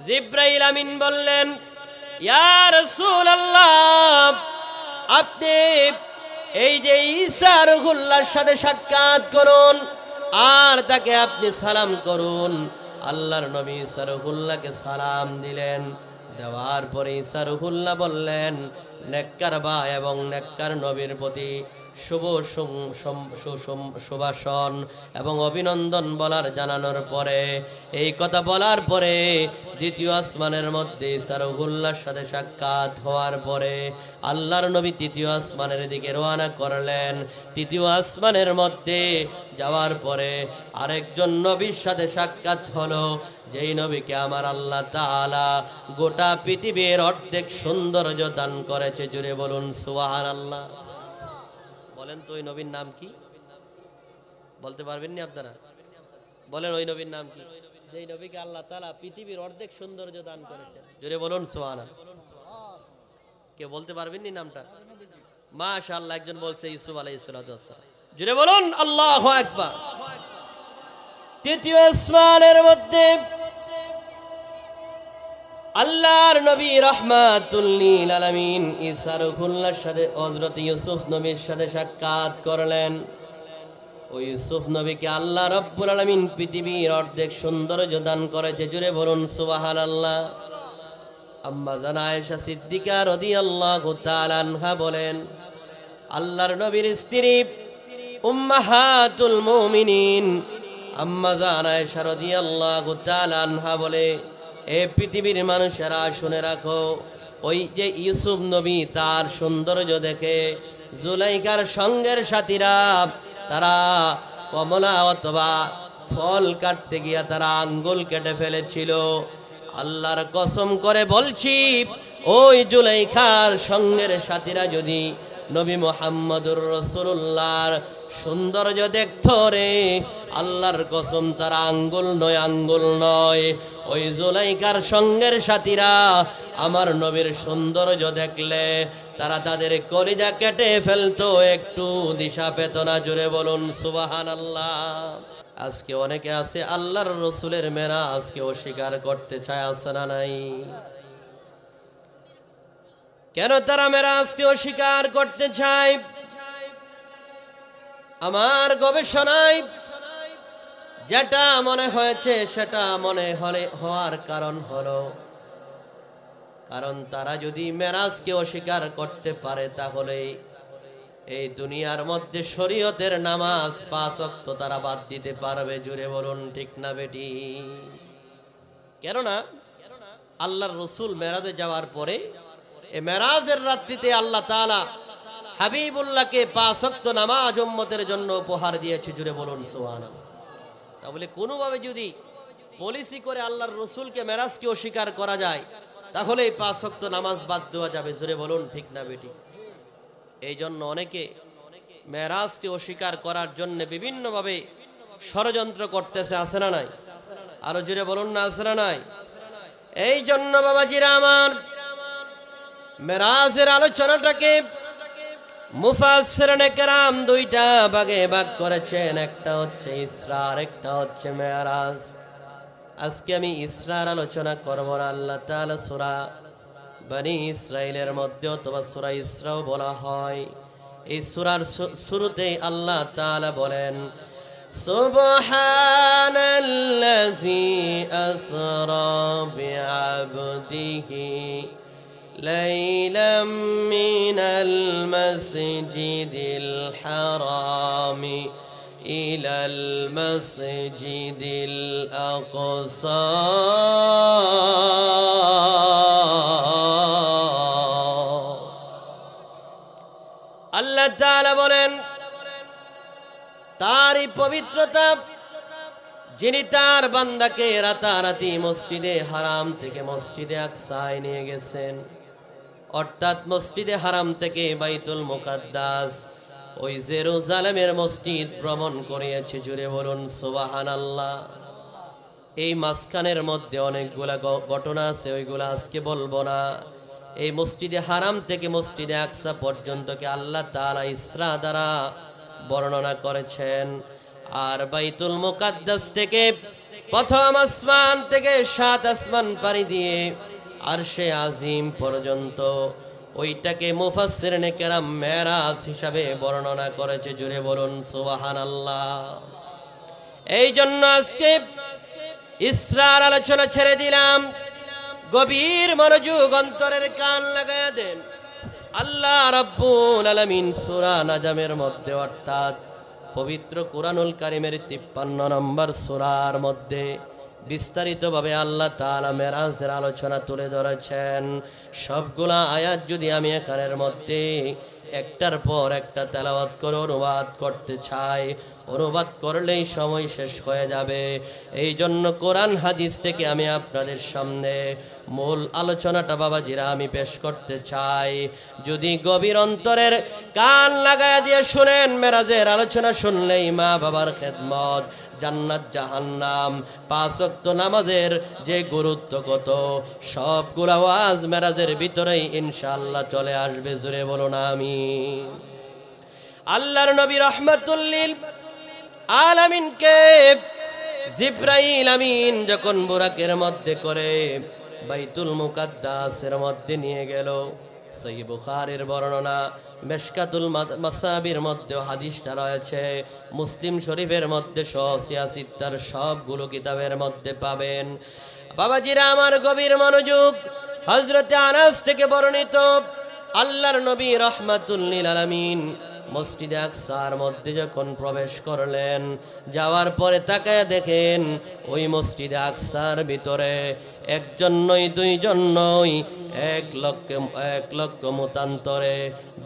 জিব্রাইল আমিন বললেন, ইয়া রাসূলুল্লাহ, আপনি এই যে ঈসা রুহুল্লাহর সাথে সাক্ষাৎ করুন আর তাকে আপনি সালাম করুন। আল্লাহর নবী ঈসা রুহুল্লাহকে সালাম দিলেন। দেওয়ার পরে ঈসা রুহুল্লাহ বললেন, নেককার ভাই এবং নেককার নবীর প্রতি শুভ সুভাষণ এবং অভিনন্দন বলার জানানোর পরে, এই কথা বলার পরে দ্বিতীয় আসমানের মধ্যে ঈসা রুহুল্লাহর সাথে সাক্ষাৎ হওয়ার পরে আল্লাহর নবী তৃতীয় আসমানের দিকে রওনা করলেন। তৃতীয় আসমানের মধ্যে যাওয়ার পরে আরেকজন নবীর সাথে সাক্ষাৎ হলো, যেই নবীকে আমার আল্লাহ তাআলা গোটা পৃথিবীর অর্ধেক সৌন্দর্য দান করেছে। জুড়ে বলুন সুবহানাল্লাহ। বলেন তো ওই নবীর নাম কি? বলতে পারবেন নি আপনারা? বলেন ওই নবীর নাম কি, যেই নবীকে আল্লাহ তাআলা পৃথিবীর অর্ধেক সৌন্দর্য দান করেছেন? জুড়ে বলুন সুবহানাল্লাহ। কে বলতে পারবেন নি নামটা? মাশাআল্লাহ, একজন বলছে ইউসুফ আলাইহিস সালাতু ওয়াস সালাম। জুড়ে বলুন আল্লাহু আকবার। তৃতীয় আসমানের মধ্যে আল্লাহর নবী রাহমাতুল লিল আলামিন ঈসা রুহুল্লাহর সাথে হযরত ইউসুফ নবীর সাথে সাক্ষাৎ করলেন। ওই ইউসুফ নবীকে আল্লাহ রাব্বুল আলামিন পৃথিবীর অর্ধেক সৌন্দর্য দান করেছে। জুড়ে বলুন সুবহানাল্লাহ। আম্মা জান আয়েশা সিদ্দিকা রাদিয়াল্লাহু তাআলা আনহা বলেন, আল্লাহর নবীর স্ত্রী উম্মাহাতুল মুমিনিন আম্মা জান আয়েশা রাদিয়াল্লাহু তাআলা আনহা বলে, এ পৃথিবীর মানুষেরা শুনে রাখো, ওই যে ইউসুফ নবী তার সৌন্দর্য দেখে জুলাইখার সঙ্গের সাথীরা তারা কমলা অথবা ফল কাটতে গিয়া তারা আঙ্গুল কেটে ফেলেছিল। আল্লাহর কসম করে বলছি, ওই জুলাইখার সঙ্গের সাথীরা যদি নবী মুহাম্মদুর রাসূলুল্লাহর সৌন্দর্য দেখতো রে, আল্লাহর কসম তারা আঙ্গুল নয়, ওই জুলাইখার সঙ্গের সাথীরা আমার নবীর সৌন্দর্য দেখলে তারা তাদের কলিজা কেটে ফেলতো, একটু দিশা পেত না। জুড়ে বলুন সুবহানাল্লাহ। আজকে অনেকে আছে আল্লাহর রসুলের মেরাজকে অস্বীকার করতে চায়, আছে না নাই? কেন তারা মেরাজকে অস্বীকার করতে চায়? আমার গবেষণায় যেটা মনে হয়েছে সেটা মনে হওয়ার কারণ হলো, কারণ তারা যদি মেরাজকে অস্বীকার করতে পারে তাহলে এই দুনিয়ার মধ্যে শরীয়তের নামাজ 5 ওয়াক্ত তারা বাদ দিতে পারবে। জুড়ে বলুন ঠিক না বেটি? কেননা আল্লাহর রসুল মেরাজে যাওয়ার পরে এই মেরাজের রাত্রিতে আল্লাহ তাআলা হাবিবুল্লাহকে 5 ওয়াক্ত নামাজ উম্মতের জন্য উপহার দিয়েছে। জুড়ে বলুন সুবহানাল্লাহ। তাহলে কোনোভাবে যদি পলিসি করে আল্লাহর রসুলকে মেরাজকে অস্বীকার করা যায় তাহলে এই 5 ওয়াক্ত নামাজ বাদ দেওয়া যাবে। জুড়ে বলুন ঠিক না বেটি? এই জন্য অনেকে মেরাজকে অস্বীকার করার জন্য বিভিন্নভাবে ষড়যন্ত্র করতেছে, আছে না নাই? আরো জুড়ে বলুন না, আছে না নাই? এই জন্য বাবাজিরা আমার, মেরাজের আলোচনাটাকে মুফাসসিরিনে কেরাম দুইটা ভাগে ভাগ করেছেন, একটা হচ্ছে ইসরা আর একটা হচ্ছে মেরাজ। আজকে আমি ইসরার আলোচনা করব না। আল্লাহ তাআলা সূরা বনি ইসরাইলের মধ্যে অথবা সূরা ইসরাও বলা হয়। এই সূরার শুরুতেই আল্লাহ তাআলা বলেন, সুবহানাল্লাযী আসরা বিআবদিহি লাইলাম মিনাল মাসজিদিল হারামি ইলাল মাসজিদিল আকসা আল্লাহ তাআলা বলেন, তারই পবিত্রতা, যিনি তার বান্দাকে রাতারাতি মসজিদে হারাম থেকে মসজিদে আকসায় নিয়ে গেছেন, অর্থাৎ মসজিদে হারাম থেকে বাইতুল মুকাদ্দাস ওই জেরুজালেমের মসজিদ ভ্রমণ করিয়েছে। জুড়ে বলুন সুবহানাল্লাহ। এই মাঝখানের মধ্যে অনেকগুলা ঘটনা আছে, ওইগুলা আজকে বলবো না। এই মসজিদে হারাম থেকে মসজিদে আকসা পর্যন্তকে আল্লাহ তাআলা ইসরা দ্বারা বর্ণনা করেছেন, আর বাইতুল মুকাদ্দাস থেকে প্রথম আসমান থেকে 7 আসমান পাড়ি দিয়ে আরশে আজিম পর্যন্ত, ওইটাকে মুফাসসিরিনে কেরাম মেরাজ হিসাবে বর্ণনা করেছে। জুড়ে বলুন সুবহানাল্লাহ। এই জন্য আজকে ইসরার আলোচনা ছেড়ে দিলাম, গভীর মনোযোগ অন্তরের কান লাগায়া দেন। আল্লাহ রাব্বুল আলামিন সূরা নাজমের মধ্যে অর্থাৎ পবিত্র কুরআনুল কারীমের 53 নম্বর সূরার মধ্যে বিস্তারিতভাবে আল্লাহ তাআলা মেরাজের আলোচনা তুলে ধরেছেন। সবগুলা আয়াত যদি আমি এখানের মধ্যে একটার পর একটা তেলাওয়াত করে অনুবাদ করতে চাই, অনুবাদ করলেই সময় শেষ হয়ে যাবে। এই জন্য কোরআন হাদিস থেকে আমি আপনাদের সামনে মূল আলোচনাটা বাবাজিরা আমি পেশ করতে চাই। যদি গভীর অন্তরের কান লাগায়া দিয়ে শুনেন, মেরাজের আলোচনা শুনলেই মা বাবার খেদমত, জান্নাত জাহান্নাম, 5 ওয়াক্ত নামাজের যে গুরুত্ব কত, সবগুলা ওয়াজ মেরাজের ভিতরেই ইনশাআল্লাহ চলে আসবে। জোরে বলুন আমিন। আল্লাহর নবী রাহমাতুল লিল আলামিনকে জিবরাইল আমিন যখন বুরাকের মধ্যে করে বাইতুল মুকাদ্দাসের মধ্যে নিয়ে গেল, সহিহ বুখারীর বর্ণনা, মিশকাতুল মাসাবির মধ্যে হাদিসটা রয়েছে, মুসলিম শরীফের মধ্যে সহ সিয়াসিত্তার সবগুলো কিতাবের মধ্যে পাবেন। বাবাজিরা আমার গভীর মনোযোগ, হযরতে আনাস থেকে বর্ণিত, আল্লাহর নবী রাহমাতুল লিল আলামিন মসজিদে আকসার মধ্যে যখন প্রবেশ করলেন, যাওয়ার পরে তাকায় দেখেন ওই মসজিদে আকসার ভিতরে একজন নয়, দুইজন নয়, 1,00,000 মতান্তরে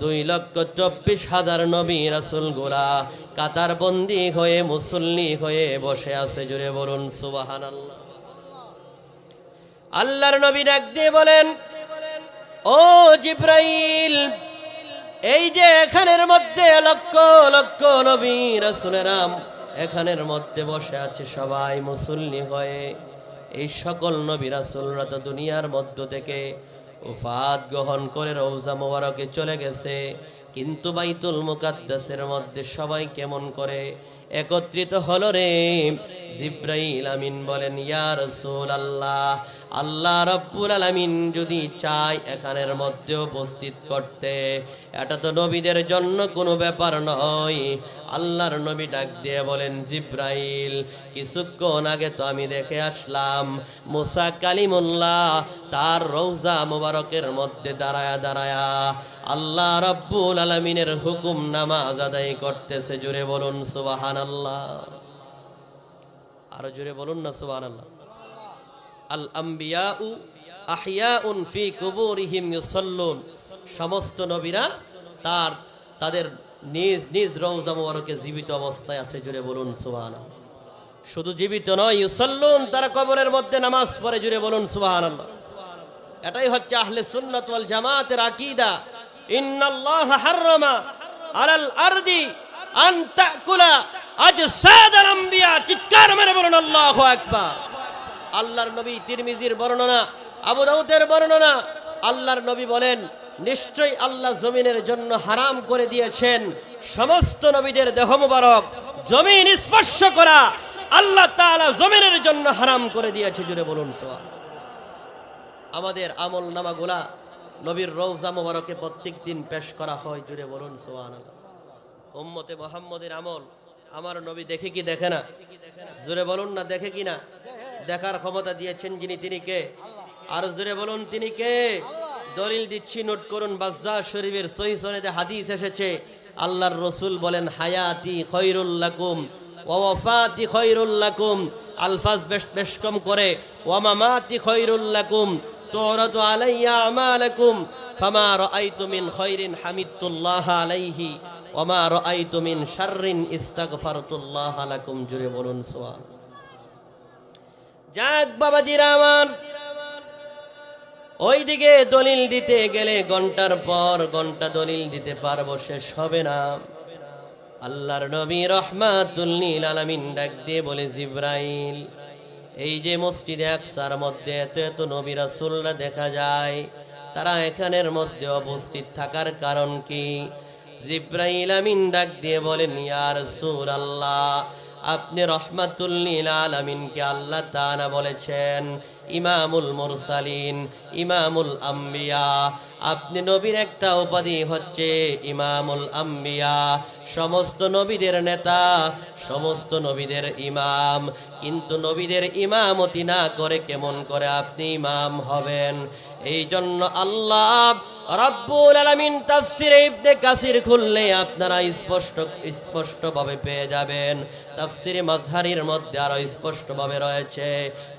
2,24,000 নবী রাসূলগুলা কাতার বন্দী হয়ে মুসল্লি হয়ে বসে আছে। জুড়ে বলুন সুবহানাল্লাহ। আল্লাহর নবী ডাক দিয়ে বলেন, ও জিবরাইল, এই যে এখানের মধ্যে লক্ষ লক্ষ নবী রাসূলেরা এখানের মধ্যে বসে আছে সবাই মুসল্লি হয়ে, এই সকল নবী রাসূলরা তো দুনিয়ার মধ্য থেকে উফাত গ্রহণ করে রওজা মোবারকে চলে গেছে, কিন্তু বাইতুল মুকাদ্দাসের মধ্যে সবাই কেমন করে একত্রিত হলো রে? জিবরাইল আমিন বলেন, ইয়া রাসূলুল্লাহ, আল্লাহ রাব্বুল আলামিন যদি চায় এখানের মধ্যে উপস্থিত করতে, এটা তো নবীদের জন্য কোনো ব্যাপার নয়। আল্লাহর নবী ডাক দিয়ে বলেন, জিবরাইল, কিছুক্ষণ আগে তো আমি দেখে আসলাম মুসা কালিমুল্লাহ তার রওজা মোবারকের মধ্যে দাঁড়ায়া দাঁড়ায়া আল্লাহ রাব্বুল আলামিনের হুকুম নামাজ আদায় করতেছে। জুড়ে বলুন সুবহানাল্লাহ। আরো জুড়ে বলুন না সুবহানাল্লাহ। আল আম্বিয়াউ আহইয়াউন ফি কুবুরিহিম ইউসাল্লুন, সমস্ত নবীরা তাদের নিজ নিজ রওজা মোবারকে জীবিত অবস্থায় আছে। জুড়ে বলুন সুবহানাল্লাহ। শুধু জীবিত নয়, ইউসাল্লুন, তারা কবরের মধ্যে নামাজ পড়ে। জুড়ে বলুন সুবহানাল্লাহ। এটাই হচ্ছে আহলে সুন্নাত ওয়াল জামাতের আকীদা। ইন্নাল্লাহা হাররামা আলাল আরদি আন তাকুলা আজসাদাল আম্বিয়া। চিৎকার মেরে বলুন আল্লাহু আকবার। আল্লাহর নবী তিরমিজির বর্ণনা, আবু দাউদের বর্ণনা, আল্লাহর নবী বলেন, নিশ্চয়ই আল্লাহ জমিনের জন্য হারাম করে দিয়েছেন সমস্ত নবীদের দেহ মুবারক জমিন স্পর্শ করা। আল্লাহ তাআলা জমিনের জন্য হারাম করে দিয়েছে। জুড়ে বলুন সুবহানাল্লাহ। আমাদের আমল নামাগুলা নবীর রওজা মুবারকে প্রত্যেক দিন পেশ করা হয়। জুড়ে বলুন সুবহানাল্লাহ। উম্মতে মুহাম্মদের আমল আমার নবী দেখে কি দেখে না? জোরে বলুন না, দেখে কি না? দেখার ক্ষমতা দিয়েছেন যিনি, তিনি কে? আর জোরে বলুন, তিনি কে? দলিল দিচ্ছি, নোট করুন। বাজ্জার শরীফের সহিহ সনদে হাদিস এসেছে, আল্লাহর রাসূল বলেন, হায়াতি খায়রুল লাকুম ওয়া ওয়াফাতি খায়রুল লাকুম। আলফাজ বেশ কম করে, ওয়া মামাতি খায়রুল লাকুম তুরাদু আলাইয়া আমালাকুম ফামা রাআইতু মিন খায়রিন হামিদতুল্লাহ আলাইহি ওয়া মা রাআইতু মিন শাররিন ইস্তাগফারতুল্লাহ লাকুম। জুড়ে বলুন সুবহানাল্লাহ। যাক বাবাজিরা আমার, ওইদিকে দলিল দিতে গেলে ঘন্টার পর ঘন্টা দলিল দিতে পারবো, শেষ হবে না। আল্লাহর নবী রাহমাতুল লিল আলামিন ডাক দিয়ে বলে, জিবরাইল, এই যে মসজিদে আকসার মধ্যে এত এত নবী রাসূলরা দেখা যায়, তারা এখানের মধ্যে উপস্থিত থাকার কারণ কি? জিবরাইল আমিন ডাক দিয়ে বলেন, ইয়া রাসূলুল্লাহ, আপনি রহমাতুল লিল আলামিনকে আল্লাহ তাআলা বলেছেন ইমামুল মুরসালিন, ইমামুল আম্বিয়া। আপনি নবীর একটা উপাধি হচ্ছে ইমামুল আম্বিয়া, সমস্ত নবীদের নেতা, সমস্ত নবীদের ইমাম। কিন্তু নবীদের ইমামতি না করে কেমন করে আপনি ইমাম হবেন? এই জন্য আল্লাহ রাব্বুল আলামিন তাফসীরে ইবনে কাসির খুললে আপনারা স্পষ্টভাবে পেয়ে যাবেন। তাফসীরে মাজহারির মধ্যে আরো স্পষ্টভাবে রয়েছে,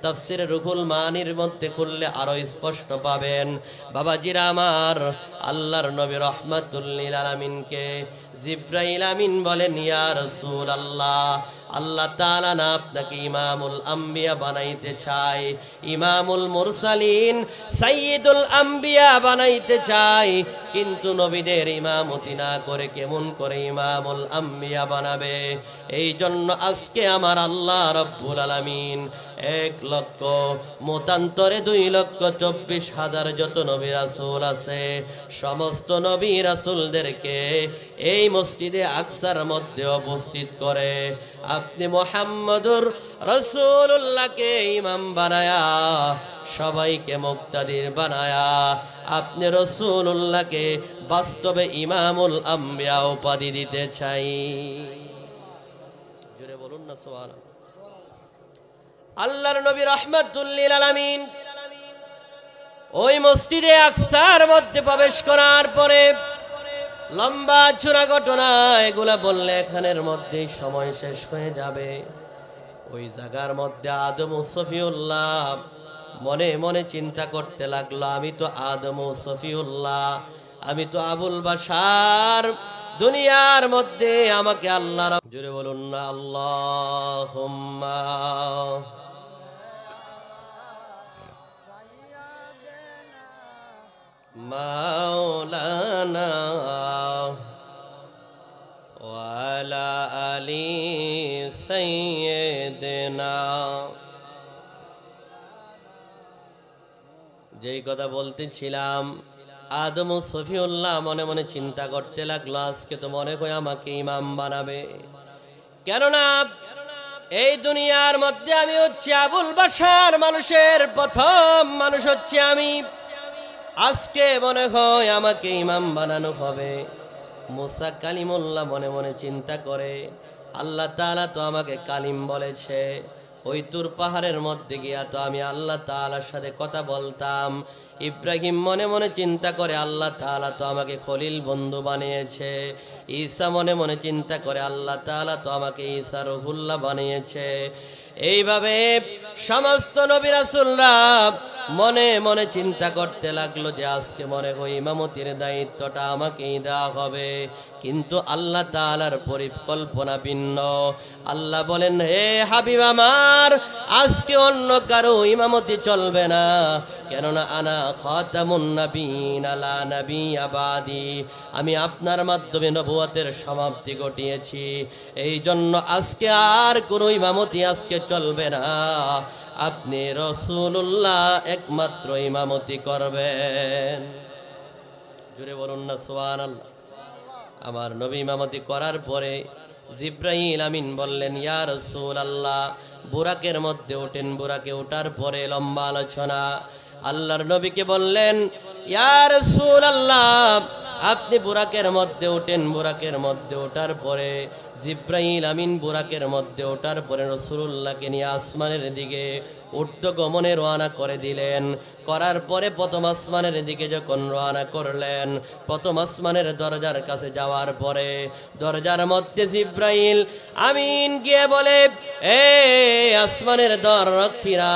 তাফসীরে রুহুল মানির মধ্যে খুললে আরো স্পষ্ট পাবেন। বাবাজিরা আমার, আল্লাহর নবী রহমাতুল লিল আলামিনকে জিবরাইল আমিন বলেন, ইয়া রাসূলুল্লাহ, আল্লাহ তাআলা না আপনাকে ইমামুল আম্বিয়া বানাইতে চায়, ইমামুল মুরসালিন সাইয়্যিদুল আম্বিয়া বানাইতে চায়, কিন্তু নবীদের ইমামতি না করে কেমন করে ইমামুল আম্বিয়া বানাবে? এই জন্য আজকে আমার আল্লাহ রাব্বুল আলামিন 1,00,000 মতান্তরে 2,24,000 যত নবী রাসূল আছে, সমস্ত নবী রাসূলদেরকে এই মসজিদে আকসার মধ্যে উপস্থিত করে আপনি মুহাম্মদুর রাসূলুল্লাহকে ইমাম বানায়া, সবাইকে মুক্তাদির বানায়া, আপনি রাসূলুল্লাহকে বাস্তবে ইমামুল আম্বিয়া উপাধি দিতে চাই। জোরে বলুন না সুবহানাল্লাহ। আল্লাহর নবী রাহমাতুল লিল আলামিন ওই মসজিদে আকসার মধ্যে প্রবেশ করার পরে লম্বা চূড়া ঘটনা, এগুলা বললে এখানের মধ্যেই সময় শেষ হয়ে যাবে। ওই জায়গার মধ্যে আদম ও সফিউল্লাহ মনে মনে চিন্তা করতে লাগলো, আমি তো আদম ও সফিউল্লাহ, আমি তো আবুল বাশার, দুনিয়ার মধ্যে আমাকে আল্লাহ, জোরে বলুন না আল্লাহুম্মা মাওলানা ওয়ালা আলি সাইয়্যিদিনা। যেই কথা বলতেছিলাম, আদম ও সফিউল্লাহ মনে মনে চিন্তা করতে লাগলো, আজকে তো মনে হয় আমাকে ইমাম বানাবে, কেননা এই দুনিয়ার মধ্যে আমি হচ্ছে আবুল বাশার, মানুষের প্রথম মানুষ হচ্ছে আমি, আজকে মনে হয় আমাকে ইমাম বানানো হবে। মুসা কালিমুল্লাহ মনে মনে চিন্তা করে, আল্লাহ তাআলা তো আমাকে কালিম বলেছে, ওই তুর পাহাড়ের মধ্যে গিয়া তো আমি আল্লাহ তাআলার সাথে কথা বলতাম। ইব্রাহিম মনে মনে চিন্তা করে, আল্লাহ তাআলা তো আমাকে খলিল বন্ধু বানিয়েছে। ঈসা মনে মনে চিন্তা করে, আল্লাহ তাআলা তো আমাকে ঈসা রুহুল্লাহ বানিয়েছে। এইভাবে সমস্ত নবী রাসূলরা মনে মনে চিন্তা করতে লাগলো যে আজকে মনে হয় ইমামতির দায়িত্বটা আমাকেই দেওয়া হবে। কিন্তু আল্লাহ তাআলার পরিকল্পনা ভিন্ন। আল্লাহ বলেন, হে হাবিব আমার, আজকে অন্য কারো ইমামতি চলবে না, কেননা আনা খাতামুন নবিয়্যিন লা নাবিয়্যা বাদি, আমি আপনার মাধ্যমে নবুয়তের সমাপ্তি ঘটিয়েছি। এই জন্য আজকে আর কোনো ইমামতি আজকে চলবে না, আপনি রাসূলুল্লাহ একমাত্র ইমামতি করবেন। জোরে বলুন না সুবহানাল্লাহ। আমার নবী ইমামতি করার পরে জিবরাইল আমিন বললেন, ইয়া রাসূলুল্লাহ, বুরাকের মধ্যে ওঠেন। বুরাকে ওঠার পরে লম্বা আলোচনা। আল্লাহর নবীকে বললেন, ইয়া রাসূলুল্লাহ, আপনি বুরাকের মধ্যে ওঠেন। বুরাকের মধ্যে ওঠার পরে জিবরাইল আমিন বুরাকের মধ্যে ওঠার পরে রাসূলুল্লাহকে নিয়ে আসমানের দিকে ঊর্ধ্বগমনে রওনা করে দিলেন। করার পরে প্রথম আসমানের দিকে যখন রওনা করলেন, প্রথম আসমানের দরজার কাছে যাওয়ার পরে দরজার মধ্যে জিবরাইল আমিন গিয়ে বলে, এ আসমানের দররক্ষীরা,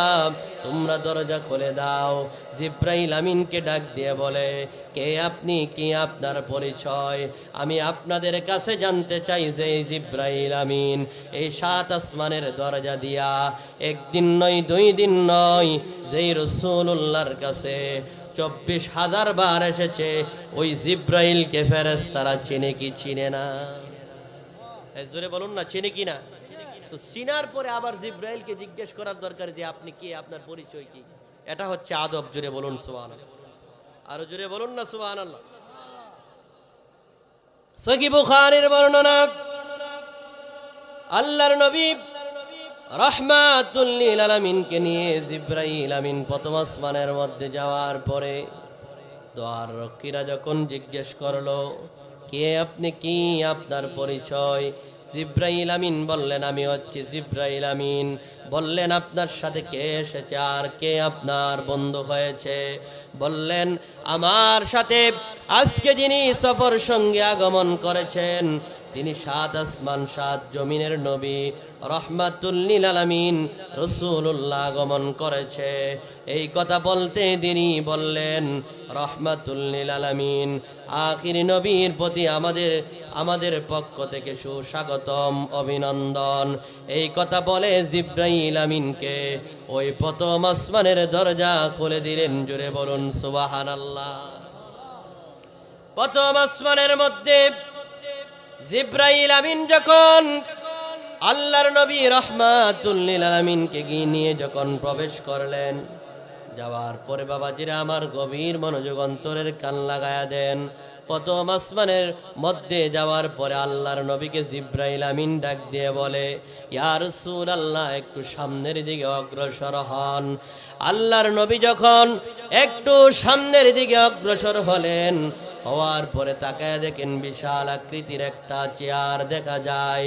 তোমরা দরজা খুলে দাও। জিবরাইল আমিনকে ডাক দিয়ে বলে, কে আপনি, কি আপনার পরিচয়? আমি আপনাদের কাছে জানতে চাই যে জিবরাইল আমিন এই 7 আসমানের দরজা দিয়া একদিন নয়, 2 দিন নয়, যেই রাসূলুল্লাহর কাছে 24,000 বার এসেছে, ওই জিবরাইলকে ফেরেশতারা চিনে কি চিনে না? জোরে বলুন না, চিনে কি না? তো চিনার পরে আবার জিবরাইলকে জিজ্ঞেস করার দরকার যে আপনি কে, আপনার পরিচয় কি? এটা হচ্ছে আদব। জোরে বলুন সুবহানাল্লাহ। আরো জোরে বলুন না সুবহানাল্লাহ। সহিহ বুখারীর বর্ণনা, আল্লাহর নবী রাহমাতুল লিল আলামিনকে নিয়ে জিবরাইল আমিন প্রথম আসমানের মধ্যে যাওয়ার পরে দোয়ার রক্ষীরা যখন জিজ্ঞেস করলো, কে আপনি, কি আপনার পরিচয়? জিবরাইল আমিন বললেন, আমি হচ্ছি জিবরাইল আমিন। বললেন, আপনার সাথে কে এসেছে আর কে আপনার বন্ধু হয়েছে? বললেন, আমার সাথে আজকে যিনি সফর সঙ্গে আগমন করেছেন তিনি 7 আসমান 7 জমিনের নবী রহমাতুল লিল আলামিন রাসূলুল্লাহ আগমন করেছে। এই কথা বলতে তিনি বললেন, রহমাতুল লিল আলামিন আখিরি নবীর প্রতি আমাদের পক্ষ থেকে সুস্বাগতম, অভিনন্দন। এই কথা বলে জিবরাইল আমিনকে ওই প্রথম আসমানের দরজা খুলে দিলেন। জুড়ে বলুন সুবহানাল্লাহ। প্রথম আসমানের মধ্যে জিবরাইল আমিন যখন আল্লাহর নবী রাহমাতুল লিল আলামিনকে নিয়ে যখন প্রবেশ করলেন, যাওয়ার পরে বাবাজিরা আমার গভীর মনোযোগ অন্তরের কান লাগায়া দেন। প্রথম আসমানের মধ্যে যাওয়ার পরে আল্লাহর নবীকে জিবরাইল আমিন ডাক দিয়ে বলে, ইয়া রাসূলুল্লাহ একটু সামনের দিকে অগ্রসর হন। আল্লাহর নবী যখন একটু সামনের দিকে অগ্রসর হলেন, হওয়ার পরে তাকায় দেখেন বিশাল আকৃতির একটা চেয়ার দেখা যায়।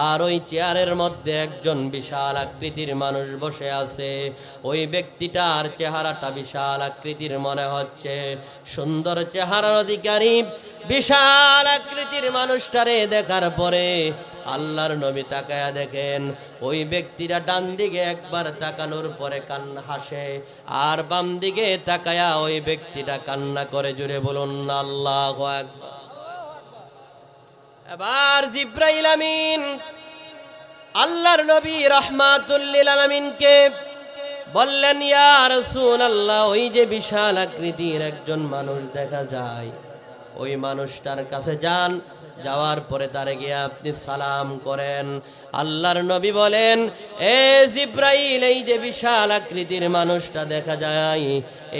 আর ওই চেয়ারের মধ্যে একজন বিশাল আকৃতির মানুষ বসে আছে। ওই ব্যক্তিটার চেহারাটা বিশাল আকৃতির মনে হচ্ছে। সুন্দর চেহারার অধিকারী বিশাল আকৃতির মানুষটারে দেখার পরে আল্লাহর নবী তাকায়া দেখেন ওই ব্যক্তিটা ডান দিকে একবার তাকানোর পরে কান্না হাসে, আর বাম দিকে তাকায়া ওই ব্যক্তিটা কান্না করে। জুড়ে বলুন আল্লাহু আকবার। এবার জিবরাইল আমিন আল্লাহর নবী রাহমাতুল লিল আলামিনকে বললেন, ইয়া রাসূলুল্লাহ ওই যে বিশাল আকৃতির একজন মানুষ দেখা যায়, ওই মানুষটার কাছে যান। যাওয়ার পরে তারে গিয়ে আপনি সালাম করেন। আল্লাহর নবী বলেন, এ জিবরাইল এই যে বিশাল আকৃতির মানুষটা দেখা যায়,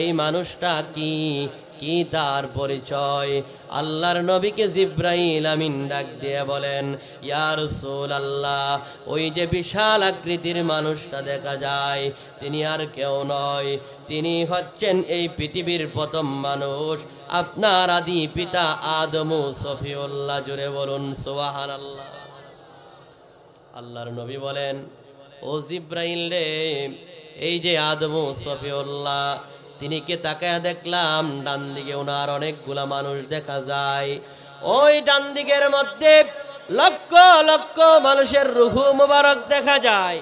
এই মানুষটা কি তার পরিচয়? আল্লাহর নবীকে জিবরাইল আমিন ডাক দিয়ে বলেন, ইয়া রাসূলুল্লাহ ওই যে বিশাল আকৃতির মানুষটা দেখা যায় তিনি আর কেউ নয়, তিনি হচ্ছেন এই পৃথিবীর প্রথম মানুষ, আপনার আদি পিতা আদম সফিউল্লাহ। জুড়ে বলুন সুবহানাল্লাহ। আল্লাহর নবী বলেন, ও জিবরাইল রে, এই যে আদম সফিউল্লাহ তিনি কে তাকায়া দেখলাম ডান দিকে ওনার অনেকগুলা মানুষ দেখা যায়। ওই ডান দিকের মধ্যে লক্ষ লক্ষ মানুষের রূহ মুবারক দেখা যায়,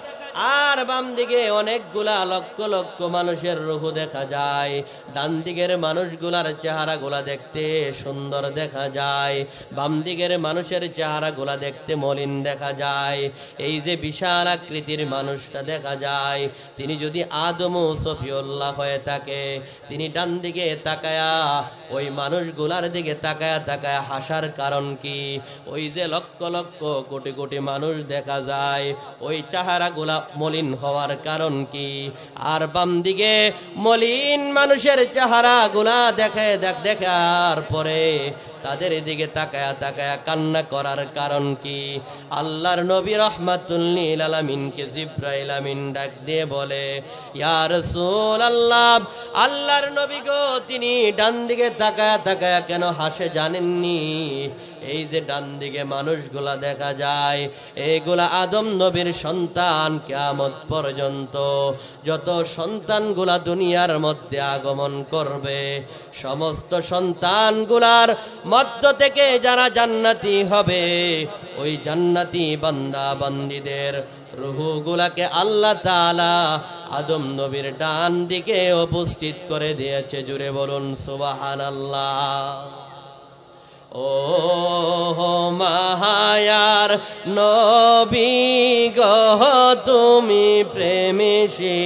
আর বাম দিকে অনেকগুলা লক্ষ লক্ষ মানুষের রূহ দেখা যায়। ডান দিকের মানুষগুলার চেহারাগুলা দেখতে সুন্দর দেখা যায়, বাম দিকের মানুষের চেহারাগুলা দেখতে মলিন দেখা যায়। এই যে বিশাল আকৃতির মানুষটা দেখা যায়, তিনি যদি আদম সফিউল্লাহ হয়ে থাকে, তিনি ডান দিকে তাকায়া ওই মানুষগুলার দিকে তাকায়া তাকায়া হাসার কারণ কি? ওই যে লক্ষ লক্ষ কোটি কোটি মানুষ দেখা যায়, ওই চেহারাগুলা মলিন হওয়ার কারণ কি? আর বাম দিকে মলিন মানুষের চেহারাগুলা দেখার পরে তাদের দিকে তাকায়া তাকায়া কান্না করার কারণ কি? আল্লাহর নবী রাহমাতুল লিল আলামিনকে জিবরাইল আমিন ডাক দিয়ে বলে, ইয়া রাসূলুল্লাহ আল্লাহর নবী গো, তিনি ডান দিকে তাকায়া তাকায়া কেন হাসে জানেননি? এই যে ডান দিকে মানুষগুলা দেখা যায়, এইগুলা আদম নবীর সন্তান। কিয়ামত পর্যন্ত যত সন্তানগুলা দুনিয়ার মধ্যে আগমন করবে, সমস্ত সন্তানগুলার মধ্য থেকে যারা জান্নাতি হবে, ওই জান্নাতি বান্দা বান্দীদের রূহগুলাকে আল্লাহ তাআলা আদম নবীর ডান দিকে উপস্থিত করে দিয়েছে। জুড়ে বলুন সুবহানাল্লাহ। ও মায়ার নবী গো, তুমি প্রেমিসী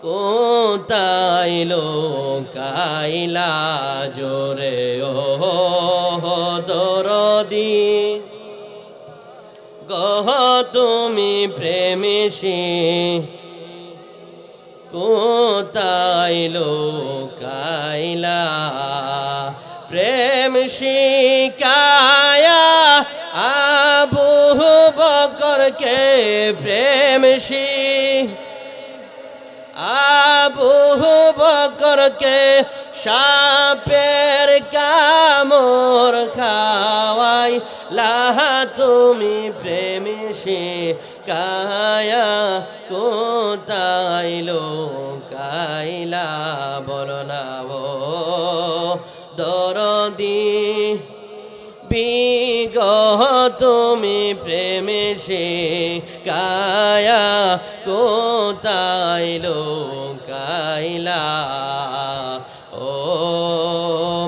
কোথায় লোকাইলা জোরে? ও দরদি গো, তুমি প্রেমিসী কোথায় লোকাইলা? প্রেম শিকায়া আবু প্রেমসী আবু বকরকে সাপের কামড় খাওয়াই লাহা তুমি প্রেমসী কায়া কোথায় লোকাইলা বলো না ও দরদি বিগহ তুমি প্রেমসী কায়া কোথায় লোকাইলা ও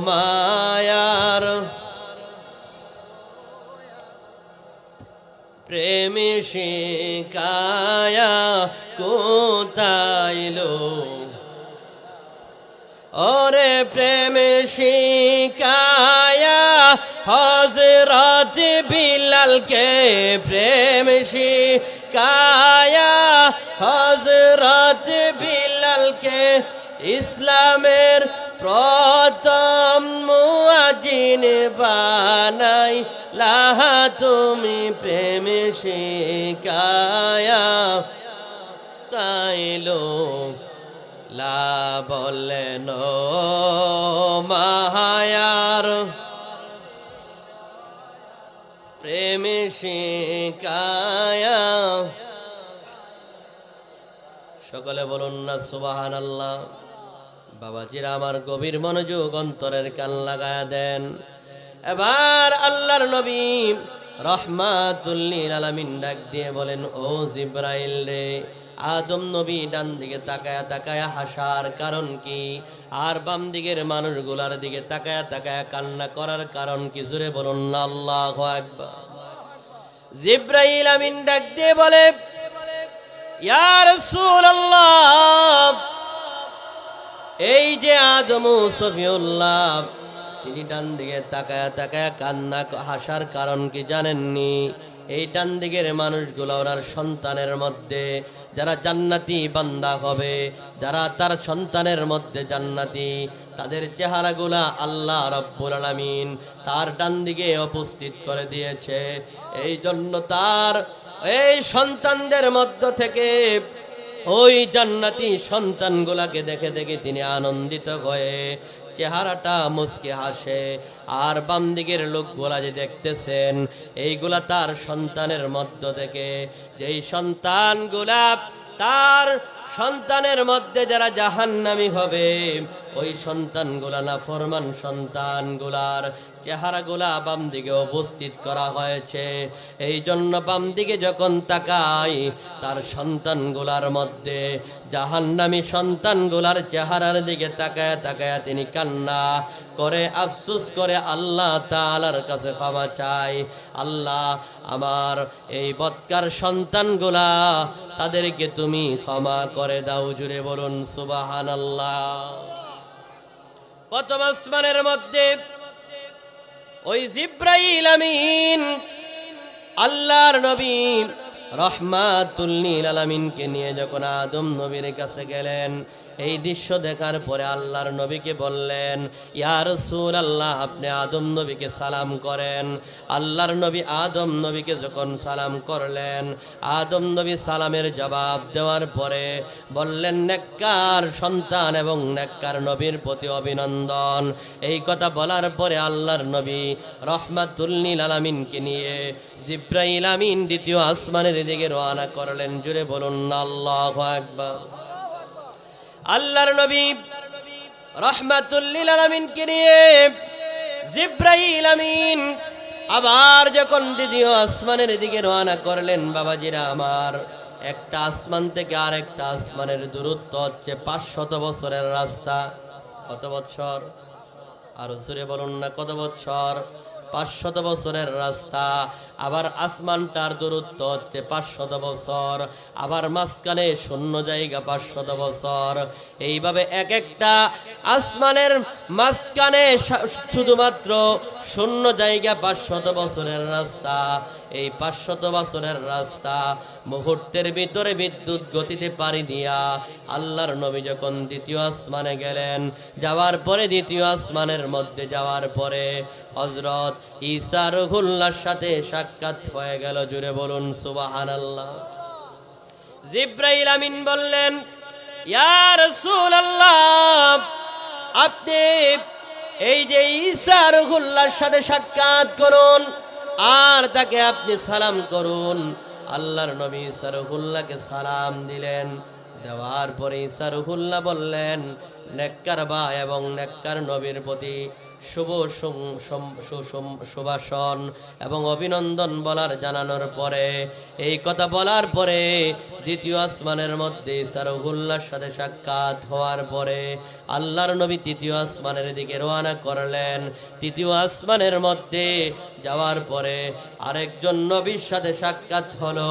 মায়ার প্রেমসী কায়া কোথায় ওরে প্রেমসী কায়া হযরত বিলালকে প্রেমসী কায়া হযরত বিলালকে ইসলামের প্রথম মুয়াজ্জিন বানাই লাহা তুমি প্রেমসী কায়া তাই লোক লা বললেন মায়ার প্রেমসী কায়া সকলে বলুন না সুবহানাল্লাহ। বাবাজিরা আমার গভীর মনোযোগ অন্তরের কান লাগায়া দেন। এবার আল্লাহর নবী রহমাতুল লিল আলামিন ডাক দিয়ে বলেন ও জিবরাইল রে আদম নবী ডান দিকে তাকায়া তাকায়া হাসার কারণ কি আর বাম দিকের মানুষগুলার দিকে তাকায়া তাকায়া কান্না করার কারণ কি জোরে বলুন না আল্লাহু আকবার। জিবরাইল আমিন ডাক দিয়ে বলে ইয়া রাসূলুল্লাহ এই যে আদম সফিউল্লাহ তিনি ডান দিকে তাকায়া তাকায়া কান্না হাসার কারণ কি জানেননি? এই ডান দিকের মানুষগুলো ওনার সন্তানের মধ্যে যারা জান্নাতি বান্দা হবে, যারা তার সন্তানের মধ্যে জান্নাতি, তাদের চেহারাগুলা আল্লাহ রাব্বুল আলামিন তার ডান দিকে উপস্থিত করে দিয়েছে। এই জন্য তার এই সন্তানদের মধ্য থেকে ওই জান্নাতি সন্তানগুলাকে দেখে দেখে তিনি আনন্দিত হয়ে চেহারাটা মুস্কি হাসে। আর বাম দিকের লোকগুলা যে দেখতেছেন এইগুলা তার সন্তানের মধ্য থেকে, যেই সন্তানগুলা তার সন্তানের মধ্যে যারা জাহান্নামী হবে ওই সন্তানগুলা নাফরমান সন্তানগুলার চেহারাগুলা বাম দিকে উপস্থিত করা হয়েছে। এই জন্য বাম দিকে যখন তাকাই তার সন্তানগুলার মধ্যে জাহান্নামী সন্তানগুলার চেহারার দিকে তাকায় তাকায় তিনি কান্না করে আফসোস করে আল্লাহ তাআলার কাছে ক্ষমা চাই, আল্লাহ আমার এই বদকার সন্তানগুলা তাদেরকে তুমি ক্ষমা করে দাও। জুড়ে বলুন সুবহানাল্লাহ। প্রথম আসমানের মধ্যে ওই জিবরাইল আমিন আল্লাহর নবী রহমাতুল লিল আলামিনকে নিয়ে যখন আদম নবীর কাছে গেলেন, এই দৃশ্য দেখার পরে আল্লাহর নবীকে বললেন ইয়া রাসূলুল্লাহ আপনি আদম নবীকে সালাম করেন। আল্লাহর নবী আদম নবীকে যখন সালাম করলেন, আদম নবী সালামের জবাব দেওয়ার পরে বললেন নেককার সন্তান এবং নেককার নবীর প্রতি অভিনন্দন। এই কথা বলার পরে আল্লাহর নবী রহমাতুল লিল আলামিনকে নিয়ে জিবরাইল আমিন দ্বিতীয় আসমানের দিকে রওনা করলেন। জুড়ে বলুন আল্লাহু আকবার। আল্লাহর নবী রহমাতুল লিল আলামিনকে নিয়ে জিবরাইল আমিন আবার যখন দ্বিতীয় আসমানের দিকে রওনা করলেন, বাবাজিরা আমার একটা আসমান থেকে আরেকটা আসমানের দূরত্ব হচ্ছে 500 বছরের রাস্তা। কত বছর? আর জোরে বলুন না কত বছর? 500 বছরের রাস্তা। আবার আসমানটার দূরত্ব হচ্ছে 500 বছর, আবার মাঝখানে শূন্য জায়গা 500 বছর। এইভাবে এক একটা আসমানের মাঝখানে শুধুমাত্র শূন্য জায়গা 500 বছরের রাস্তা। এই 500 বছরের রাস্তা মুহূর্তের ভিতরে বিদ্যুৎ গতিতে পাড়ি দিয়া আল্লাহর নবী যখন দ্বিতীয় আসমানে গেলেন, যাওয়ার পরে দ্বিতীয় আসমানের মধ্যে যাওয়ার পরে হযরত ঈসা রুহুল্লাহর সাথে সাক্ষাৎ হয়ে গেল। জুড়ে বলুন সুবহানাল্লাহ। জিব্রাইল আমিন বললেন, ইয়া রাসূলুল্লাহ, আপনি এই যে ঈসা রুহুল্লাহর সাথে সাক্ষাৎ করুন আর তাকে আপনি সালাম করুন। আল্লাহর নবী ঈসা রুহুল্লাহকে সালাম দিলেন। দেওয়ার পরে ঈসা রুহুল্লাহ বললেন, নেককার ভাই এবং নেককার নবীর প্রতি শুভ সুভাষণ এবং অভিনন্দন বলার জানানোর পরে, এই কথা বলার পরে দ্বিতীয় আসমানের মধ্যে ঈসা রুহুল্লাহর সাথে সাক্ষাৎ হওয়ার পরে আল্লাহর নবী তৃতীয় আসমানের দিকে রওনা করলেন। তৃতীয় আসমানের মধ্যে যাওয়ার পরে আরেকজন নবীর সাথে সাক্ষাৎ হলো,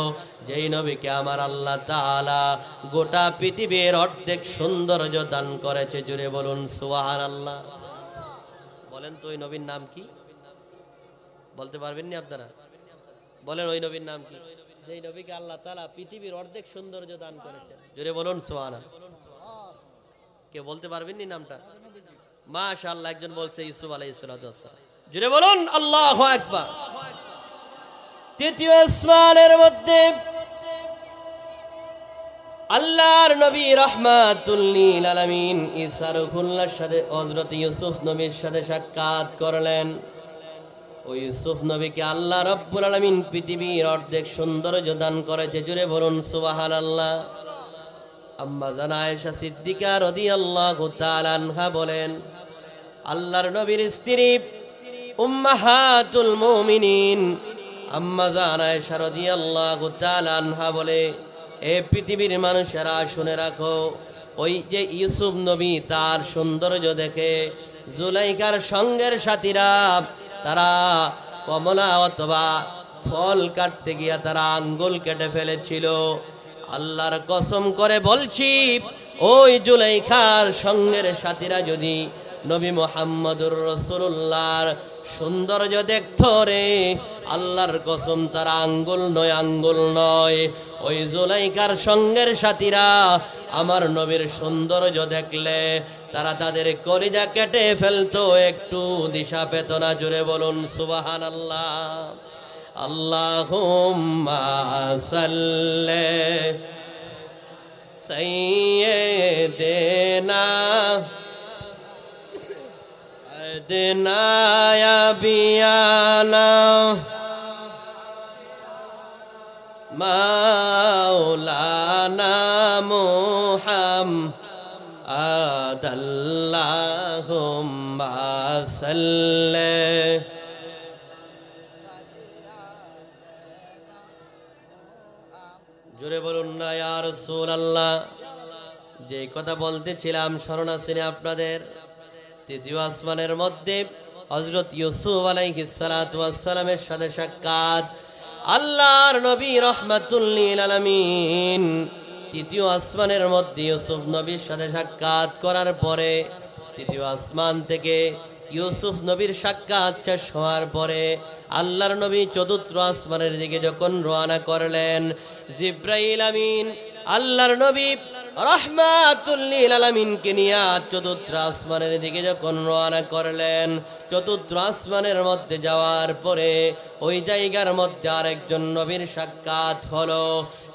যেই নবীকে আমার আল্লাহ তাআলা গোটা পৃথিবীর অর্ধেক সৌন্দর্য দান করেছে। জুড়ে বলুন সুবহানাল্লাহ। বলেন তো ওই নবীর নাম কি? বলতে পারবেননি আপনারা? বলেন ওই নবীর নাম কি, যেই নবীকে আল্লাহ তাআলা পৃথিবীর অর্ধেক সৌন্দর্য দান করেছেন? জুড়ে বলুন সুবহানাল্লাহ। কেউ বলতে পারবেননি নামটা? মাশাআল্লাহ, একজন বলছে ইউসুফ আলাইহিস সালাতু ওয়াস সালাম। জুড়ে বলুন আল্লাহু আকবার। তৃতীয় আসমানের মধ্যে আল্লাহর নবী রাহমাতুল লিল আলামিন ঈসা রুহুল্লাহর সাথে হযরত ইউসুফ নবীর সাথে সাক্ষাৎ করলেন। ওই ইউসুফ নবীকে আল্লাহ রাব্বুল আলামিন পৃথিবীর অর্ধেক সৌন্দর্য দান করেছে। জুড়ে বলুন সুবহানাল্লাহ। আম্মা জান আয়েশা সিদ্দিকা রাদিয়াল্লাহু তাআলা আনহা বলেন, আল্লাহর নবীর স্ত্রী উম্মাহাতুল মুমিনিন আম্মা জান আয়েশা রাদিয়াল্লাহু তাআলা আনহা বলে, এ পৃথিবীর মানুষেরা শুনে রাখো, ওই যে ইউসুফ নবী তার সৌন্দর্য দেখে জুলাইখার সঙ্গের সাথীরা তারা কমলা অথবা ফল কাটতে গিয়া তারা আঙ্গুল কেটে ফেলেছিল। আল্লাহর কসম করে বলছি, ওই জুলাইখার সঙ্গের সাথীরা যদি নবী মুহাম্মদুর রাসূলুল্লাহর সৌন্দর্য দেখত রে, আল্লাহর কসম তারা আঙ্গুল নয়, ওই জুলাইখার সঙ্গের সাথীরা আমার নবীর সৌন্দর্য দেখলে তারা তাদের কলিজা কেটে ফেলতো, একটু দিশা পেত না। জুড়ে বলুন সুবহানাল্লাহ। আল্লাহুম্মা সাল্লি সাইয়্যিদিনা আদনা ইয়া বিয়ানা মাওলানা মুহাম্মাদ আল্লাহুম্মা সাল্লি। জোরে বলুন না ইয়া রাসূলুল্লাহ। যে কথা বলতেছিলাম স্মরণ আছে আপনাদের? তৃতীয় আসমানের মধ্যে হযরত ইউসুফ আলাইহিস সালাতু ওয়াস সালামের সাথে সাক্ষাৎ। আল্লাহর নবী রাহমাতুল লিল আলামিন তৃতীয় আসমানের মধ্যে ইউসুফ নবীর সাথে সাক্ষাৎ করার পরে তৃতীয় আসমান থেকে ইউসুফ নবীর সাক্ষাৎ শেষ হওয়ার পরে আল্লাহর নবী চতুর্থ আসমানের দিকে যখন রওনা করলেন, জিব্রাইল আমিন আল্লাহর নবী রাহমাতুল লিল আলামিনকে নিয়ে চতুর্থ আসমানের দিকে যখন রওনা করলেন, চতুর্থ আসমানের মধ্যে যাওয়ার পরে ওই জায়গার মধ্যে আরেকজন নবীর সাক্ষাৎ হলো।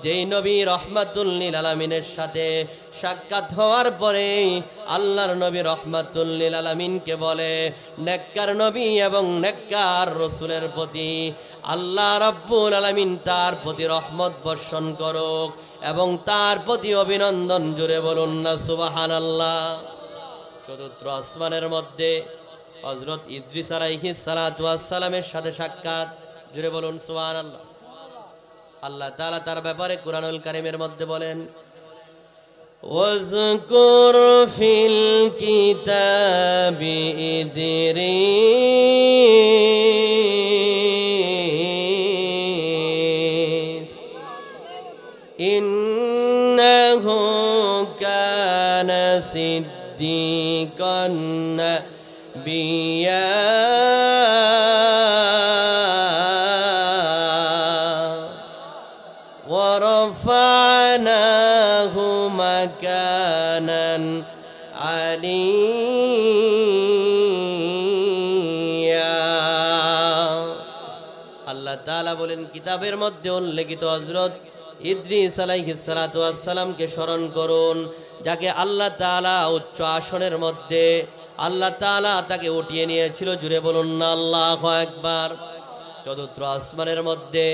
যেই নবী রাহমাতুল লিল আলামিনের সাথে সাক্ষাৎ হওয়ার পরে আল্লাহর নবী রাহমাতুল লিল আলামিনকে বলে, নেককার নবী এবং নেককার রাসূলের প্রতি আল্লাহ রাব্বুল আলামিন তার প্রতি রহমত বর্ষণ করুক এবং তার প্রতি অভিনন্দন। জুড়ে বলুন না সুবহানাল্লাহ। চতুর্থ আসমানের মধ্যে হযরত ইদ্রিস আলাইহিস সালাতু ওয়াস সালামের সাথে সাক্ষাৎ। জুড়ে বলুন সুবহানাল্লাহ। আল্লাহ তাআলা তার ব্যাপারে কুরআনুল কারীমের মধ্যে বলেন, ওয়াজকুর ফিল কিতাবি ইদ্রিস ইন্নাহু কানা সিদ্দিকান নাবিয়্যা ورفعناه مكانا عليا। আল্লাহ তাআলা বলেন, কিতাবের মধ্যে উল্লেখিত হযরত ইদ্রিস আলাইহিস সালাতু ওয়াস সালামকে স্মরণ করুন, যাকে আল্লাহ তাআলা উচ্চ আসনের মধ্যে আল্লাহ তাআলা তাকে উঠিয়ে নিয়েছিল। জুড়ে বলুন না আল্লাহু আকবার। চতুর্থ আসমানের মধ্যে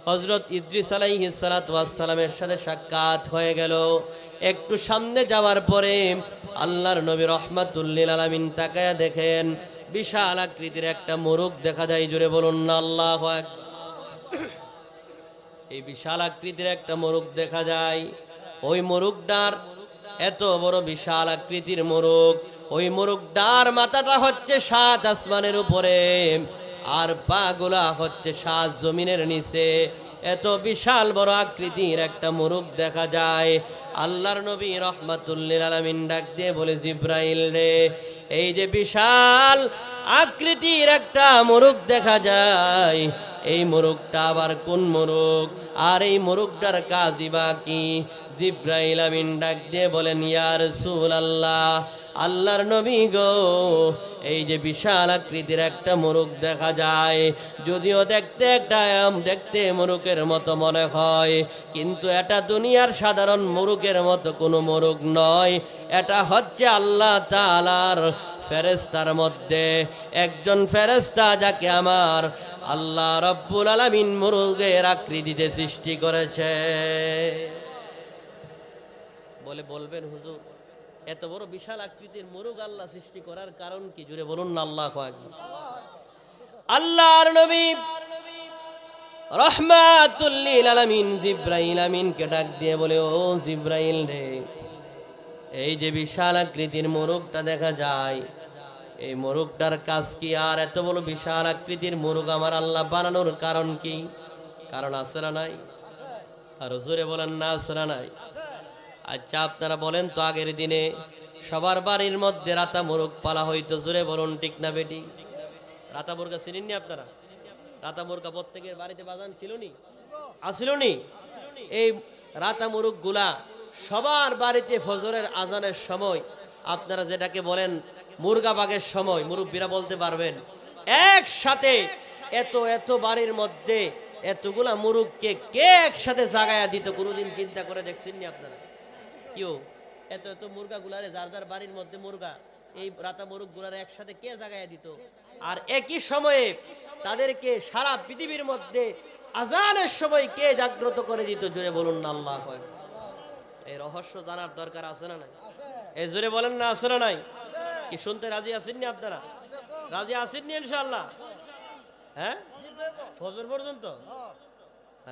হযরত ইদ্রিস আলাইহিস সালাতু ওয়াস সালামের সাথে সাক্ষাৎ হয়ে গেল। একটু সামনে যাওয়ার পরে আল্লাহর নবী রাহমাতুল লিল আলামিন তাকায়া দেখেন বিশাল আকৃতির একটা মোরগ দেখা যায়। জুড়ে বলুন না আল্লাহু আকবার। এই বিশাল আকৃতির একটা মোরগ দেখা যায়। ওই মোরগটার এত বড় বিশাল আকৃতির মোরগ, ওই মোরগটার মাথাটা হচ্ছে 7 আসমানের উপরে আর পা গুলা হচ্ছে 7 জমিনের নিচে। এত বিশাল বড় আকৃতির একটা মোরগ দেখা যায়। আল্লাহর নবী রাহমাতুল লিল আলামিন ডাক দিয়ে বলে, জিব্রাইল রে, এই যে বিশাল আকৃতির একটা মোরগ দেখা যায়, এই মোরগটা আবার কোন মোরগ, আর এই মোরগটার কাজই বা কি? জিব্রাইল আমিন ডাক দিয়ে বলেন, ইয়া রাসূলুল্লাহ, আল্লাহর নবী গো, এই যে বিশাল আকৃতির একটা মোরগ দেখা যায়, যদিও দেখতে মোরগের মতো মনে হয়, কিন্তু এটা দুনিয়ার সাধারণ মোরগের মতো কোনো মোরগ নয়। এটা হচ্ছে আল্লাহ তাআলার ফেরেশতার মধ্যে একজন ফেরেশতা, যাকে আমার আল্লাহ রব্বুল আলামিন মোরগের আকৃতিতে সৃষ্টি করেছে। বলবেন হুজুর, এত বড় বিশাল আকৃতির মোরগ আল্লাহ সৃষ্টি করার কারণ কি? জুড়ে বলুন না আল্লাহু আকবার। আল্লাহর নবী রাহমাতুল লিল আলামিন জিব্রাইল আমিনকে ডাক দিয়ে বলে, ও জিব্রাইল রে, এই যে বিশাল আকৃতির মোরগটা দেখা যায়, এই মোরগটার কাজ কি? আর এত বড় বিশাল আকৃতির মোরগ আমার আল্লাহ বানানোর কারণ কি? কারণ আছে না নাই? আর জোরে বলেন না আছে না নাই? আচ্ছা আপনারা বলেন তো, আগের দিনে সবার বাড়ির মধ্যে রাতা মোরগ পালা হইতো। জোরে বলুন ঠিক না বেটি? রাতা মুরগা চিনেননি আপনারা? রাতা মুরগা প্রত্যেকের বাড়িতে বাজান ছিল নি? আসিল নি? এই রাতা মোরগ গুলা সবার বাড়িতে ফজরের আজানের সময়, আপনারা যেটাকে বলেন মুরগা বাগের সময়, মুরব্বীরা বলতে পারবেন, একসাথে এত বাড়ির মধ্যে এতগুলা মুরগকে কে একসাথে জাগায়া দিত? কোনোদিন চিন্তা করে দেখছেন নি আপনারা? কেউ এত মুরগা গুলারে, যার যার বাড়ির মধ্যে মুরগা, এই রাতা মুরগ গুলারে একসাথে কে জাগায়া দিত? আর একই সময়ে তাদেরকে সারা পৃথিবীর মধ্যে আজানের সময় কে জাগ্রত করে দিত? জোরে বলুন না আল্লাহু আকবার। এই রহস্য জানার দরকার আছে না নাই? এই জোরে বলেন না আছে না নাই? কি শুনতে রাজি আছেননি আপনারা? রাজি আছেননি ইনশাআল্লাহ? হ্যাঁ, ফজর পর্যন্ত?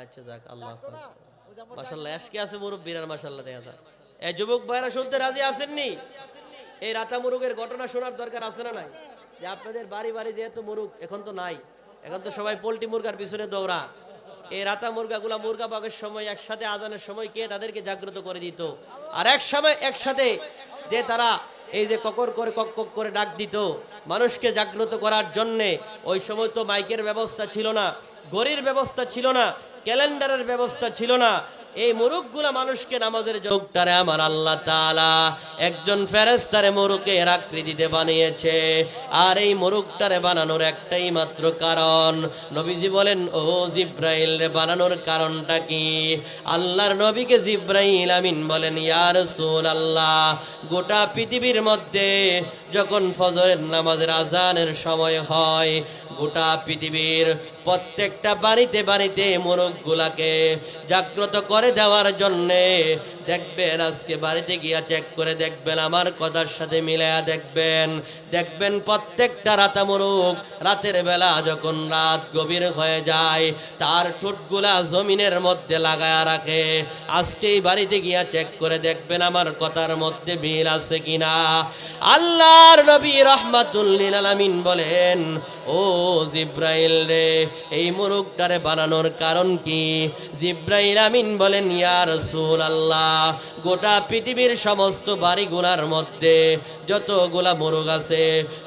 আচ্ছা যাক, আল্লাহ মাশাআল্লাহ। আজকে আছে মুরব্বীরা মাশাআল্লাহ দেখা যায়। এই যুবক ভাইরা শুনতে রাজি আছেননি? এই রাতা মুরগের ঘটনা শোনার দরকার আছে না নাই? যে আপনাদের বাড়ি যেহেতু মুরগ এখন তো নাই, এখন তো সবাই পোল্ট্রি মুরগার পিছনে দৌড়া। এই রাতা মুরগাগুলা মুরগা পাকের সময় একসাথে আজানের সময় কে তাদেরকে জাগ্রত করে দিত? আর একসাথে যে তারা এই যে কক করে ডাক দিত মানুষকে জাগ্রত করার জন্যে। ওই সময় তো মাইকের ব্যবস্থা ছিল না, ঘড়ির ব্যবস্থা ছিল না, ক্যালেন্ডারের ব্যবস্থা ছিল না। এই মুরগগুলা মানুষকে নামাজের যোগটারে আমার আল্লাহ তাআলা একজন ফেরেশতারে মুরগের আকৃতিতে বানিয়েছে। আর এই মুরগটারে বানানোর একটাই মাত্র কারণ, নবীজি বলেন, ও জিব্রাইল রে, বানানোর কারণটা কি? আল্লাহর নবীকে জিব্রাইল আমিন বলেন, ইয়া রাসূলুল্লাহ, গোটা পৃথিবীর মধ্যে যখন ফজরের নামাজের আজানের সময় হয়, গোটা পৃথিবীর প্রত্যেকটা বাড়িতে মোরগগুলাকে জাগ্রত করে দেওয়ার জন্যে দেখবেন, আজকে বাড়িতে গিয়া চেক করে দেখবেন, আমার কথার সাথে মিলায়া দেখবেন প্রত্যেকটা রাতা মোরগ রাতের বেলা যখন রাত গভীর হয়ে যায় তার ঠোঁটগুলা জমিনের মধ্যে লাগায়া রাখে। আজকেই বাড়িতে গিয়া চেক করে দেখবেন আমার কথার মধ্যে মিল আছে কিনা। আল্লাহর নবী রাহমাতুল লিল আলামিন বলেন, ও জিব্রাইল রে, এই মোরগটারে বানানোর কারণ কি? জিব্রাইল আমিন বলেন, ইয়া রাসূলুল্লাহ, গোটা পৃথিবীর সমস্ত বাড়িগুলার মধ্যে যতগুলা মোরগ আছে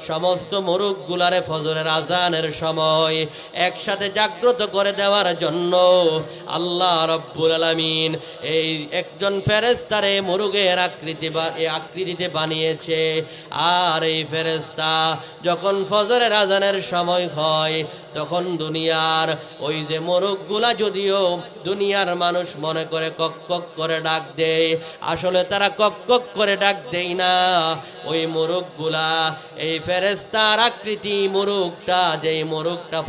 সমস্ত মোরগগুলারে ফজরের আজানের সময় একসাথে জাগ্রত করে দেওয়ার জন্য আল্লাহ রব্বুল আলামিন এই একজন ফেরেশতারে মোরগের আকৃতিতে বানিয়েছে। আর এই ফেরেশতা যখন ফজরের আজানের সময় হয় তখন দুনিয়ার ওই যে মোরগগুলা যদিও দুনিয়ার মানুষ মনে করে কক কক করে ডাক দেয়, আসলে তারা কক কক করে ডাক দেয় না। ওই মোরগগুলা এই ফেরেশতার আকৃতি মোরগটা, যেই মোরগটা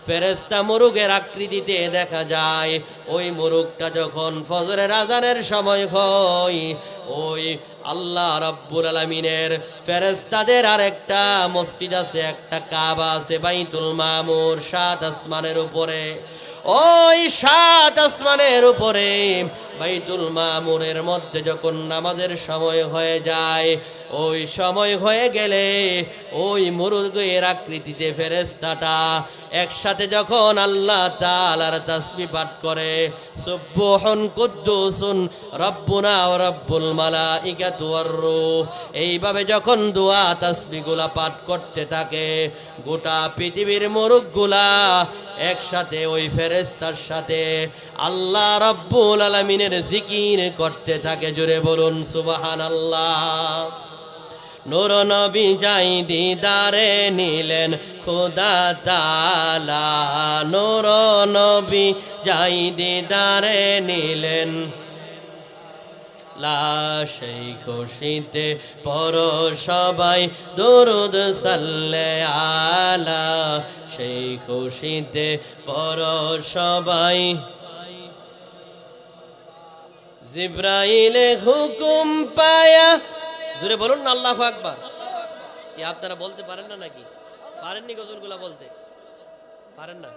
ফেরেশতা মোরগের আকৃতিতে দেখা যায়, ওই মোরগটা যখন ফজরের আজানের সময় হয় ওই আল্লাহ রাব্বুল আলামিনের ফেরেশতাদের আরেকটা মসজিদ আছে, একটা কাবা আছে বাইতুল মামুর 7 আসমানের উপরে। ওই 7 আসমানের উপরে বাইতুল মামুরের মধ্যে যখন নামাজের সময় হয়ে যায়, ওই সময় হয়ে গেলে ওই মুরগের আকৃতিতে ফেরেশতাটা একসাথে যখন আল্লাহ তাআলার তাসবিহ পাঠ করে, সুবহুন কুদ্দুসুন রব্বুনা ওয়া রব্বুল মালাইকাতু ওয়ার রূহ, এইভাবে যখন দোয়া তাসবিহগুলা পাঠ করতে থাকে, গোটা পৃথিবীর মুরগগুলা একসাথে ওই ফেরেশতার সাথে আল্লাহ রব্বুল আলামিনের জিকির করতে থাকে। জোরে বলুন সুবহানাল্লাহ। নূর নবী যাই দিদারে নিলেন খোদা তাআলা, নূর নবী যাই দিদারে নিলেন, সেই খুশিতে পর সবাই দরুদ সাল্লে আলা, সেই খুশিতে পর সবাই। জিব্রাইলে হুকুম পায়া, জোরে বলুন না আল্লাহু আকবার। কি আপনারা বলতে পারেন না নাকি? পারেননি গজলগুলা বলতে? পারেন না?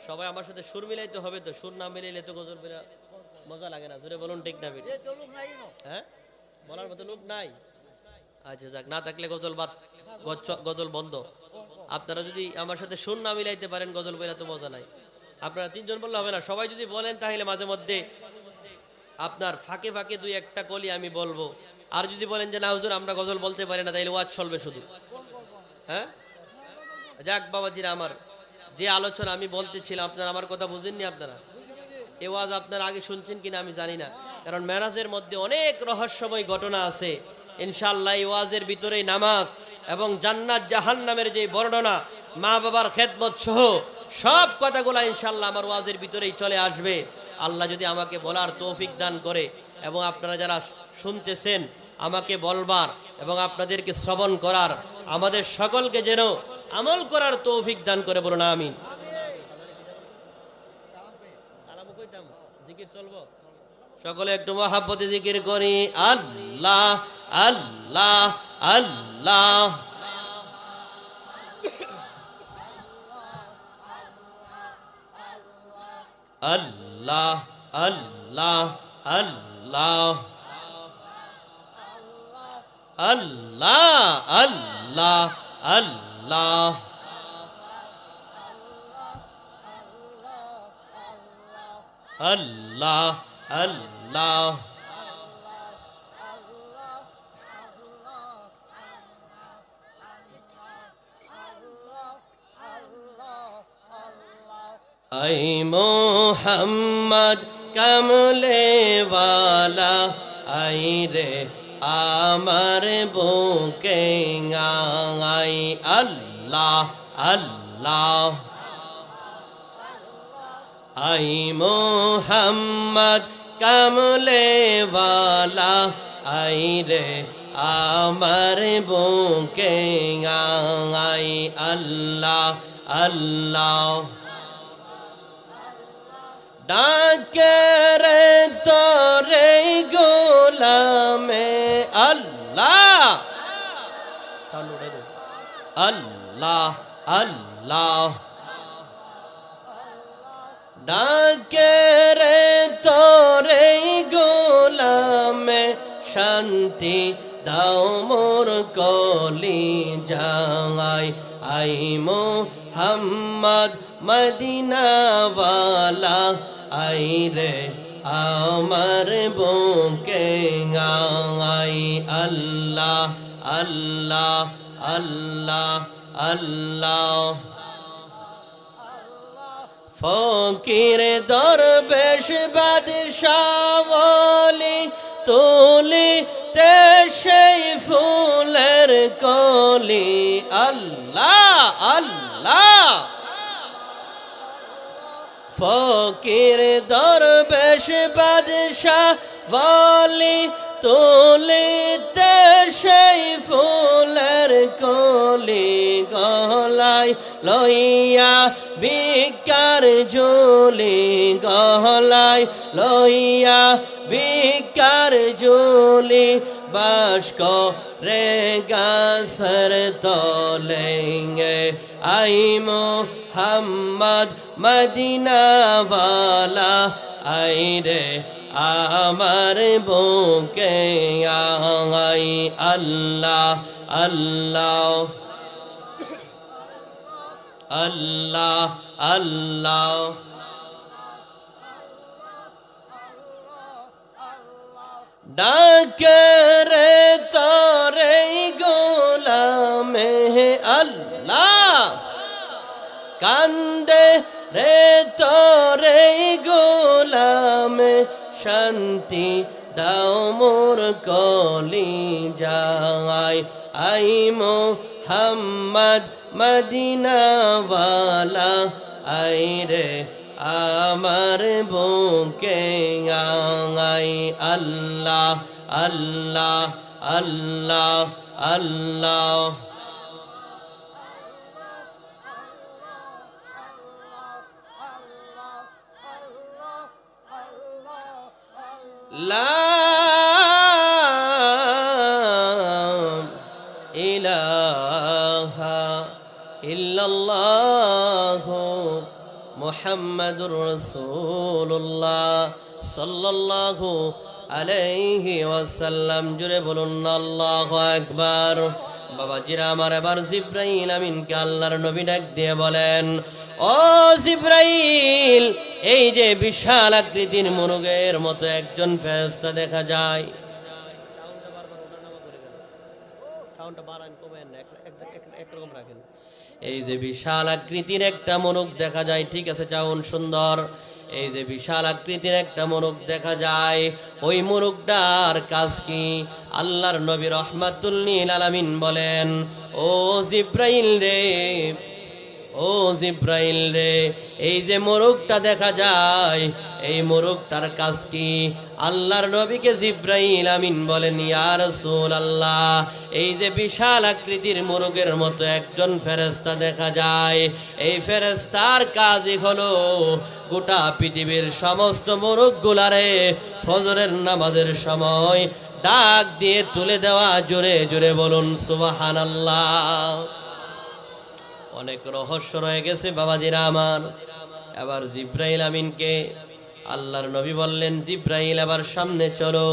সবাই আমার সাথে সুর মিলাইতে হবে তো, সুর না মিলাইলে তো গজল বেরা মজা লাগে না। জোরে বলুন ঠিক না বেটি? হ্যাঁ, বলার মতো লোক নাই। আচ্ছা যাক, না থাকলে গজল বাদ, গজল বন্ধ। আপনারা যদি আমার সাথে সুর না মিলাইতে পারেন গজল বেরা তো মজা নাই। আপনারা 3 জন বললে হবে না, সবাই যদি বলেন তাহলে মাঝে মধ্যে আপনার ফাঁকে ফাঁকে 2-1টা কলি আমি বলবো। আর যদি বলেন যে না হুজুর আমরা গজল বলতে পারি না, তাইলে ওয়াজ চলবে শুধু। হ্যাঁ যাক বাবাজিরা, আমার যে আলোচনা আমি বলতেছিলাম আপনারা আমার কথা বুঝেননি। আপনারা এই ওয়াজ আপনারা আগে শুনছেন কিনা আমি জানি না, কারণ মেরাজের মধ্যে অনেক রহস্যময় ঘটনা আছে। ইনশাআল্লাহ এই ওয়াজের ভিতরেই নামাজ এবং জান্নাত জাহান্নামের যে বর্ণনা, মা বাবার খেদমত সহ সব কথাগুলো ইনশাআল্লাহ আমার ওয়াজের ভিতরেই চলে আসবে। আল্লাহ যদি আমাকে বলার তৌফিক দান করে এবং আপনারা যারা শুনতেছেন আমাকে বলবার এবং আপনাদেরকে শ্রবণ করার, আমাদের সকলকে যেন আমল করার তৌফিক দান করে, বলুন আমিন। জিকির চলবো, সকলে একটু মহাব্বতে জিকির করি। আল্লাহ আল্লাহ আল্লাহ, আল্লাহ আল্লাহ আল্লাহ, আল্লাহ আল্লাহ আল্লাহ, আল্লাহ আল্লাহ। আই মোহাম্মদ কামলে ওয়ালা, আই রে আমার বুকে I, Allah Allah. I Mohammad কামলে ওয়ালা, আই রে আমার বুকে আই, আল্লাহ আল্লাহ। ডাকে রে তোরে গোলামে আল্লাহ, আল্লাহ আল্লাহ। ডাকে রে তোরে গোলামে শান্তি দাও মোর কলি যাই, আই মোহাম্মদ মদিনা ওয়ালা, আই রে আমার বুকে আই আল্লাহ আল্লাহ আল্লাহ আল্লাহ ফকির দরবেশ বাদশাহ ওলি তুলি তে সেই ফুলের কলি আল্লাহ আল্লাহ ফকির দরবেশ বাদশাহ ওলি তুলি তে সেই ফুলের কলি গলায় লইয়া ভিক্ষার ঝুলি গলায় লইয়া ভিক্ষার ঝুলি বাস করে গাছের তলে আই মোহাম্মদ মদিনা ওয়ালা আই রে আমার বুকে আই আল্লাহ আল্লাহ আল্লাহ আল্লাহ ডাকরে তোরে গোলামে আল্লাহ কান্দে রে তোরে গোলামে শান্তি দাও মোর কলি যায় আই মোহাম্মদ মদিনা ওয়ালা আই রে আমার বুকে আই আল্লাহ আল্লাহ আল্লাহ আল্লাহ লা ইলাহা ইল্লাল্লাহু মুহাম্মাদুর রাসূলুল্লাহ সাল্লাল্লাহু আলাইহি ওয়াসাল্লাম জুড়ে বলুন আল্লাহু আকবার বাবাজিরা আমার এবার জিবরাইল আমিনকে আল্লাহর নবী ডাক দিয়ে বলেন ও জিবরাইল এই যে বিশাল আকৃতির মোরগের মতো একজন ফেরেশতা দেখা যায় এই যে বিশাল আকৃতির একটা মোরগ দেখা যায় ঠিক আছে চাউন সুন্দর এই যে বিশাল আকৃতির একটা মোরগ দেখা যায় ওই মোরগটার কাজ কি আল্লাহর নবী রাহমাতুল লিল আলামিন বলেন ও জিবরাইল রে ও জিবরাইল রে এই যে মোরগটা দেখা যায় এই মোরগটার কাজ কি আল্লাহর নবীকে জিবরাইল আমিন বলেন ইয়া রাসূলুল্লাহ এই যে বিশাল আকৃতির মোরগের মতো একজন ফেরেশতা দেখা যায় এই ফেরেশতার কাজই হলো গোটা পৃথিবীর সমস্ত মোরগগুলারে ফজরের নামাজের সময় ডাক দিয়ে তুলে দেওয়া জোরে জোরে বলুন সুবহানাল্লাহ অনেক রহস্য রয়ে গেছে বাবাজিরা আমার এবার জিবরাইল আমিনকে আল্লাহর নবী বললেন জিবরাইল আবার সামনে চলো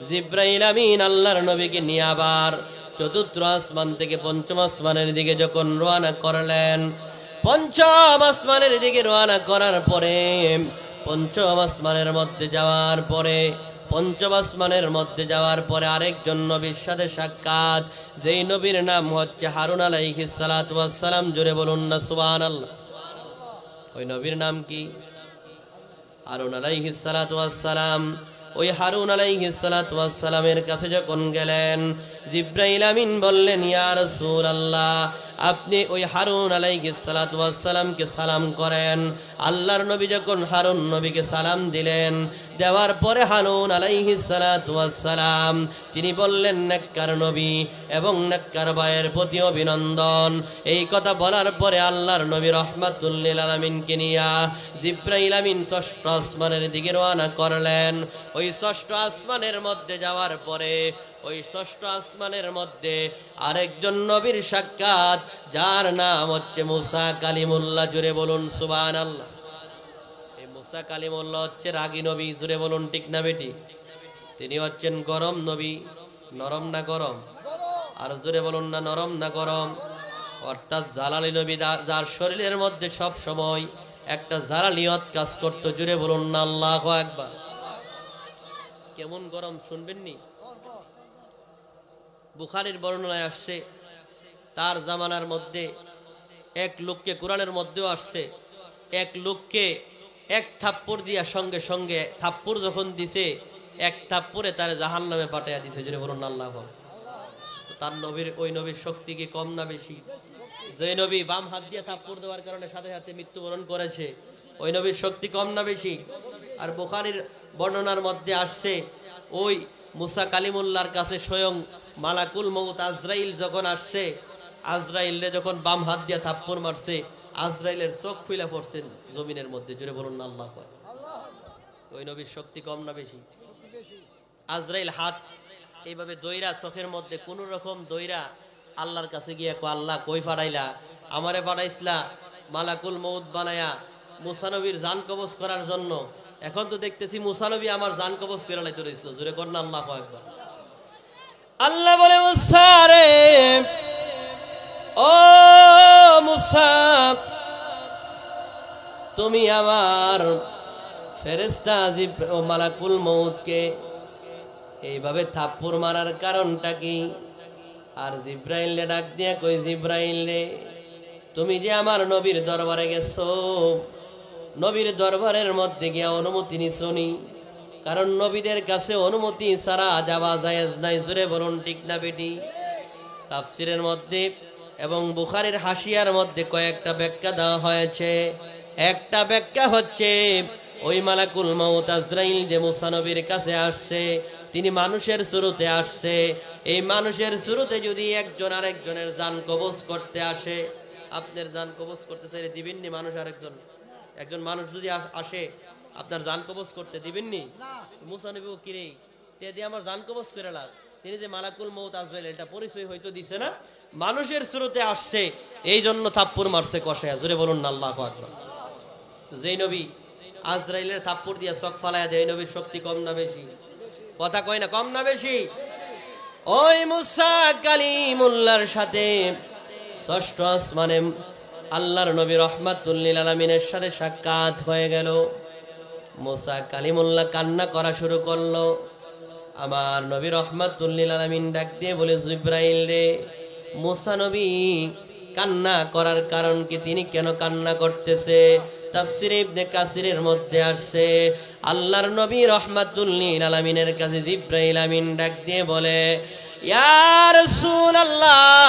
জিবরাইল আমিন আল্লাহর নবীকে নিয়ে আবার চতুর্থ আসমান থেকে পঞ্চম আসমানের দিকে যখন রওনা করলেন পঞ্চম আসমানের দিকে রওনা করার পরে পঞ্চম আসমানের মধ্যে যাওয়ার পরে পঞ্চম আসমানের মধ্যে যাওয়ার পরে আরেকজন নবীর সাথে সাক্ষাৎ যেই নবীর নাম হচ্ছে হারুন আলাইহিস সালাতু ওয়াস সালাম জোরে বলুন না সুবহানাল্লাহ ওই নবীর নাম কি হারুন আলাইহিস সালাতু ওয়াস সালাম ওই হারুন আলাইহিস সালাতু ওয়াস সালামের কাছে যখন গেলেন জিবরাইল আমিন বললেন ইয়া রাসূলুল্লাহ আপনি ওই হারুন আলাইহিস সালাতু ওয়াস সালামকে সালাম করেন আল্লাহর নবী যখন হারুন নবীকে সালাম দিলেন দেওয়ার পরে হারুন আলাইহিস সালাতু ওয়াস সালাম তিনি বললেন নেককার নবী এবং নেককার ভাইয়ের প্রতি অভিনন্দন এই কথা বলার পরে আল্লাহর নবী রাহমাতুল লিল আলামিনকে নিয়া জিবরাইল আমিন ষষ্ঠ আসমানের দিকে রওনা করলেন ওই ষষ্ঠ আসমানের মধ্যে যাওয়ার পরে ওই ষষ্ঠ আসমানের মধ্যে আরেকজন নবীর সাক্ষাৎ যার নাম হচ্ছে মুসা কালিমুল্লাহ জুড়ে বলুন সুবহানাল্লাহ এই মুসা কালিমুল্লাহ হচ্ছে রাগী নবী জুড়ে বলুন ঠিক না বেটি তিনি হচ্ছেন গরম নবী নরম না গরম আর জুড়ে বলুন না নরম না গরম অর্থাৎ জালালি নবী যার শরীরের মধ্যে সব সময় একটা জালালিয়ত কাজ করতো জুড়ে বলুন না আল্লাহু আকবার কেমন গরম শুনবেননি? বুখারীর বর্ণনায় আসছে তার জামানার মধ্যে এক লোককে, কোরআনের মধ্যেও আসছে, এক লোককে এক থাপ্পড় দিয়া সঙ্গে সঙ্গে থাপ্পড় যখন দিছে, এক থাপ্পড়ে তার জাহান্নামে পাঠাইয়া দিছে। যদি বলুন আল্লাহু আকবার। তার নবীর, ওই নবীর শক্তি কি কম না বেশি? যে নবী বাম হাত দিয়ে থাপ্পড় দেওয়ার কারণে সাথে সাথে মৃত্যুবরণ করেছে, ওই নবীর শক্তি কম না বেশি? আর বুখারীর বর্ণনার মধ্যে আসছে ওই মুসা কালিমুল্লাহর কাছে স্বয়ং মালাকুল মউত আজরাইল যখন আসছে, আজরাইলরে যখন বাম হাত দিয়ে থাপ্পড় মারছে, আজরাইলের চোখ খুলে পড়ছেন জমিনের মধ্যে। জুড়ে বলুন না আল্লাহু আকবার। ওই নবীর শক্তি কম না বেশি? আজরাইল হাত এইভাবে দইরা চোখের মধ্যে কোন রকম দইরা আল্লাহর কাছে গিয়া কো, আল্লাহ কই পাঠাইলা? আমারে পাঠাইছিলা মালাকুল মউত বানায়া মুসা নবীর জান কবজ করার জন্য। এখন তো দেখতেছি মুসা নবী আমার জান কবজ করে লাইতে রইছিল। জোরে কর না আল্লাহু আকবার। আল্লাহ বলে, মুসা রে, ও মুসা, তুমি আমার ফেরেশতা ও মালাকুল মউতকে এইভাবে থাপ্পড় মারার কারণটা কি? আর জিব্রাইলে ডাক দিয়া কই, জিব্রাইল রে, তুমি যে আমার নবীর দরবারে গেছো, নবীর দরবারের মধ্যে গিয়া অনুমতি নিছনি? কারণ নবীদের কাছে অনুমতি ছাড়া যাওয়া জায়েজ নাই। জোরে বলুন ঠিক না বেটি? তাফসিরের মধ্যে এবং বুখারীর হাসিয়ার মধ্যে কয়েকটা ব্যাখ্যা দেওয়া হয়েছে। একটা ব্যাখ্যা হচ্ছে, ওই মালাকুল মউত আজরাইল যে মুসা নবীর কাছে আসছে, তিনি মানুষের শুরুতে আসছে। এই মানুষের শুরুতে যদি একজন আরেকজনের জান কবজ করতে আসে, আপনার জান কবজ করতে চাইলে দিবেননি মানুষ আরেকজন? একজন মানুষ যদি আসে আপনার জান কবজ করতে দিবেননি? মুসা নবী কিরে তে দিয়ে আমার জান কবজ করে লাগ, তিনি যে মালাকুল মউত আজরাইল এটা পরিচয় হয়তো দিছে না, মানুষের শুরুতে আসছে, এই জন্য থাপ্পড় মারছে কষায়া। জোরে বলুন না আল্লাহু আকবার। তো যেই নবী আজরাইলের থাপ্পড় দিয়া চোখ ফালাইয়া দেয়, এই নবীর শক্তি কম না বেশি? কথা কয় না, কম না বেশি? ওই মুসা কালিমুল্লাহর সাথে ষষ্ঠ আসমানে আল্লাহর নবী রাহমাতুল লিল আলামিনের সাথে সাক্ষাৎ হয়ে গেল। মুসা কালিমুল্লাহ কান্না করা শুরু করলো। আমার নবী রাহমাতুল লিল আলামিন ডাক দিয়ে বলে, জিব্রাইল রে, মুসা নবী কান্না করার কারণ কি? তিনি কেন কান্না করতেছে? তাফসীরে ইবনে কাসিরের মধ্যে আসছে, আল্লাহর নবী রাহমাতুল লিল আলামিনের কাছে জিব্রাইল আমিন ডাক দিয়ে বলে, ইয়া রাসূলুল্লাহ,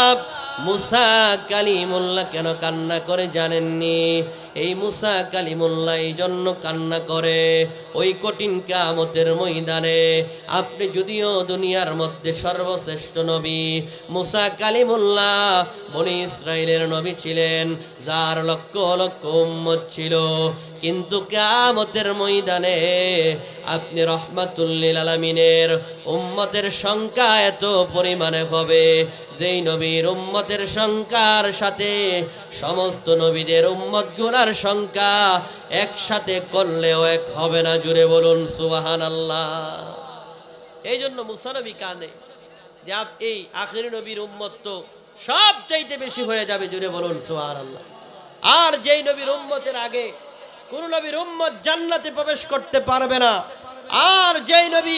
মুসা কালিমুল্লাহ কেন কান্না করে জানেননি? এই মুসা কালিমুল্লাহ এই জন্য কান্না করে, ওই কঠিন কিয়ামতের ময়দানে আপনি যদিও দুনিয়ার মধ্যে সর্বশ্রেষ্ঠ নবী, মুসা কালিমুল্লাহ বনি ইসরাইলের নবী ছিলেন, যার লক্ষ লক্ষ উম্মত ছিল, কিন্তু কিয়ামতের ময়দানে আপনি রাহমাতুল লিল আলামিনের উম্মতের সংখ্যা এত পরিমাণে হবে, যেই নবীর উম্মতের সংখ্যার সাথে সমস্ত নবীদের উম্মত গুনার সংখ্যা একসাথে করলেও এক হবে না। জুড়ে বলুন সুবহানাল্লাহ। এই জন্য মুসা নবী কাঁদে যে এই আখিরি নবীর উম্মত তো সব চাইতে বেশি হয়ে যাবে। জুড়ে বলুন সুবহানাল্লাহ। আর যেই নবীর উম্মতের আগে কোন নবীর উম্মত জান্নাতে প্রবেশ করতে পারবে না, আর যেই নবী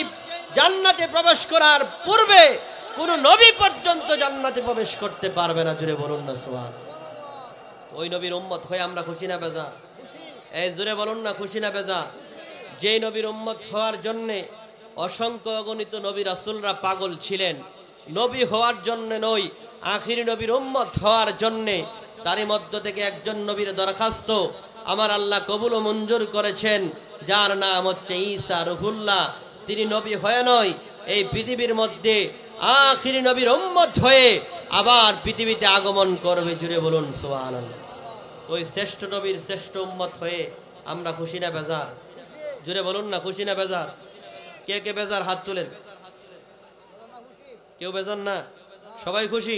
জান্নাতে প্রবেশ করার পূর্বে কোন নবী পর্যন্ত জান্নাতে প্রবেশ করতে পারবে না। জুড়ে বলুন না সুবহানাল্লাহ। ওই নবীর উম্মত হয়ে আমরা খুশি না বেজার? এই জুড়ে বলুন না খুশি না বেজার? যেই নবীর উম্মত হওয়ার জন্যে অসংখ্য অগণিত নবী রাসূলরা পাগল ছিলেন, নবী হওয়ার জন্য নয়, আখিরি নবীর উম্মত হওয়ার জন্যে। তারই মধ্য থেকে একজন নবীর দরখাস্ত আমার আল্লাহ কবুল ও মঞ্জুর করেছেন, যার নাম হচ্ছে ঈসা রুহুল্লাহ। তিনি নবী হয়ে নয়, এই পৃথিবীর মধ্যে আখিরি নবীর উম্মত হয়ে আবার পৃথিবীতে আগমন করবে। জুড়ে বলুন সুবহানাল্লাহ। তো ওই শ্রেষ্ঠ নবীর শ্রেষ্ঠ উম্মত হয়ে আমরা খুশি না বেজার? জুড়ে বলুন না খুশি না বেজার? কে কে বেজার হাত তুলেন। কেউ বেজার না, সবাই খুশি।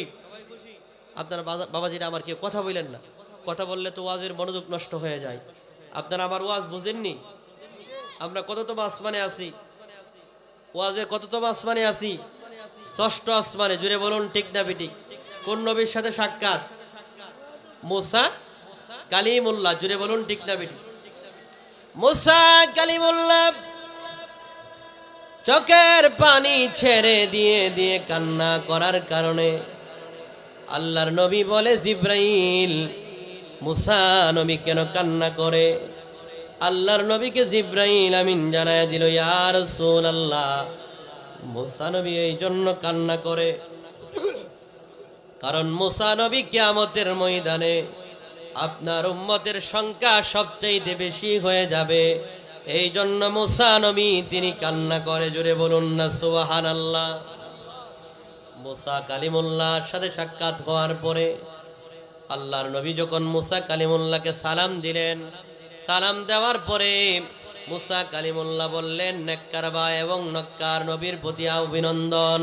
আপনারা বাবাজিরা আমার কেউ কথা বললেন না, কথা বললে তো ওয়াজের মনোযোগ নষ্ট হয়ে যায়। আপনারা আমার ওয়াজ বুঝেননি? আমরা কততম আসমানে আছি? ওয়াজে কততম আসমানে আছি? ষষ্ঠ আসমানে। জুড়ে বলুন ঠিক না বেঠিক? কোন নবীর সাথে সাক্ষাৎ? মুসা কালিমুল্লাহ। জুড়ে বলুন ঠিক না বেঠিক? মুসা কালিমুল্লাহ চোখের পানি ছেড়ে দিয়ে দিয়ে কান্না করার কারণে আল্লাহর নবী বলে, জিব্রাইল, মুসা নবী কেন কান্না করে? আল্লাহর নবীকে জিব্রাইল আমিন জানায় দিল, ইয়া রাসূলুল্লাহ, মুসা নবী এই জন্য কান্না করে কারণ মুসা নবী কিয়ামতের ময়দানে আপনার উম্মতের সংখ্যা সবচেয়ে বেশি হয়ে যাবে, এই জন্য মুসা নবী তিনি কান্না করে। জোরে বলুন না সুবহানাল্লাহ। মুসা কালিমুল্লাহর সাথে সাক্ষাৎ হওয়ার পরে আল্লাহর নবী যখন মুসা কালিমুল্লাহকে সালাম দিলেন, সালাম দেওয়ার পরে মুসা কালিমুল্লাহ বললেন, নেককার ভাই এবং নক্কার নবীর প্রতি অভিনন্দন।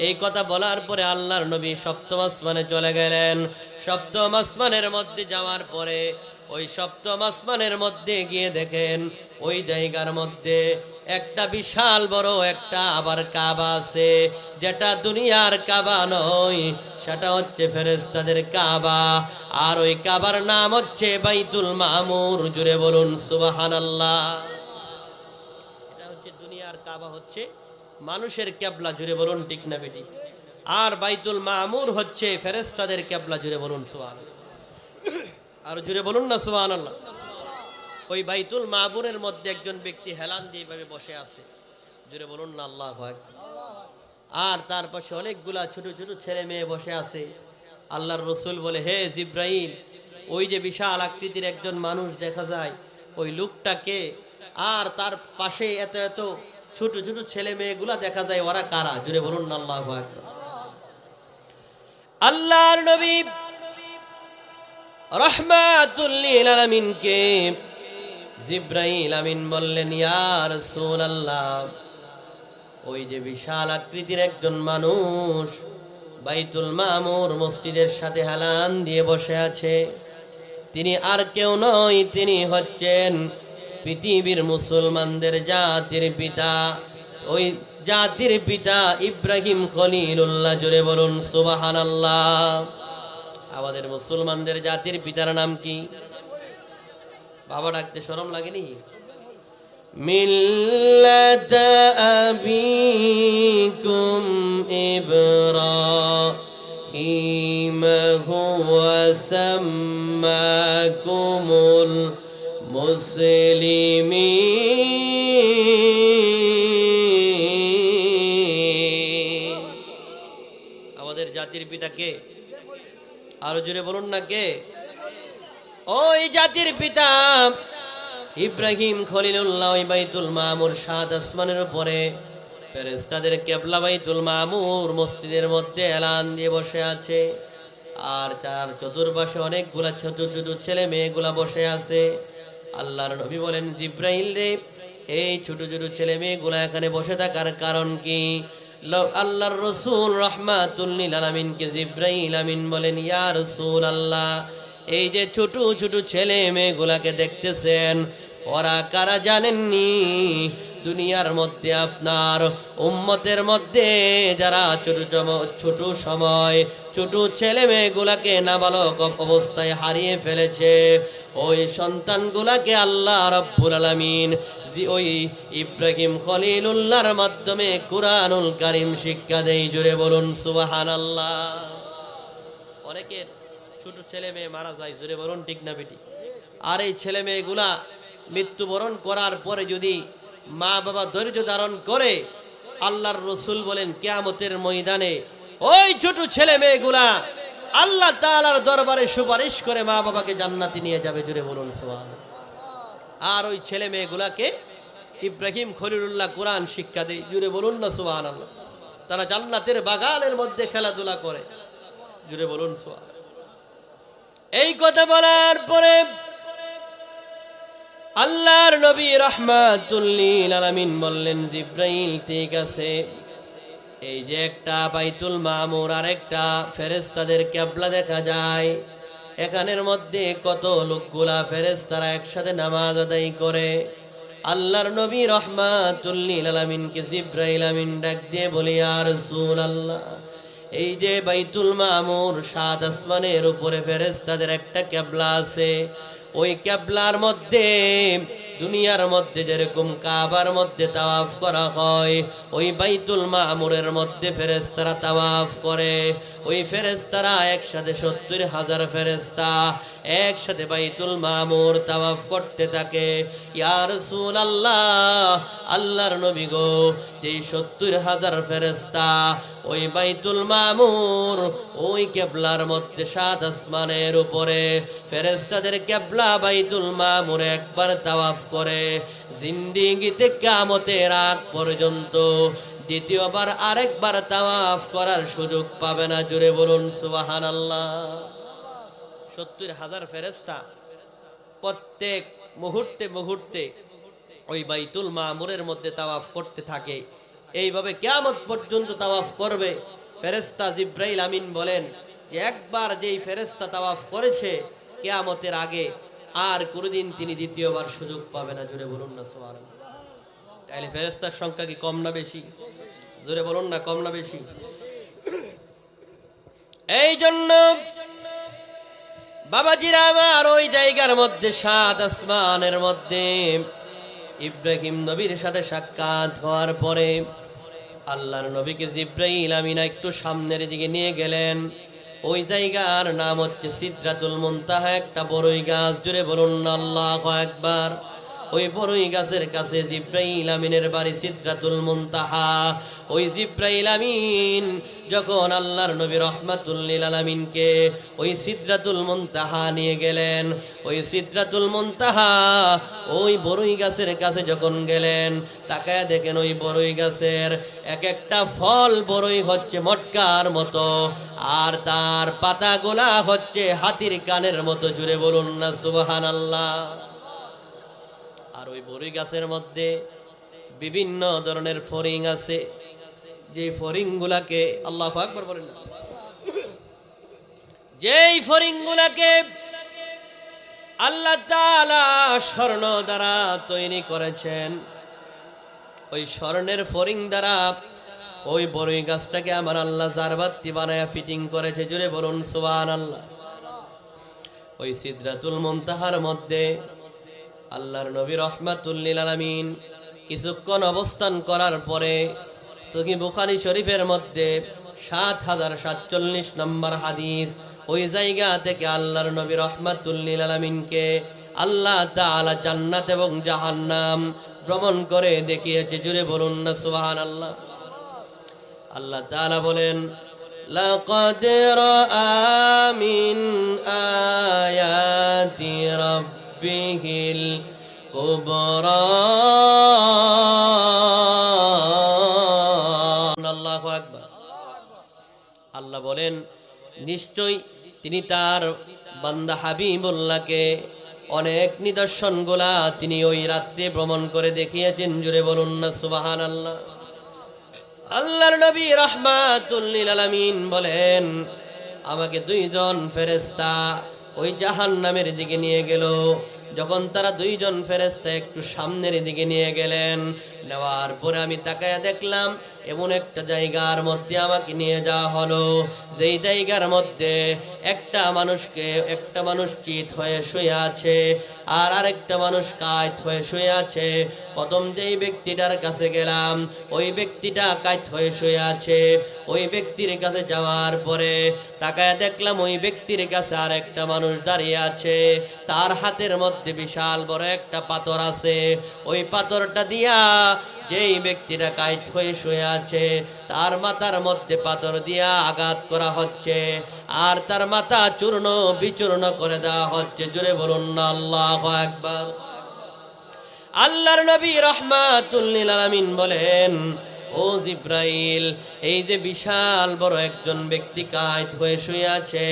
এই কথা বলার পরে আল্লাহর নবী সপ্তম আসমানে চলে গেলেন। সপ্তম আসমানের মধ্যে যাওয়ার পরে ওই সপ্তম আসমানের মধ্যে গিয়ে দেখেন ওই জায়গার মধ্যে একটা বিশাল বড় একটা আবার কাবা আছে, যেটা দুনিয়ার কাবা নয়, সেটা হচ্ছে ফেরেশতাদের কাবা। আর ওই কাবার নাম হচ্ছে বাইতুল মামুর। জুড়ে বলুন সুবহানাল্লাহ। এটা হচ্ছে দুনিয়ার কাবা, হচ্ছে মানুষের কিবলা। জুড়ে বলুন ঠিক না বেটি? আর বাইতুল মামুর হচ্ছে ফেরেশতাদের কিবলা। জুড়ে বলুন সুবহানাল্লাহ। আর জুড়ে বলুন না সুবহানাল্লাহ। ওই বাইতুল মামুরের মধ্যে একজন ব্যক্তি হেলান দিয়ে ভাবে বসে আছে। জুড়ে বলুন না আল্লাহু আকবার। আর তার পাশে অনেকগুলা ছোট ছোট ছেলে মেয়ে বসে আছে। আল্লাহর রসুল বলে, হে জিব্রাইল, ওই যে বিশাল আকৃতির একজন মানুষ দেখা যায়, ওই লোকটাকে, আর তার পাশে এত এত ছোট ছোট ছেলে মেয়েগুলা দেখা যায়, ওরা কারা? জুড়ে বলুন না আল্লাহু আকবার। আল্লাহর নবী রাহমাতুল লিল আলামিনকে জিব্রাইল আমিন বললেন, ইয়া রাসূলুল্লাহ, ওই যে বিশাল আকৃতির একজন মানুষ বাইতুল মামুর মসজিদের সাথে হেলান দিয়ে বসে আছে, তিনি আর কেউ নয়, তিনি হচ্ছেন পৃথিবীর মুসলমানদের জাতির পিতা, ওই জাতির পিতা ইব্রাহিম খলিলুল্লাহ। জোরে বলুন সুবহানাল্লাহ। আমাদের মুসলমানদের জাতির পিতার নাম কি? বাবা ডাকতে শরম লাগেনি? মিল্লাতা আবিকুম ইব্রাহিম হুয়া সাম্মাকুমুল মুসলিমিন। আমাদের জাতির পিতা কে? আরো জোরে বলুন না কে? ওই জাতির পিতা ইব্রাহিম খলিলুল্লাহ ওই বাইতুল মামুর সাত আসমানের উপরে ফেরেশতাদের কিবলা বাইতুল মামুর মসজিদের মধ্যে এলান দিয়ে বসে আছে। আর তার চতুর্পাশে অনেকগুলা ছোট ছোট ছেলে মেয়েগুলা বসে আছে। আল্লাহর নবী বলেন, জিব্রাইল রে, এই ছোট ছোট ছেলে মেয়েগুলা এখানে বসে থাকার কারণ কি? আল্লাহর রসুল রাহমাতুল লিল আলামিনকে জিব্রাইল আমিন বলেন, ইয়া রাসূলুল্লাহ, এই যে ছোট ছোট ছেলে মেয়েগুলাকে দেখতেছেন, ওরা কারা জানেননি? দুনিয়ার মধ্যে আপনার উম্মতের মধ্যে যারা ছোট সময় ছোট ছেলে মেয়েগুলাকে নাবালক অবস্থায় হারিয়ে ফেলেছে, ওই সন্তানগুলাকে আল্লাহ রাব্বুল আলামিন ওই ইব্রাহিম খলিলুল্লাহর মাধ্যমে কুরআনুল কারীম শিক্ষা দেয়। জোরে বলুন সুবহানাল্লাহ। অনেকের ছোট ছেলে মেয়ে মারা যায়। জোরে বলুন ঠিক না বেটি? আর এই ছেলে মেয়েগুলা মৃত্যুবরণ করার পরে যদি মা বাবা ধৈর্য ধারণ করে, আল্লাহর রসুল বলেন কিয়ামতের ময়দানে ওই ছোট ছেলে মেয়েগুলা আল্লাহ তাআলার দরবারে সুপারিশ করে মা বাবাকে জান্নাতে নিয়ে যাবে। জোরে বলুন সুবহানাল্লাহ। আর ওই ছেলে মেয়েগুলাকে ইব্রাহিম খলিলুল্লাহ কোরআন শিক্ষা দেয়। জোরে বলুন না সুবহানাল্লাহ। তারা জান্নাতের বাগানের মধ্যে খেলাধুলা করে। জোরে বলুন সুবহানাল্লাহ। এই কথা বলার পরে আল্লাহর নবী রাহমাতুল লিল আলামিন বললেন, জিব্রাইল, ঠিক আছে, এই যে একটা বাইতুল মামুর আর একটা ফেরেশতাদের কিবলা দেখা যায়, এখানের মধ্যে কত লোকগুলা ফেরেশতারা একসাথে নামাজ আদায় করে। আল্লাহর নবী রাহমাতুল লিল আলামিনকে জিব্রাইল আমিন ডাক দিয়ে বলি, ইয়া রাসূলুল্লাহ, এই যে বাইতুল মামুর সাত আসমানের উপরে ফেরেশতাদের একটা কিবলা আছে, ওই কিবলার মধ্যে দুনিয়ার মধ্যে যেরকম কাবার মধ্যে তাওয়াফ করা হয়, ওই বাইতুল মামুরের মধ্যে ফেরেশতারা তাওয়াফ করে। ওই ফেরেশতারা একসাথে 70,000 ফেরেশতা একসাথে বাইতুল মামুর তাওয়াফ করতে থাকে। ইয়া রাসূলুল্লাহ, আল্লাহর নবী গো, যেই 70,000 ফেরেশতা ওই বাইতুল মামুর ওই কিবলার মধ্যে 7 আসমানের উপরে ফেরেশতাদের কিবলা বাইতুল মামুর একবার তাওয়াফ করে, জিন্দেগিতে কিয়ামতের আগ পর্যন্ত দ্বিতীয়বার আরেকবার তাওয়াফ করার সুযোগ পাবে না। জোরে বলুন সুবহানাল্লাহ। 70,000 ফেরেশতা প্রত্যেক মুহূর্তে মুহূর্তে ওই বাইতুল মামুরের মধ্যে তাওয়াফ করতে থাকে। এইভাবে কিয়ামত পর্যন্ত তাওয়াফ করবে। ফেরেশতা জিব্রাইল আমিন বলেন যে একবার যেই ফেরেশতা তাওয়াফ করেছে কিয়ামতের আগে আর কোনোদিন তিনি দ্বিতীয়বার সুযোগ পাবে না। জোরে বলুন না সুবহানাল্লাহ। তাহলে ফেরেশতার সংখ্যা কি কম না বেশি? জোরে বলুন না, কম না বেশি? এই জন্য বাবাজিরা আমার, ওই জায়গার মধ্যে 7 আসমানের মধ্যে ইব্রাহিম নবীর সাথে সাক্ষাৎ হওয়ার পরে আল্লাহর নবীকে জিব্রাইল আমিন একটু সামনের দিকে নিয়ে গেলেন। ওই জায়গার নাম হচ্ছে সিদরাতুল মুনতাহা, একটা বড়ই গাছ। জুড়ে বলুন আল্লাহু আকবার। ওই বড়ই গাছের কাছে জিব্রাইল আমিনের বাড়ি সিদরাতুল মুনতাহা। ওই জিব্রাইল আমিন যখন আল্লাহর নবী রহমাতুল লিল আলামিনকে ওই সিদরাতুল মুনতাহা নিয়ে গেলেন, ওই সিদরাতুল মুনতাহা ওই বড়ই গাছের কাছে যখন গেলেন, তাকায় দেখেন ওই বড়ই গাছের এক একটা ফল বড়ই হচ্ছে মটকার মতো, আর তার পাতাগুলা হচ্ছে হাতির কানের মতো। জুড়ে বলুন না সুবহানাল্লাহ। আর ওই বড়ই গাছের মধ্যে বিভিন্ন ধরনের ফড়িং আছে, যে ফড়িংগুলাকে আল্লাহু আকবার বলেন না, যেই ফড়িংগুলাকে আল্লাহ তাআলা স্বর্ণ দ্বারা তৈরি করেছেন, ওই স্বর্ণের ফড়িং দ্বারা ওই বড়ই গাছটাকে আমার আল্লাহ জারবাতি বানায়া ফিটিং করেছে। জুড়ে বলুন সুবহানাল্লাহ। ওই সিদরাতুল মুনতাহার মধ্যে আল্লাহর নবী রহমাতুল লিল আলামিন কিছুক্ষণ অবস্থান করার পরে সহিহ বুখারী শরীফের মধ্যে 7047 নম্বর হাদিস, ওই জায়গা থেকে আল্লাহর নবী রহমাতুল লিল আলামিনকে আল্লাহ তাআলা জান্নাত এবং জাহান্নাম ভ্রমণ করে দেখিয়েছে। জুড়ে বলুন না সুবহানাল্লাহ। আল্লাহ তাআলা বলেন, লাকাদ রাআ মিন আয়াতি রাব্বিহিল কুবরা। আল্লাহু আকবার। আল্লাহ বলেন, নিশ্চয় তিনি তার বান্দা হাবিবুল্লাহকে অনেক নিদর্শনগুলা তিনি ওই রাত্রে ভ্রমণ করে দেখিয়েছেন। জুড়ে বলুন না সুবহানাল্লাহ। আল্লাহর নবী রাহমাতুল লিল আলামিন বলেন, আমাকে 2 জন ফেরেশতা ওই জাহান্নামের দিকে নিয়ে গেল। যখন তারা 2 জন ফেরেশতা একটু সামনের দিকে নিয়ে গেলেন, নেওয়ার পরে আমি তাকায়া দেখলাম এমন একটা জায়গার মধ্যে আমাকে নিয়ে যাওয়া হলো, যেই জায়গার মধ্যে একটা মানুষ চিত হয়ে শুয়ে আছে, আর আরেকটা মানুষ কায়ত হয়ে শুয়ে আছে। প্রথম যেই ব্যক্তিটার কাছে গেলাম, ওই ব্যক্তিটা কায়ত হয়ে শুয়ে আছে। ওই ব্যক্তির কাছে যাওয়ার পরে তাকায়া দেখলাম ওই ব্যক্তির কাছে আর একটা মানুষ দাঁড়িয়ে আছে, তার হাতের মধ্যে বিশাল বড় একটা পাথর আছে। ওই পাথরটা দিয়া যেই ব্যক্তিটা কায়ত হয়ে শুয়ে আছে তার মাথার মধ্যে পাথর দিয়া আঘাত করা হচ্ছে, আর তার মাথা চূর্ণ বিচূর্ণ করে দেওয়া হচ্ছে। জুড়ে বলুন না আল্লাহু আকবার। আল্লাহর নবী রাহমাতুল লিল আলামিন বলেন, ও জিব্রাইল, এই যে বিশাল বড় একজন ব্যক্তি কায়ত হয়ে শুয়ে আছে,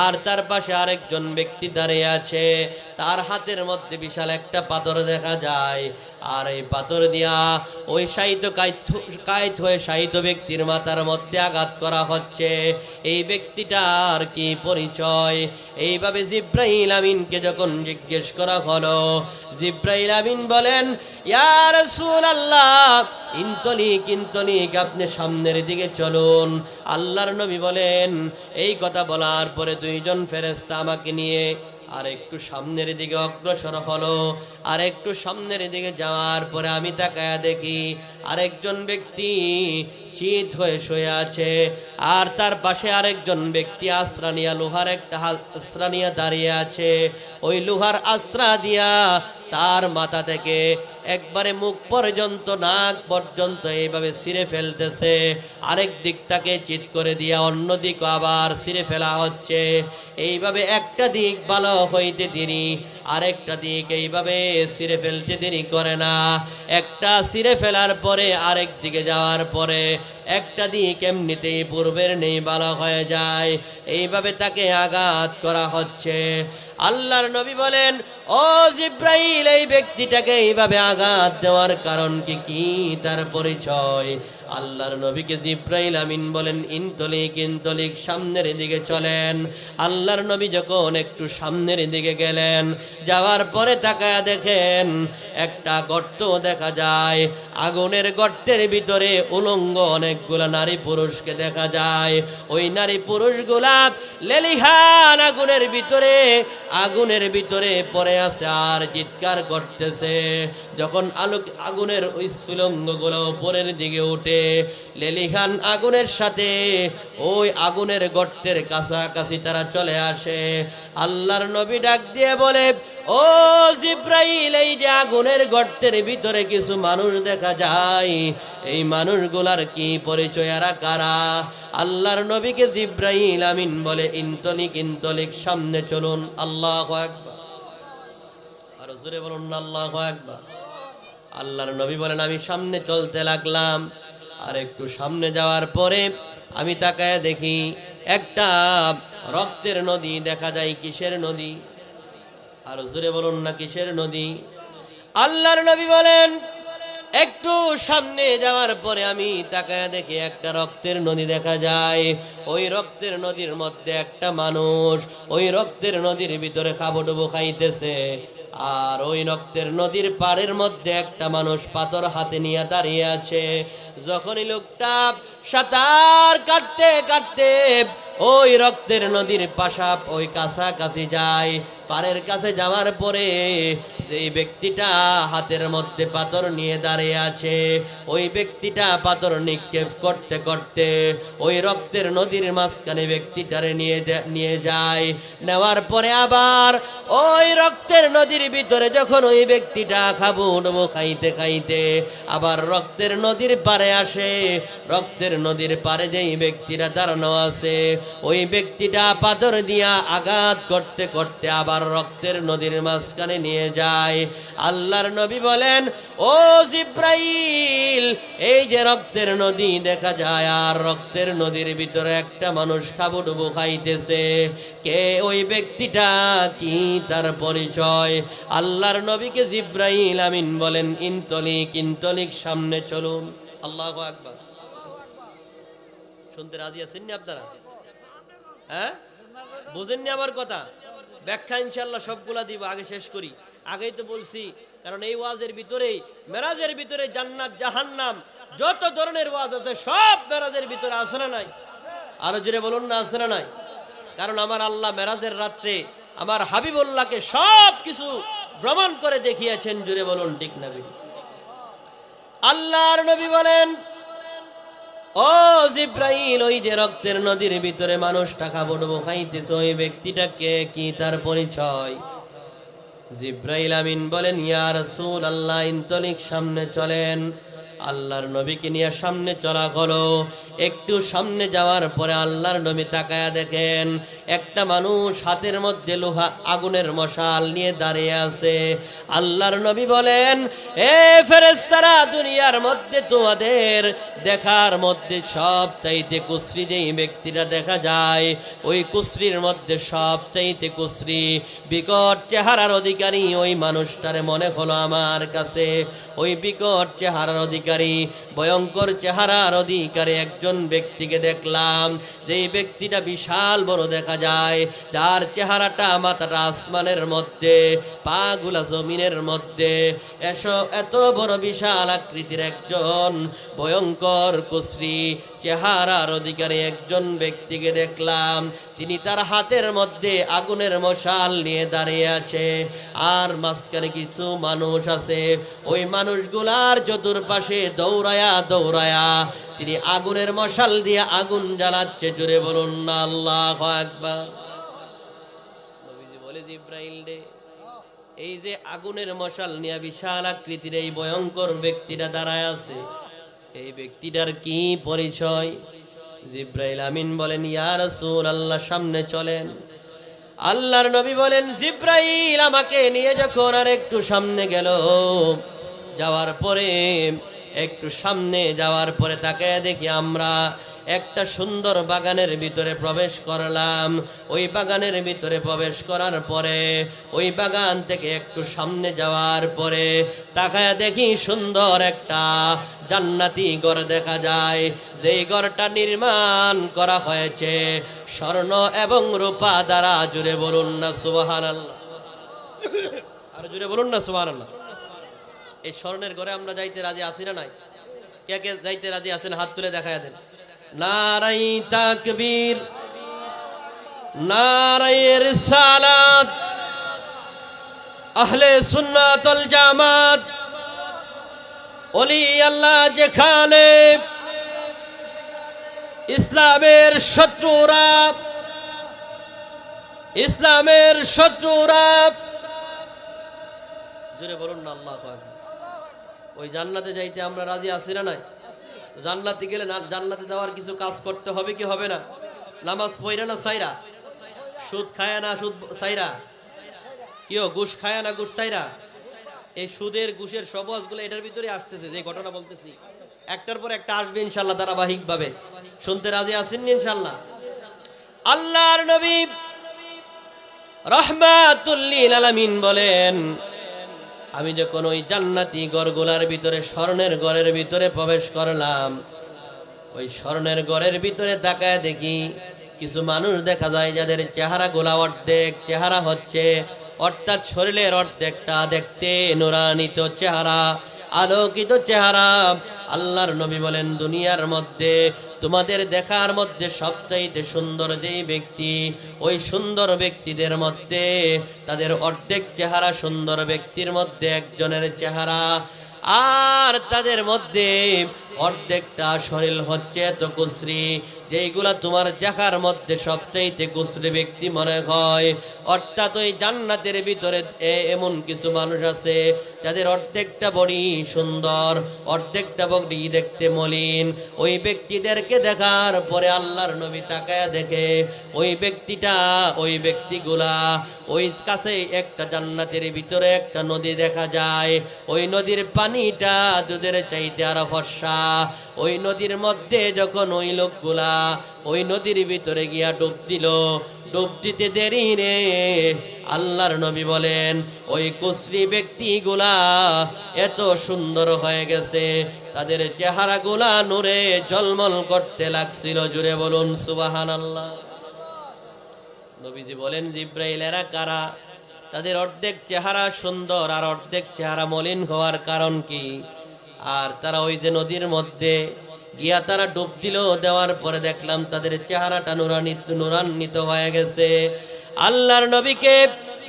আর তার পাশে আরেকজন ব্যক্তি দাঁড়িয়ে আছে, তার হাতের মধ্যে বিশাল একটা পাথর দেখা যায়, আর এই পাথর দিয়া ওই কায়ত হয়ে শায়িত ব্যক্তির মাথার মধ্যে আঘাত করা হচ্ছে। এই ব্যক্তিটার কি পরিচয়? এইভাবে জিব্রাইল আমিনকে যখন জিজ্ঞেস করা হলো, জিব্রাইল আমিন বলেন, ইয়া রাসূলুল্লাহ, ইন্তলিক, আপনি সামনের দিকে চলুন। আল্লাহর নবী বলেন, এই কথা বলার পরে 2 জন ফেরেশতা আমাকে নিয়ে আর একটু সামনের দিকে অগ্রসর হলো। আর একটু সামনের দিকে যাওয়ার পরে আমি তাকায়া দেখি আরেকজন ব্যক্তি চিত হয়ে শুয়ে আছে, আর তার পাশে আরেকজন ব্যক্তি আশ্রা নিয়া, লোহার একটা আশ্রা নিয়া দাঁড়িয়ে আছে। ওই লোহার আশ্রা দিয়া তার মাথা থেকে একবারে মুখ পর্যন্ত, নাক পর্যন্ত এইভাবে ছিঁড়ে ফেলতেছে। আরেক দিকটাকে চিৎ করে দিয়া অন্য দিক আবার ছিঁড়ে ফেলা হচ্ছে। এইভাবে একটা দিক ভালো হইতে দেরি, আরেকটা দিক এইভাবে ছিঁড়ে ফেলতে দেরি করে না। একটা ছিঁড়ে ফেলার পরে আরেক দিকে যাওয়ার পরে একটা দিক এমনিতেই পূর্বের নেই ভালো হয়ে যায়। এইভাবে তাকে আঘাত করা হচ্ছে। আল্লাহর নবী বলেন, ও জিব্রাইল, এই ব্যক্তিটাকে এইভাবে আঘাত দেওয়ার কারণ কি তার পরিচয়? আল্লাহর নবীকে জিব্রাইল আমিন বলেন, ইনতলিক ইনতলিক, সামনের দিকে চলেন। আল্লাহর নবী যখন একটু সামনের দিকে গেলেন, যাওয়ার পরে তাকায়া দেখেন একটা গর্ত দেখা যায়। আগুনের গর্তের ভিতরে উলঙ্গ অনেকগুলা নারী পুরুষকে দেখা যায়। ওই নারী পুরুষগুলা লেলিহান আগুনের ভিতরে পড়ে আছে আর চিৎকার করতেছে। যখন আগুনের ওই সুলঙ্গগুলো উপরের দিকে উঠে লেলিহান আগুনের সাথে ওই আগুনের গর্তের কাছাকাছি তারা চলে আসে। আল্লাহর নবী ডাক দিয়ে বলে, ও জিব্রাইল, এই যে আগুনের গর্তের ভিতরে কিছু মানুষ দেখা যায়, এই মানুষগুলার কি পরিচয়, এরা কারা? আল্লাহর নবীকে জিব্রাইল আমিন বলে, ইনতলিক ইনতলিক, সামনে চলুন। আল্লাহু আকবার। আর জোরে বলুন না, আল্লাহু আকবার। আল্লাহর নবী বলেন, আমি সামনে চলতে লাগলাম। আর একটু সামনে যাওয়ার পরে আমি তাকায় দেখি একটা রক্তের নদী দেখা যায়। কিসের নদী? আর জোরে বলুন না, কিসের নদী? আল্লাহর নবী বলেন, একটু সামনে যাওয়ার পরে আমি তাকায়া দেখি একটা রক্তের নদী দেখা যায়। ওই রক্তের নদীর মধ্যে একটা মানুষ ওই রক্তের নদীর ভিতরে খাবুডুবু খাইতেছে। আর ওই রক্তের নদীর পাড়ের মধ্যে একটা মানুষ পাথর হাতে নিয়ে দাঁড়িয়ে আছে। যখনই লোকটা সাঁতার কাটতে কাটতে ওই রক্তের নদীর পাশাপ ওই কাছাকাছি যায়, পাড়ের কাছে যাওয়ার পরে যেই ব্যক্তিটা হাতের মধ্যে পাথর নিয়ে দাঁড়িয়ে আছে, ওই ব্যক্তিটা পাথর নিক্ষেপ করতে করতে ওই রক্তের নদীর মাঝখানে ব্যক্তিটারে নিয়ে যায়। নেওয়ার পরে আবার ওই রক্তের নদীর ভিতরে যখন ওই ব্যক্তিটা খাবুডুবু খাইতে খাইতে আবার রক্তের নদীর পাড়ে আসে, রক্তের নদীর পাড়ে যেই ব্যক্তিটা দাঁড়ানো আছে, ওই ব্যক্তিটা পাথর দিয়া আঘাত করতে করতে আবার রক্তের নদীর মাঝখানে নিয়ে যায়। আল্লাহর নবী বলেন, ও জিব্রাইল, এই যে রক্তের নদী দেখা যায় আর রক্তের নদীর ভিতরে একটা মানুষ খাবুডুবু খাইতেছে, কে ওই ব্যক্তিটা, কি তার পরিচয়? আল্লাহর নবীকে জিব্রাইল আমিন বলেন, ইনতলিক ইনতলিক, সামনে চলুন। আল্লাহু আকবার। শুনতে রাজি আছেন না আপনারা? হ্যাঁ, বুঝেননি আমার কথা? ব্যাখ্যা ইনশাআল্লাহ সবগুলা দিব, আগে শেষ করি। আগেই তো বলছি, কারণ এই ওয়াজের ভিতরেই, মেরাজের ভিতরে জান্নাত জাহান্নাম যত ধরনের ওয়াজ আছে সব মেরাজের ভিতরে আছে না নাই? আরো জোরে বলুন না, আছে না নাই? কারণ আমার আল্লাহ মেরাজের রাত্রে আমার হাবিবুল্লাহকে সব কিছু ভ্রমণ করে দেখিয়েছেন। জোরে বলুন ঠিক না বেটি? আল্লাহর নবী বলেন, ও জিব্রাইল, ওই যে রক্তের নদীর ভিতরে মানুষটা খাবুডুবু খাইতেছে, ওই ব্যক্তিটাকে, কি তার পরিচয়? জিব্রাইল আমিন বলেন, ইয়া রাসূলুল্লাহ, ইনতলিক, সামনে চলেন। আল্লাহর নবীকে নিয়ে সামনে চলা হলো। একটু সামনে যাওয়ার পরে আল্লাহর নবী তাকায়া দেখেন একটা মানুষ হাতের মধ্যে লোহা আগুনের মশাল নিয়ে দাঁড়িয়ে আছে। আল্লাহর নবী বলেন, এ ফেরেশতারা, দুনিয়ার মধ্যে তোমাদের দেখার মধ্যে সব চাইতে কুশ্রী যেই ব্যক্তিটা দেখা যায়, ওই কুশ্রীর মধ্যে সব চাইতে কুশ্রী বিকট চেহারার অধিকারী ওই মানুষটারে মনে হলো আমার কাছে। ওই বিকট চেহারার অধিকারী অধিকারী, ভয়ঙ্কর চেহারার অধিকারী একজন ব্যক্তিকে দেখলাম, যেই ব্যক্তিটা বিশাল বড় দেখা যায়, যার চেহারাটা মাথাটা আসমানের মধ্যে, পাগুলা জমিনের মধ্যে। এত বড় বিশাল আকৃতির একজন ভয়ঙ্কর কুশ্রী চেহারার অধিকারী একজন ব্যক্তিকে দেখলাম। তিনি তার হাতের মধ্যে আগুনের মশাল নিয়ে দাঁড়িয়ে আছে, আর মাঝখানে কিছু মানুষ আছে। ওই মানুষগুলার চতুর্পাশে দৌড়ায়া দৌড়ায়া তিনি আগুনের মশাল দিয়ে আগুন জ্বালাচ্ছে। জোরে বলুন না আল্লাহু আকবার। নবীজি বলে, জিব্রাইল রে, এই যে আগুনের মশাল নিয়ে বিশাল আকৃতির এই ভয়ঙ্কর ব্যক্তিটা দাঁড়ায় আছে, এই ব্যক্তিটার কি পরিচয়? জিব্রাইল আমিন বলেন, ইয়া রাসূলুল্লাহ, সামনে চলেন। আল্লাহর নবী বলেন, জিব্রাইল আমাকে নিয়ে যখন আর একটু সামনে গেল, যাওয়ার পরে একটু সামনে যাওয়ার পরে তাকায় দেখি আমরা একটা সুন্দর বাগানের ভিতরে প্রবেশ করলাম। ওই বাগানের ভিতরে প্রবেশ করার পরে ওই বাগান থেকে একটু সামনে যাওয়ার পরে তাকায় দেখি সুন্দর একটা জান্নাতি ঘর দেখা যায়, যেই ঘরটা নির্মাণ করা হয়েছে স্বর্ণ এবং রূপা দ্বারা। জুড়ে বলুন না সুবহানাল্লাহ, আর জুড়ে বলুন না সুবহানাল্লাহ। এই স্বর্ণের ঘরে আমরা যাইতে রাজি আছি না নাই? কে কে যাইতে রাজি আছেন? হাত তুলে দেখায় দেন। নারাই তাকবীর, নারাই রিসালাত, আহলে সুন্নাত ওয়াল জামাত। ওলি আল্লাহ যেখানে ইসলামের শত্রুরা জোরে বলুন না আল্লাহু আকবার। ওই জান্নাতে যাইতে আমরা রাজি আছি না নাই? জান্নাতে গেলে জান্নাতে যাওয়ার কিছু কাজ করতে হবে কি হবে না? নামাজ পড়া না সাইরা, সুদ খায়া না সুদ সাইরা, কিও ঘুষ খায়া না ঘুষ সাইরা। এই সুদের ঘুষের সবজগুলো এটার ভিতরে আসতেছে, যে ঘটনা বলতেছি একটার পর একটা আসবে ইনশাআল্লাহ ধারাবাহিক ভাবে। শুনতে রাজি আছেন ইনশাআল্লাহ? আল্লাহর নবী রাহমাতুল লিল আলামিন বলেন, আমি যখন ওই জান্নাতি ঘরগুলার ভিতরে স্বর্ণের ঘরের ভিতরে প্রবেশ করলাম, ওই স্বর্ণের ঘরের ভিতরে তাকায় দেখি কিছু মানুষ দেখা যায় যাদের চেহারাগুলা অর্ধেক চেহারা হচ্ছে, অর্থাৎ শরীরের অর্ধেকটা দেখতে নুরানিত চেহারা, আলোকিত চেহারা। আল্লাহর নবী বলেন, দুনিয়ার মধ্যে তোমাদের দেখার মধ্যে সবচাইতে সুন্দর যেই ব্যক্তি, ওই সুন্দর ব্যক্তিদের মধ্যে তাদের অর্ধেক চেহারা সুন্দর ব্যক্তির মধ্যে একজনের চেহারা, আর তাদের মধ্যে অর্ধেকটা শরীর হচ্ছে এত কুশ্রী, যেইগুলা তোমার দেখার মধ্যে সবচাইতে কুশ্রী ব্যক্তি মনে হয়। অর্থাৎ ওই জান্নাতের ভিতরে এমন কিছু মানুষ আছে যাদের অর্ধেকটা বডি সুন্দর, অর্ধেকটা বডি দেখতে মলিন। ওই ব্যক্তিদেরকে দেখার পরে আল্লাহর নবী তাকায়া দেখে ওই ব্যক্তিগুলা ওই কাছে একটা জান্নাতের ভিতরে একটা নদী দেখা যায়। ওই নদীর পানিটা দুধের চাইতে আরো ফর্সা। ওই নদীর মধ্যে যখন ওই লোকগুলা ওই নদীর ভিতরে গিয়া ডুব দিল, ডুব দিতে দেরি রে, আল্লাহর নবী বলেন ওই কুশ্রী ব্যক্তিগুলা এত সুন্দর হয়ে গেছে, তাদের চেহারাগুলা নূরে ঝলমল করতে লাগছিল। জুড়ে বলুন সুবহানাল্লাহ। নবীজি বলেন, জিব্রাইল এরা কারা? তাদের অর্ধেক চেহারা সুন্দর আর অর্ধেক চেহারা মলিন হওয়ার কারণ কি? আর তারা ওই যে নদীর মধ্যে গিয়া তারা ডুব দিল, দেওয়ার পরে দেখলাম তাদের চেহারাটা নুরান্বিত হয়ে গেছে। আল্লাহর নবীকে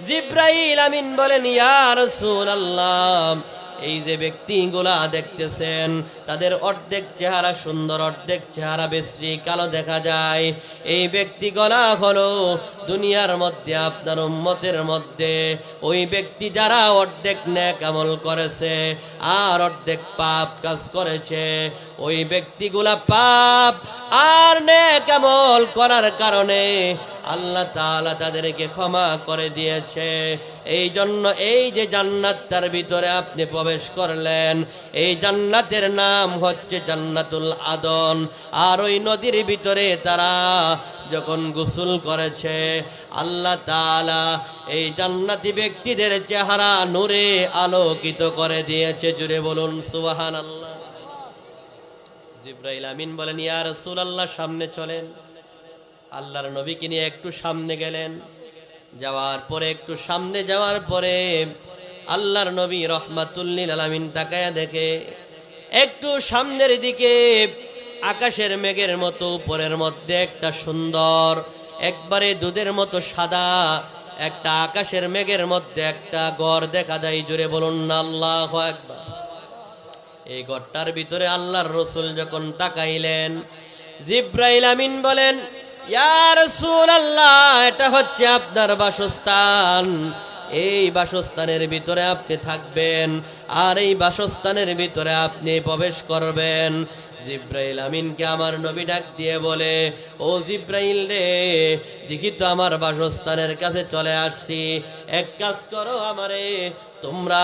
জিব্রাইল আমিন বলেন, ইয়া রাসূলুল্লাহ, এই যে ব্যক্তিগুলা দেখতেছেন তাদের অর্ধেক চেহারা সুন্দর, অর্ধেক চেহারা বিশ্রী কালো দেখা যায়। এই ব্যক্তিগুলা হলো দুনিয়ার মধ্যে আপনার উম্মতের মধ্যে ওই ব্যক্তি যারা অর্ধেক নেক আমল করেছে আর অর্ধেক পাপ কাজ করেছে। ওই ব্যক্তিগুলা পাপ আর নেক আমল করার কারণে আল্লাহ তাআলা তাদেরকে ক্ষমা করে দিয়েছে। এই জন্য এই যে জান্নাতটার ভিতরে আপনি প্রবেশ করলেন, এই জান্নাতের নাম হচ্ছে জান্নাতুল আদন। আর ওই নদীর ভিতরে তারা যখন গোসল করেছে, আল্লাহ তাআলা এই জান্নাতি ব্যক্তিদের চেহারা নূরে আলোকিত করে দিয়েছে। জুড়ে বলুন সুবহানাল্লাহ। জিবরাইল আমিন বলেন, ইয়া রাসূলুল্লাহ, সামনে চলেন। আল্লাহর নবীকে নিয়ে একটু সামনে গেলেন। যাওয়ার পরে একটু সামনে যাওয়ার পরে আল্লাহর নবী রহমাতুল লিল আলামিন তাকায়া দেখে একটু সামনের দিকে আকাশের মেঘের মতো উপরের মধ্যে একটা সুন্দর, একবারে দুধের মতো সাদা একটা আকাশের মেঘের মধ্যে একটা ঘর দেখা যায়। জোরে বলুন না আল্লাহু আকবার। এই ঘরটার ভিতরে আল্লাহর রসুল যখন তাকাইলেন, জিবরাইল আমিন বলেন, ইয়া রাসূলুল্লাহ, এটা হচ্ছে আপনার বাসস্থান। এই বাসস্থানের ভিতরে আপনি থাকবেন আর এই বাসস্থানের ভিতরে আপনি প্রবেশ করবেন। জিবরাইল আমিনকে আমার নবী ডাক দিয়ে বলে, ও জিবরাইল রে, দেখি তো আমার বাসস্থানের কাছে চলে আসছি, এক কাজ করো আমারে, তোমরা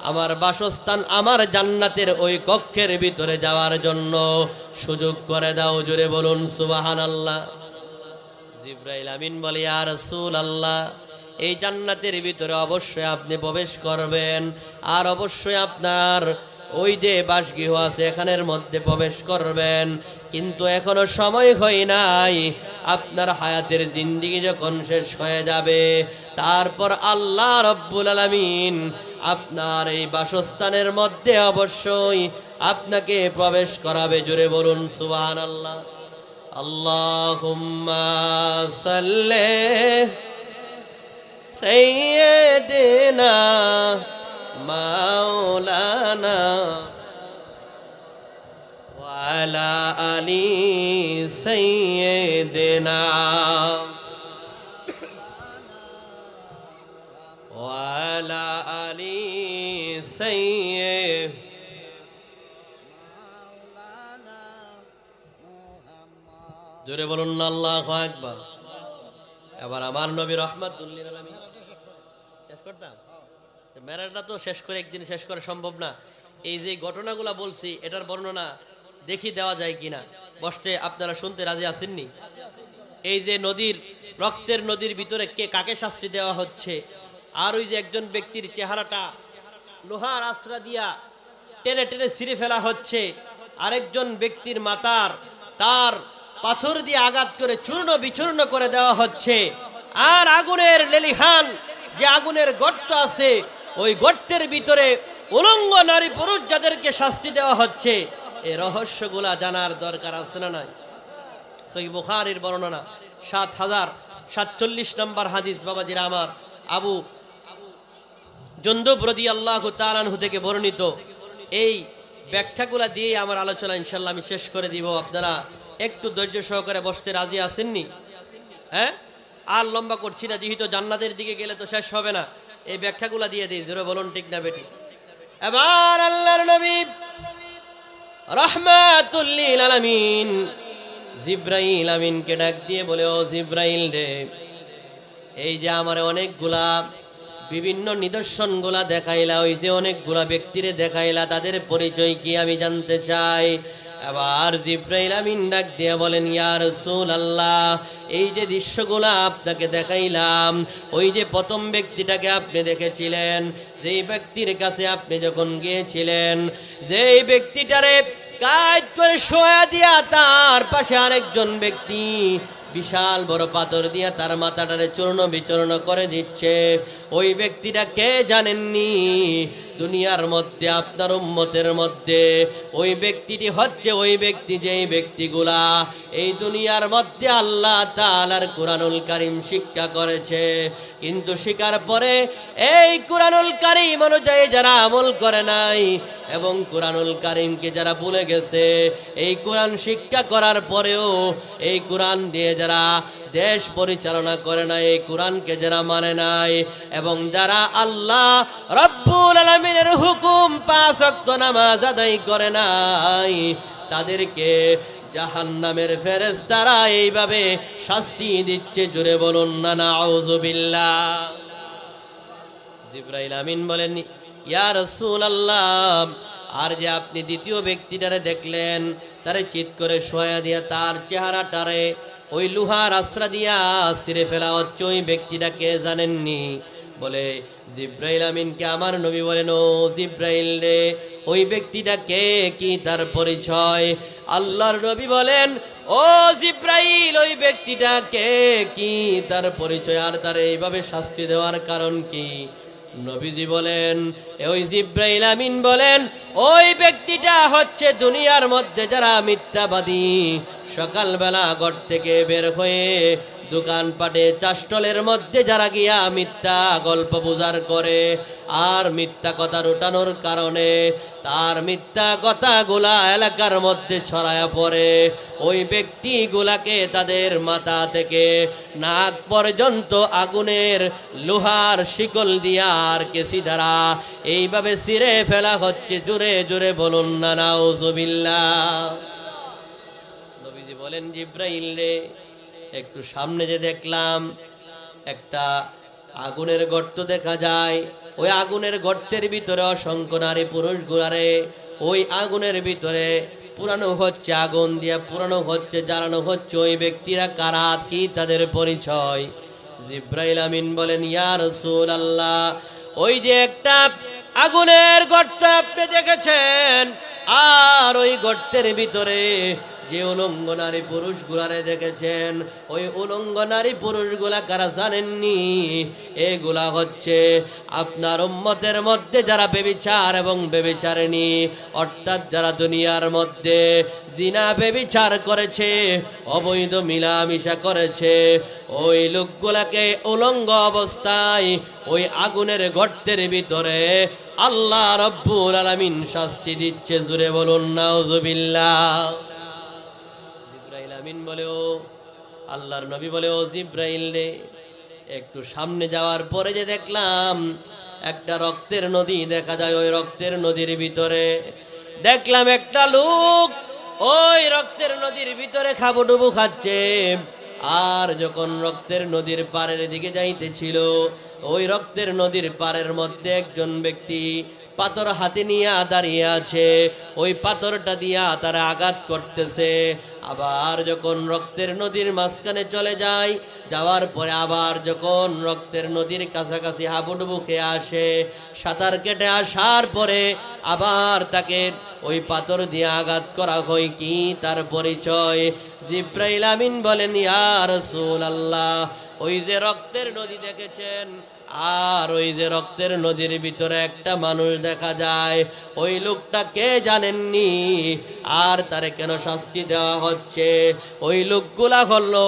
আমার বাসস্থান আমার জান্নাতের ওই কক্ষের ভিতরে যাওয়ার জন্য সুযোগ করে দাও। জোরে বলুন সুবহানাল্লাহ। জিবরাইল আমিন বলে, ইয়া রাসূলুল্লাহ, এই জান্নাতের ভিতরে অবশ্যই আপনি প্রবেশ করবেন আর অবশ্যই আপনার ওই যে বাসগৃহ আছে এখানের মধ্যে প্রবেশ করবেন, কিন্তু এখনো সময় হয় নাই। আপনার হায়াতের জিন্দেগি যখন শেষ হয়ে যাবে, তারপর আল্লাহ রব্বুল আলামিন আপনার এই বাসস্থানের মধ্যে অবশ্যই আপনাকে প্রবেশ করাবে। জোরে বলুন সুবহানাল্লাহ। আল্লাহুম্মা সাল্লি সাইয়্যিদিনা মাওলানা ওয়া আলা আলি সাইয়্যিদিনা ওয়া আলা আলি সাইয়্যিদিনা। জোরে বলুন না আল্লাহু আকবার। এবার আমার নবী রাহমাতুল লিল আলামিন শেষ করতাম। মেরাজটা তো শেষ করে একদিন শেষ করা সম্ভব না। এই যে ঘটনাগুলো বলছি এটার বর্ণনা দেখি দেওয়া যায় কিনা, বসতে আপনারা শুনতে রাজি আছেননি? এই যে নদীর, রক্তের নদীর ভিতরে কে কাকে শাস্তি দেওয়া হচ্ছে, আর ওই যে একজন ব্যক্তির চেহারাটা লোহার আশ্রা দিয়া টেনে টেনে ছিঁড়ে ফেলা হচ্ছে, আরেকজন ব্যক্তির মাথার তার পাথর দিয়ে আঘাত করে চূর্ণ বিচূর্ণ করে দেওয়া হচ্ছে, আর আগুনের লেলিহান যে আগুনের গর্ত আছে ওই গর্তের ভিতরে উলঙ্গ নারী পুরুষ যাদেরকে শাস্তি দেওয়া হচ্ছে, এই রহস্যগুলা জানার দরকার আছে না নাই? সহিহ বুখারীর বর্ণনা 7047 নম্বর হাদিস, বাবাজিরা আমার, আবু জুনদুব রাদিয়াল্লাহু তাআলা আনহু থেকে বর্ণিত। এই ব্যাখ্যাগুলা দিয়ে আমার আলোচনা ইনশাআল্লাহ আমি শেষ করে দিব। আপনারা একটু ধৈর্য সহকারে বসতে রাজি আছেননি? হ্যাঁ, আর লম্বা করছি না, যেহেতু জান্নাতের দিকে গেলে তো শেষ হবে না। এই ব্যাখ্যাগুলা দিয়ে দিই, জোরে বলুন ঠিক না বেটি? এবার আল্লাহর নবী রাহমাতুল লিল আলামিন জিবরাইল আমিনকে ডাক দিয়ে বলে, ও জিবরাইল রে, এই যে আমার অনেকগুলা বিভিন্ন নিদর্শনগুলা দেখাইলা, ওই যে অনেকগুলা ব্যক্তিরে দেখাইলা, তাদের পরিচয় কি আমি জানতে চাই। এবার জিবরাইল আমিন ডাক দিয়ে বলেন, ইয়া রাসূলুল্লাহ, এই যে দৃশ্যগুলা আপনাকে দেখাইলাম, ওই যে প্রথম ব্যক্তিটাকে আপনি দেখেছিলেন, যেই ব্যক্তির কাছে আপনি যখন গিয়েছিলেন, যেই ব্যক্তিটারে কায়দ করে শোয়া দিয়া তার পাশে আরেকজন ব্যক্তি বিশাল বড় পাথর দিয়া তার মাথাটারে চূর্ণ বিচূর্ণ করে দিচ্ছে, ওই ব্যক্তিটা কে জানেননি? দুনিয়ার মধ্যে আপনার উম্মতের মধ্যে ওই ব্যক্তিটি হচ্ছে ওই ব্যক্তি যেই ব্যক্তিগুলা এই দুনিয়ার মধ্যে আল্লাহ তাআলার কুরআনুল কারীম শিক্ষা করেছে, কিন্তু শিকার পরে এই কুরআনুল কারীম অনুযায়ী যারা আমল করে নাই এবং কুরআনুল কারীমকে যারা ভুলে গেছে, এই কুরআন শিক্ষা করার পরেও এই কুরআন দিয়ে যারা দেশ পরিচালনা করে নাই, এই কুরআনকে যারা মানে নাই, এবং যারা আল্লাহ রব্বুল আলামিনের হুকুম 5 ওয়াক্ত নামাজ আদায় করে নাই, তাদেরকে জাহান্নামের ফেরেশতারা এইভাবে শাস্তি দিচ্ছে। জোরে বলুন না নাউযুবিল্লাহ। জিবরাইল আমিন বলেন, ইয়া রাসূলুল্লাহ, আর যে আপনি দ্বিতীয় ব্যক্তিটারে দেখলেন, তারে চিৎ করে শোয়া দিয়া তার চেহারাটারে ওই লোহার আশ্রা দিয়া ছিঁড়ে ফেলা হচ্ছে, ওই ব্যক্তিটাকে জানেননি? বলে জিবরাইল আমিনকে আমার নবী বলেন, ও জিবরাইল রে, ওই ব্যক্তিটা কে, কি তার পরিচয়? আল্লাহর নবী বলেন, ও জিব্রাইল, ওই ব্যক্তিটা কে, কি তার পরিচয়, আর তার এইভাবে শাস্তি দেওয়ার কারণ কি? নবীজি বলেন, ওই জিব্রাইল আমিন বলেন, ওই ব্যক্তিটা হচ্ছে দুনিয়ার মধ্যে যারা মিথ্যাবাদী, সকালবেলা ঘর থেকে বের হয়ে দোকানপাটে চাষটলের মধ্যে যারা গিয়া মিথ্যা গল্প বুঝার করে, আর মিথ্যা কথা রটানোর কারণে তার মিথ্যা কথাগুলা এলাকার মধ্যে ছড়ায়া পড়ে, ওই ব্যক্তিগুলাকে তাদের মাথা থেকে নাক পর্যন্ত আগুনের লোহার শিকল দিয়া আর কেসি দ্বারা এইভাবে ছিঁড়ে ফেলা হচ্ছে। জোরে জোরে বলুন না নাউজুবিল্লাহ। নবীজি বলেন, জিব্রাইল রে, একটু সামনে যে দেখলাম একটা আগুনের গর্ত দেখা যায়, ওই আগুনের গর্তের ভিতরে অসংখ্য নারী পুরুষ গুলারে ওই আগুনের ভিতরে পুরানো হচ্ছে, আগুন দিয়া পুরানো হচ্ছে, জ্বালানো হচ্ছে। ওই ব্যক্তিরা কারা, কি তাদের পরিচয়? জিব্রাইল আমিন বলেন, ইয়া রাসূলুল্লাহ, ওই যে একটা আগুনের গর্ত আপনি দেখেছেন, আর ওই গর্তের ভিতরে যে উলঙ্গ নারী পুরুষ গুলারে দেখেছেন, ওই উলঙ্গ নারী পুরুষ গুলা কারা জানেননি? এগুলা হচ্ছে আপনার উম্মতের মধ্যে যারা বেবিচার এবং বেবিচারিণী, অর্থাৎ যারা দুনিয়ার মধ্যে জিনা বেবিচার করেছে, অবৈধ মিলামিশা করেছে, ওই লোকগুলাকে উলঙ্গ অবস্থায় ওই আগুনের গর্তের ভিতরে আল্লাহ রব্বুল আলামিন শাস্তি দিচ্ছে। জুড়ে বলুন নাউজুবিল্লাহ। জিব্রাইল আমিন বলে, ও আল্লাহর নবী বলে, ও জিব্রাইল রে, একটু সামনে যাওয়ার পরে যে দেখলাম একটা রক্তের নদী দেখা যায়, ওই রক্তের নদীর ভিতরে দেখলাম একটা লোক ওই রক্তের নদীর ভিতরে খাবুডুবু খাচ্ছে। আর যখন রক্তের নদীর পাড়ের দিকে যাইতেছিল, ওই রক্তের নদীর পাড়ের মধ্যে একজন ব্যক্তি পাথর হাতে নিয়ে দাঁড়িয়ে আছে, ওই পাথরটা দিয়া তারা আঘাত করতেছে। আবার যখন রক্তের নদীর মাঝখানে চলে যায়, যাওয়ার পরে আবার যখন রক্তের নদীর কাছাকাছি হাবুডুবু খেয়ে আসে, সাঁতার কেটে আসার পরে আবার তাকে ওই পাথর দিয়ে আঘাত করা হয়। কি তার পরিচয়? জিব্রাইল আমিন বলেন, ইয়া রাসূলুল্লাহ, ওই যে রক্তের নদী দেখেছেন, আর ওই যে রক্তের নদীর ভিতরে একটা মানুষ দেখা যায়, ওই লোকটা কে জানেননি? আর তারে কেন শাস্তি দেওয়া হচ্ছে? ওই লোকগুলা হলো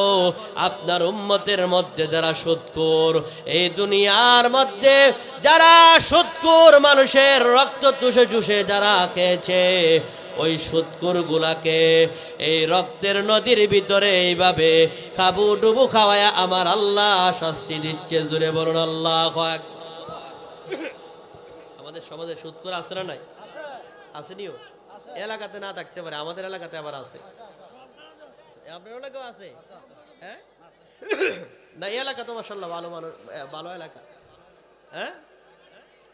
আপনার উম্মতের মধ্যে যারা সুদখোর, এই দুনিয়ার মধ্যে যারা সুদখোর মানুষের রক্ত চুষে চুষে যারা খেয়েছে, ওই সুদখোর গুলাকে এই রক্তের নদীর ভিতরে এইভাবে খাবু ডুবু খাওয়ায়া আমার আল্লাহ শাস্তি দিচ্ছে। জুড়ে বলুন আল্লাহু আকবার। আমাদের সমাজে সুদখোর আছে না নাই? আসেনিও? এলাকাতে না থাকতে পারে, আমাদের এলাকাতে আবার আছে। আপনার এলাকাও আছে? হ্যাঁ, না এই এলাকা তো মাশাআল্লাহ ভালো মানুষ, ভালো এলাকা। হ্যাঁ,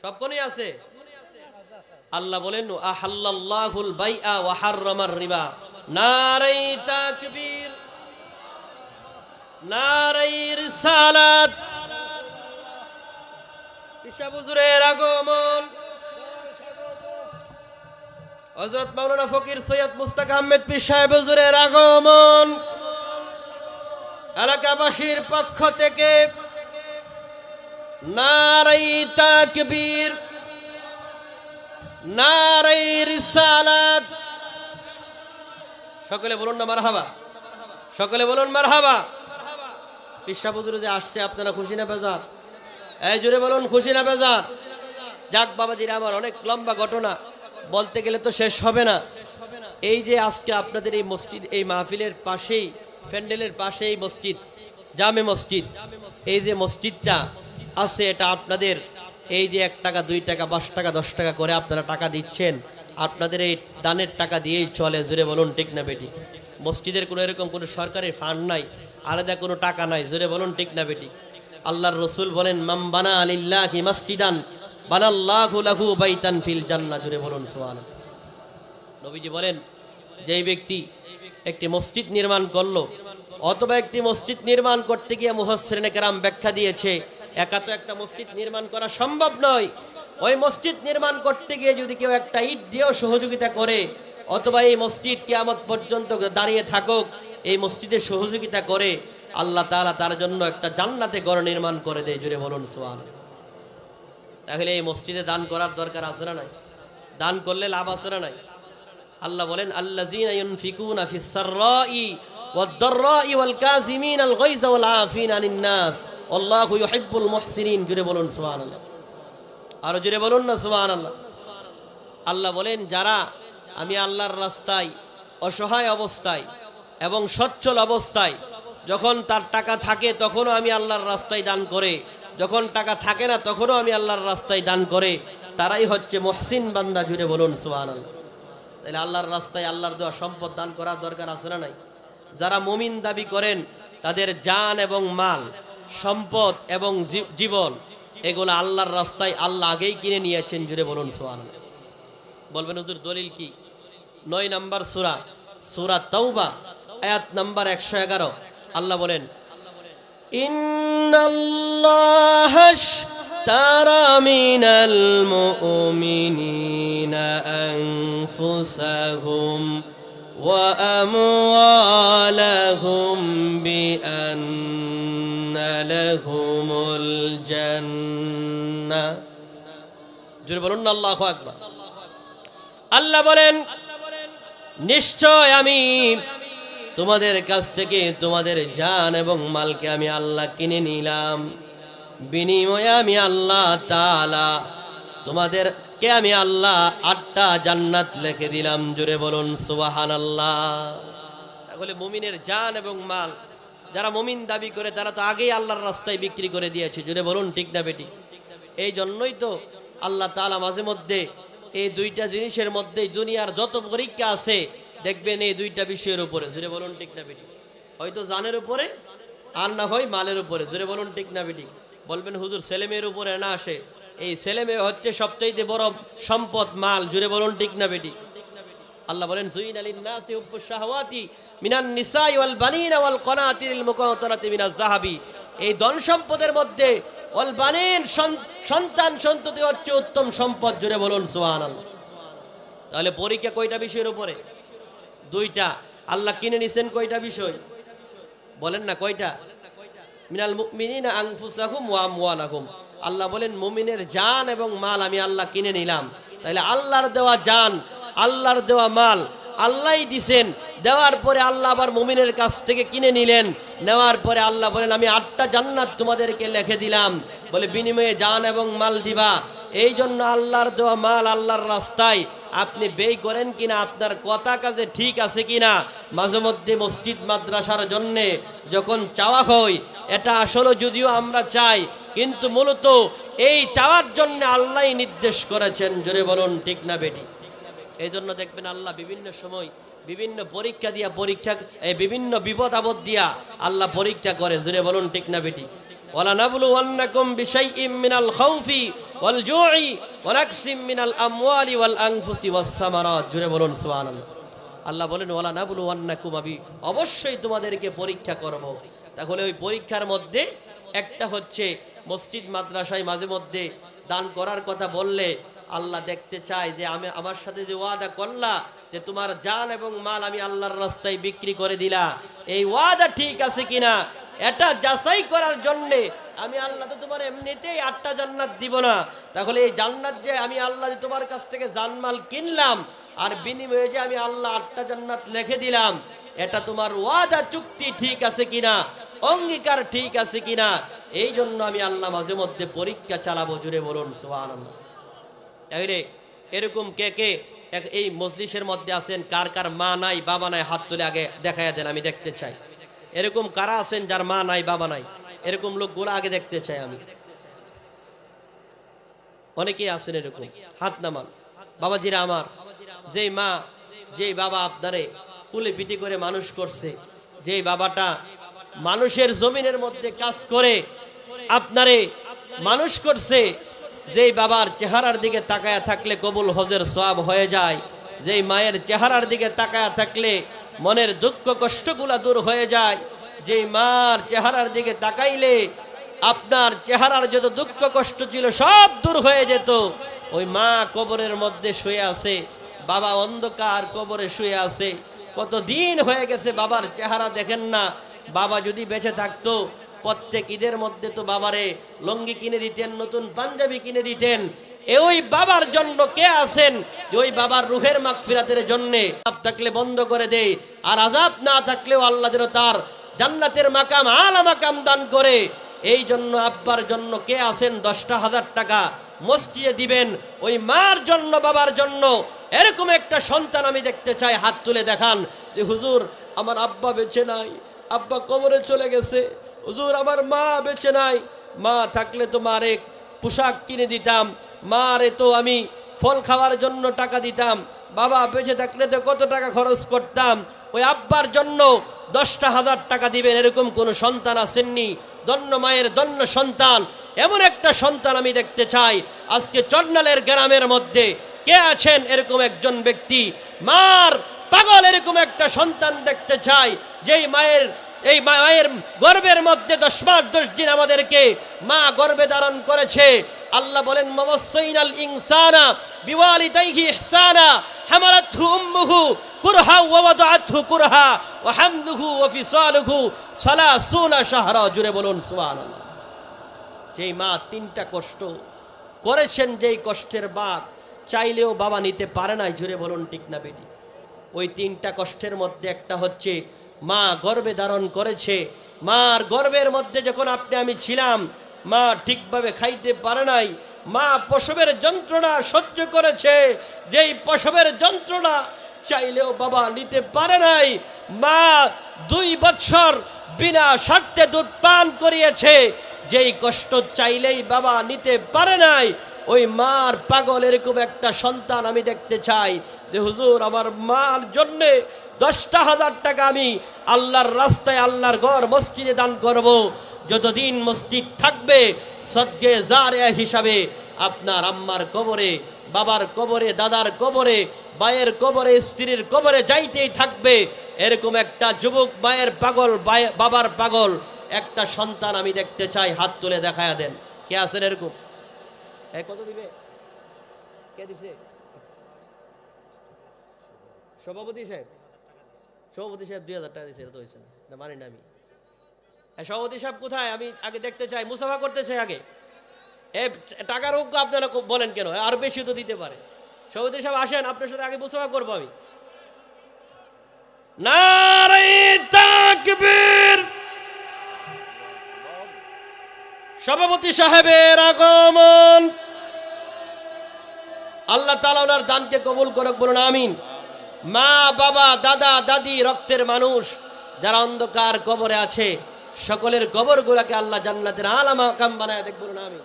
সবকনই আছে। আল্লাহ বলেন, আহাল্লাল্লাহুল বাইআ ওয়া হাররামার রিবা। নারে তাকবীর, নারে রিসালাত। পিসা হুজুরের আগমন, হযরত মাওলানা ফকির সৈয়দ মুস্তাক আহমেদ পীর সাহেব হুজুরের আগমন, এলাকাবাসীর পক্ষ থেকে নারে তাকবীর, নারে রিসালাত। সকলে বলুন না মারহাবা, সকলে বলুন মারহাবা। পিসা হুজুর যে আসছে, আপনারা খুশি না বেজার? এই জোরে বলুন, খুশি না বেজার? যাক বাবাজিরা, আমার অনেক লম্বা ঘটনা, বলতে গেলে তো শেষ হবে না। এই যে আজকে আপনাদের এই মসজিদ, এই মাহফিলের পাশেই, প্যান্ডেলের পাশেই মসজিদ, জামে মসজিদ, এই যে মসজিদটা আছে, এটা আপনাদের এই যে 1 টাকা 2 টাকা 5 টাকা 10 টাকা করে আপনারা টাকা দিচ্ছেন, আপনাদের এই দানের টাকা দিয়েই চলে। জোরে বলুন ঠিক না বেটি? মসজিদের কোনো এরকম কোনো সরকারি ফান্ড নাই, আলাদা কোনো টাকা নাই। জোরে বলুন ঠিক না বেটি? আল্লাহর রসুল বলেন, মান বানা লিল্লাহি মাসজিদান বানাল্লাহু লাহু বাইতান ফিল জান্নাহ। জোরে বলুন সুবহানাল্লাহ। নবীজি বলেন, যেই ব্যক্তি একটি মসজিদ নির্মাণ করলো, অথবা একটি মসজিদ নির্মাণ করতে গিয়ে মুফাসসিরিনে কেরাম ব্যাখ্যা দিয়েছে, একা তো একটা মসজিদ নির্মাণ করা সম্ভব নয়। ওই মসজিদ নির্মাণ করতে গিয়ে যদি কেউ একটা ইট দিয়েও সহযোগিতা করে, অথবা এই মসজিদ কিয়ামত পর্যন্ত দাঁড়িয়ে থাকুক, এই মসজিদের সহযোগিতা করে আল্লাহ তাআলা তার জন্য একটা জান্নাতে ঘর নির্মাণ করে দেয়। জুড়ে বলুন সুবহানাল্লাহ। তাহলে এই মসজিদে দান করার দরকার আছে না নাই? দান করলে লাভ আছে না নাই? আল্লাহ বলেন আল্লাযীনা ইউনফিকুনা ফিস সাররাই ওয়াদ দাররাই ওয়াল কাযিমিনাল গায়যা ওয়াল আফিনা আনিন নাস আল্লাহু ইউহিব্বুল মুহসিনিন। জুড়ে বলুন সুবহানাল্লাহ। আর জুড়ে বলুন না সুবহানাল্লাহ। আল্লাহ বলেন যারা আমি আল্লাহর রাস্তায় অসহায় অবস্থায় এবং সচ্ছল অবস্থায়, যখন তার টাকা থাকে তখনও আমি আল্লাহর রাস্তায় দান করে, যখন টাকা থাকে না তখনও আমি আল্লাহর রাস্তায় দান করে, তারাই হচ্ছে মুহসিন বান্দা। জুড়ে বলুন সুবহানাল্লাহ। তাহলে আল্লাহর রাস্তায় আল্লাহর দেওয়া সম্পদ দান করার দরকার আছে না নাই? যারা মুমিন দাবি করেন তাদের জান এবং মাল, সম্পদ এবং জীবন এগুলো আল্লাহর রাস্তায় আল্লাহ আগেই কিনে নিয়েছেন। জুড়ে বলুন সুবহানাল্লাহ। বলবেন হুজুর দলিল কি? 9 নম্বর সূরা, সূরা তাওবা, আয়াত নাম্বার 111। আল্লাহ বলেন ইন্নাল্লাহা আশতারা মিনাল মুমিনিনা আনফুসাহুম ওয়া আমওয়ালাহুম বিআন্না লাহুমুল জান্নাহ। জোরে বলুন না আল্লাহু আকবার। আল্লাহ বলেন নিশ্চয় আমি তোমাদের কাছ থেকে তোমাদের জান এবং মালকে আমি আল্লাহ কিনে নিলাম, বিনিময়ে আমি আল্লাহ তাআলা তোমাদেরকে আমি আল্লাহ 8টা জান্নাত লিখে দিলাম। জোরে বলুন সুবহানাল্লাহ। তাহলে মুমিনের জান এবং মাল যারা মুমিন দাবি করে তারা তো আগেই আল্লাহর রাস্তায় বিক্রি করে দিয়েছে। জোরে বলুন ঠিক না বেটি? এই জন্যই তো আল্লাহ তাআলা মাঝে মধ্যে এই দুইটা জিনিসের মধ্যেই দুনিয়ার যত পরীক্ষা আছে দেখবেন এই দুইটা বিষয়ের উপরে। জোরে বলুন ঠিক না বেটি? হয়তো জানের উপরে আর না হয় মালের উপরে। জোরে বলুন ঠিক না বেটি? বলবেন হুজুর ছেলে মেয়ের উপরে না আসে? এই ছেলে মেয়ে হচ্ছে সবচাইতে বড় সম্পদ, মাল। জোরে বলুন ঠিক না বেটি? আল্লাহ বলেন যুইনা লিন-নাসি হুব্বুশ শাহাওয়াতি মিনান নিসাই ওয়াল বানিনা ওয়াল কানাতিরিল মুকাতারাতি মিনাজ যাহাবি। এই ধন সম্পদের মধ্যে ওয়াল বানিন সন্তান সন্ততি হচ্ছে উত্তম সম্পদ। জোরে বলুন সুবহানাল্লাহ। তাহলে পরীক্ষা কয়টা বিষয়ের উপরে? 2টা। আল্লাহ কিনে নিছেন কয়টা বিষয়? বলেন না কয়টা? মিনাল মুমিনিনা আনফুসাহুম ওয়া আমওয়ালাহুম। আল্লাহ বলেন মুমিনের জান এবং মাল আমি আল্লাহ কিনে নিলাম। তাহলে আল্লাহর দেওয়া জান, আল্লাহর দেওয়া মাল আল্লাহই দিছেন। দেওয়ার পরে আল্লাহ আবার মুমিনের কাছ থেকে কিনে নিলেন। নেওয়ার পরে আল্লাহ বলেন আমি 8টা জান্নাত তোমাদেরকে লিখে দিলাম, বলে বিনিময়ে জান এবং মাল দিবা। এই জন্য আল্লাহর দেওয়া মাল আল্লাহর রাস্তায় আপনি ব্যয় করেন কিনা, আপনার কথা কাজে ঠিক আছে কিনা। মাঝে মধ্যে মসজিদ মাদ্রাসার জন্যে যখন চাওয়া হয়, এটা আসলে যদিও আমরা চাই, কিন্তু মূলত এই চাওয়ার জন্য আল্লাহই নির্দেশ করেছেন। জোরে বলুন ঠিক না বেটি? এই জন্য দেখবেন আল্লাহ বিভিন্ন সময় বিভিন্ন পরীক্ষা দিয়া বিভিন্ন বিপদ আপদ দিয়া আল্লাহ পরীক্ষা করে। জোরে বলুন ঠিক না বেটি? ওয়ালা নাবলুওয়ান্নাকুম বিশাইইম মিনাল খাউফি ওয়াল জুই ওয়া নাকসিম মিনাল আমওয়ালি ওয়াল আনফুসি ওয়াস সামারাত। জোরে বলুন সুবহানাল্লাহ। আল্লাহ বলেন ওয়ালা নাবলুওয়ান্নাকুম, আমি অবশ্যই তোমাদেরকে পরীক্ষা করব। তাহলে ওই পরীক্ষার মধ্যে একটা হচ্ছে মসজিদ মাদ্রাসায় মাঝে মধ্যে দান করার কথা বললে আল্লাহ দেখতে চায় যে আমি আমার সাথে যে ওয়াদা করলা যে তোমার জান এবং মাল আমি আল্লাহর রাস্তায় বিক্রি করে দিলা, এই ওয়াদা ঠিক আছে কিনা এটা যাচাই করার জন্যে আমি আল্লাহ তো তোমার এমনিতেই 8টা জান্নাত দিব না। তাহলে এই জান্নাত যে আমি আল্লাহ যে তোমার কাছ থেকে জানমাল কিনলাম আর বিনিময়ে যে আমি আল্লাহ 8টা জান্নাত লিখে দিলাম, এটা তোমার ওয়াদা চুক্তি ঠিক আছে কিনা, অঙ্গীকার ঠিক আছে কিনা। এই জন্য আমি আল্লাহ মাঝে মধ্যে পরীক্ষা চালাবো। জুড়ে বলুন সুবহানাল্লাহ। তাহলে এরকম কে কে এই মজলিসের মধ্যে আছেন কার কার মা নাই বাবা নাই? হাত তুলে আগে দেখাইয়া দেন, আমি দেখতে চাই। এরকম কারা আছেন যার মা নাই বাবা নাই? এরকম লোকগুলো আগে দেখতে চাই আমি। অনেকেই আছেন এরকম, হাত নামান। বাবাজিরা আমার, যেই মা যেই বাবা আপনারে কুলে পিটি করে মানুষ করছে, যেই বাবাটা মানুষের জমিনের মধ্যে কাজ করে আপনারে মানুষ করছে, যেই বাবার চেহারার দিকে তাকায়া থাকলে কবুল হজের সওয়াব হয়ে যায়, যেই মায়ের চেহারার দিকে তাকায়া থাকলে মনের দুঃখ কষ্টগুলা দূর হয়ে যায়, যেই মার চেহারার দিকে তাকাইলে আপনার চেহারার যত দুঃখ কষ্ট ছিল সব দূর হয়ে যেত, ওই মা কবরের মধ্যে শুয়ে আছে। বাবা অন্ধকার কবরে শুয়ে আছে, কত দিন হয়ে গেছে বাবার চেহারা দেখেন না। বাবা যদি বেঁচে থাকতো প্রত্যেক ঈদের মধ্যে তো বাবারে লুঙ্গি কিনে দিতেন, নতুন পাঞ্জাবি কিনে দিতেন। ওই বাবার জন্য কে আছেন যে ওই বাবার রুহের মাগফিরাতের জন্যে আযাব থাকলে বন্ধ করে দেয়, আর আযাব না থাকলেও আল্লাহ যেন তার জান্নাতের মাকাম আলা মাকাম দান করে। এই জন্য আব্বার জন্য কে আছেন 10,000 টাকা মসজিদে দিবেন ওই মার জন্য, বাবার জন্য। এরকম একটা সন্তান আমি দেখতে চাই, হাত তুলে দেখান যে হুজুর আমার আব্বা বেঁচে নাই, আব্বা কবরে চলে গেছে, হুজুর আমার মা বেঁচে নাই, মা থাকলে তো মারে পোশাক কিনে দিতাম, মারে তো আমি ফল খাওয়ার জন্য টাকা দিতাম, বাবা বেঁচে থাকলে তো কত টাকা খরচ করতাম। ওই আব্বার জন্য 10,000 টাকা দিবেন, এরকম কোন সন্তান আসেননি? ধন্য মায়ের ধন্য সন্তান, এমন একটা সন্তান আমি দেখতে চাই। আজকে চন্নালের গ্রামের মধ্যে কে আছেন এরকম একজন ব্যক্তি? মার পাগল এরকম একটা সন্তান দেখতে চাই, যেই মায়ের গর্ভের মধ্যে 10 মাস 10 দিন আমাদেরকে মা গর্ভে ধারণ করেছে। আল্লাহ বলেন মাওয়াসাইনাল ইনসানা বিওয়ালিদাইহি ইহসানা হামালাতহু উম্মুহু কুরহা ওয়া ওয়াদাআতহু কুরহা ওয়া হামলুহু ওয়া ফিসালুহু 30 শাহরা। জুড়ে বলুন সুবহানাল্লাহ। যেই মা 3টা কষ্ট করেছেন, যেই কষ্টের বাদ চাইলেও বাবা নিতে পারে নাই, জুড়ে বলুন ঠিক না বেটি? ওই 3টা কষ্টের মধ্যে একটা হচ্ছে মা গর্ভে ধারণ করেছে। মার গর্ভের মধ্যে যখন আমি ছিলাম, মা ঠিকভাবে খাইতে পারে নাই, মা প্রসবের যন্ত্রণা সহ্য করেছে, যেই প্রসবের যন্ত্রণা চাইলেও বাবা নিতে পারে নাই। মা 2 বছর বিনা স্বার্থে দুধ পান করিয়েছে, যেই কষ্ট চাইলেই বাবা নিতে পারে নাই। ওই মার পাগল এরকম একটা সন্তান আমি দেখতে চাই যে হুজুর আমার মার জন্যে 10,000 টাকা আমি আল্লাহর রাস্তায়, আল্লাহর ঘর মসজিদে দান করব। যতদিন মসজিদ থাকবে সদকে জারিয়া হিসাবে আপনার আম্মার কবরে, বাবার কবরে, দাদার কবরে, ভাইয়ের কবরে, স্ত্রীর কবরে যাইতেই থাকবে। এরকম একটা যুবক মায়ের পাগল, বাবার পাগল একটা সন্তান আমি দেখতে চাই। হাত তুলে দেখায়া দেন কে আছেন এরকম? কত দিবে? কে দিছে? সভাপতি সাহেব 2,000 টাকা দিছে। তো হয়েছে না, মানি না আমি। সভাপতি সাহেব কোথায়? আমি আগে দেখতে চাই, মুসাফা করতে চাই আগে। টাকার হোক আপনারা বলেন কেন? আর বেশি তো দিতে পারে। সভাপতি সাহেব আসেন, আপনার সাথে আগে মুসাফা করবো আমি। নারে তাকবীর! সভাপতি সাহেবের আগমন। আল্লাহ তাআলা ওনার দানকে কবুল করুক, বলুন আমিন। মা, বাবা, দাদা, দাদি, রক্তের মানুষ যারা অন্ধকার কবরে আছে, সকলের কবরগুলোকে আল্লাহ জান্নাতের আলা মাকাম বানায় দেখ, বলুন আমিন।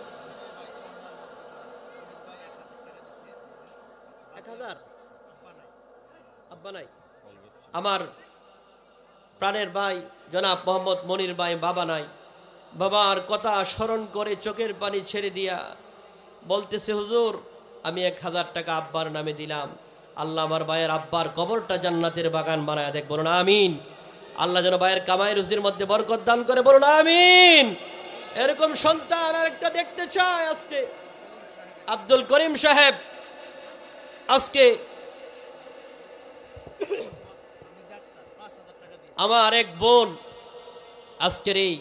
1000 আব্বা নাই। আমার প্রাণের ভাই জনাব মোহাম্মদ মনির ভাই বাবা নাই। বাবার কথা স্মরণ করে চোখের পানি ছেড়ে দিয়া বলতেছে হুজুর আমি 1000 টাকা আব্বার নামে দিলাম, আল্লাহ আমার ভাইয়ের আব্বার কবরটা জান্নাতের বাগান বানায় দেখ, বলুন আমিন। আল্লাহ যেন ভাইয়ের কামাই রুজির মধ্যে বরকত দান করে, বলুন আমিন। এরকম সন্তান আরেকটা দেখতে চায়। আজকে আব্দুল করিম সাহেব, আজকে আমার এক বোন আজকের এই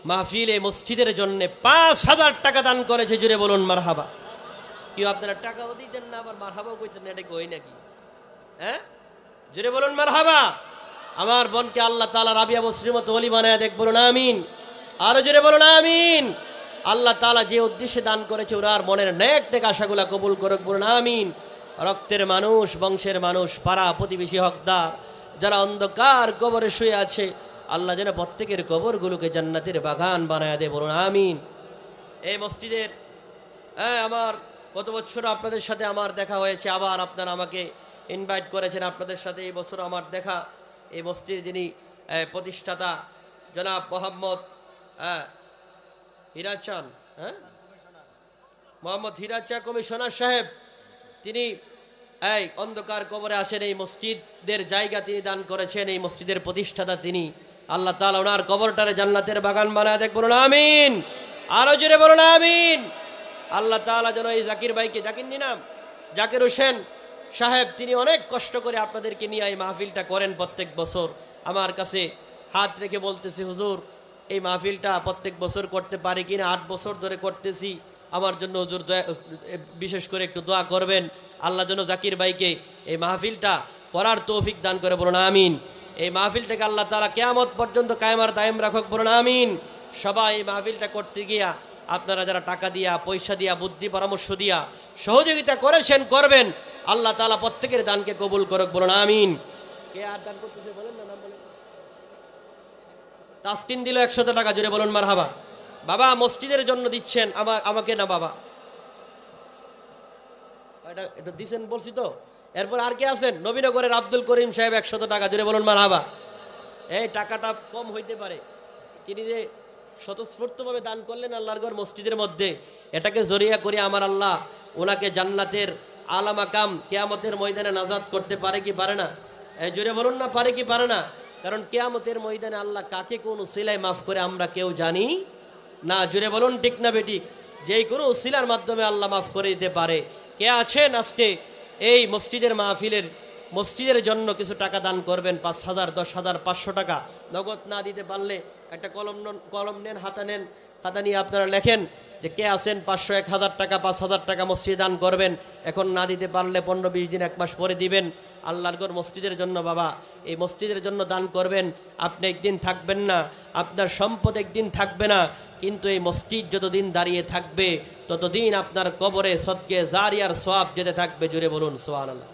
মাহফিলে মসজিদের জন্য 5,000 টাকা দান করেছে। জুড়ে বলুন মারহাবা। কি আপনারা টাকাও দিতেন না, আবার মারহাবাও কইতেন না, এটা কই নাকি? হ্যাঁ, জুড়ে বলুন মারহাবা। আমার বোনকে আল্লাহ তাআলা রাবিয়া বসরির মতো ওলি বানায় দেখ, বলুন আমিন। আরো জুড়ে বলুন আমিন। আল্লাহ তাআলা যে উদ্দেশ্যে দান করেছে ওনার মনের নেক নেক আশাগুলা কবুল করুক, বলুন আমিন। রক্তের মানুষ, বংশের মানুষ, পাড়া প্রতিবেশী, হকদার যারা অন্ধকার কবরে শুয়ে আছে, আল্লাহ যেন প্রত্যেকের কবরগুলোকে জান্নাতের বাগান বানায় দেয়, বলুন আমিন। এই মসজিদের আমার গত বছর আপনাদের সাথে আমার দেখা হয়েছে, আবার আপনারা আমাকে ইনভাইট করেছেন আপনাদের সাথে। এই বছর আমার দেখা এই মসজিদের যিনি প্রতিষ্ঠাতা জনাব মোহাম্মদ হিরাচান, মোহাম্মদ হিরাচা কমিশনার সাহেব, তিনি এই অন্ধকার কবরে আছেন। এই মসজিদের জায়গা তিনি দান করেছেন, এই মসজিদের প্রতিষ্ঠাতা তিনি। আল্লাহ তাআলা ওনার কবরটারে জান্নাতের বাগান বানায় দেখ, বলুন আমিন। আরো জোরে বলুন আমিন। আল্লাহ তাআলা যেন এই জাকির ভাইকে, জাকির নি নাম, জাকির হোসেন, সাহেব তিনি অনেক কষ্ট করে আপনাদেরকে নিয়ে এই মাহফিলটা করেন প্রত্যেক বছর। আমার কাছে হাত রেখে বলতেছে, হুজুর এই মাহফিলটা প্রত্যেক বছর করতে পারি কিনা, 8 বছর ধরে করতেছি, আমার জন্য হুজুর বিশেষ করে একটু দোয়া করবেন। আল্লাহ যেন জাকির ভাইকে এই মাহফিলটা করার তৌফিক দান করে, বলুন আমিন। এই মাহফিলটাকে আল্লাহ তাআলা কিয়ামত পর্যন্ত কায়েম আর দায়েম রাখুক, বলুন আমিন। সবাই এই মাহফিলটা করতে গিয়া আপনারা যারা টাকা দিয়া, পয়সা দিয়া, বুদ্ধি পরামর্শ দিয়া সহযোগিতা করেছেন, করবেন, আল্লাহ তাআলা প্রত্যেকের দানকে কবুল করুক, বলুন আমিন। কে আর দান করতেছে বলেন না, নাম বলেন। তাসকিন দিল 100 টাকা, জুড়ে বলুন মারহাবা। বাবা মসজিদের জন্য দিচ্ছেন, আমাকে না বাবা, এটা দিছেন বলছি তো। এরপর আর কে আছেন? নবীনগরের আব্দুল করিম সাহেব 100 টাকা, জুড়ে বলুন মারহাবা। এই টাকাটা কম হইতে পারে, তিনি যে স্বতঃস্ফূর্তভাবে দান করলেন আল্লাহর ঘর মসজিদের মধ্যে, এটাকে জরিয়া করে আমার আল্লাহ ওনাকে জান্নাতের আলা মাকাম কিয়ামতের ময়দানে নাজাত করতে পারে কি পারে না? জুড়ে বলুন না, পারে কি পারে না? কারণ কিয়ামতের ময়দানে আল্লাহ কাকে কোন উসিলায় মাফ করে আমরা কেউ জানি না। জুড়ে বলুন ঠিক না বেঠিক? যেই কোনো উসিলার মাধ্যমে আল্লাহ মাফ করে দিতে পারে। কে আছেন আজকে এই মসজিদের মাহফিলের মসজিদের জন্য কিছু টাকা দান করবেন? 5,000, 10,000, 500 টাকা। নগদ না দিতে পারলে একটা কলম নেন, খাতা নিয়ে আপনারা লেখেন যে কে আছেন 500, 1,000 টাকা, 5,000 টাকা মসজিদে দান করবেন। এখন না দিতে পারলে 15-20 দিন, 1 মাস পরে দিবেন। আল্লাহর ঘর মসজিদের জন্য বাবা, এই মসজিদের জন্য দান করবেন। আপনি একদিন থাকবেন না, আপনার সম্পদ একদিন থাকবে না, কিন্তু এই মসজিদ যতদিন দাঁড়িয়ে থাকবে ততদিন আপনার কবরে সদকে জারিয়ার সওয়াব যেতে থাকবে। জুড়ে বলুন সুবহানাল্লাহ।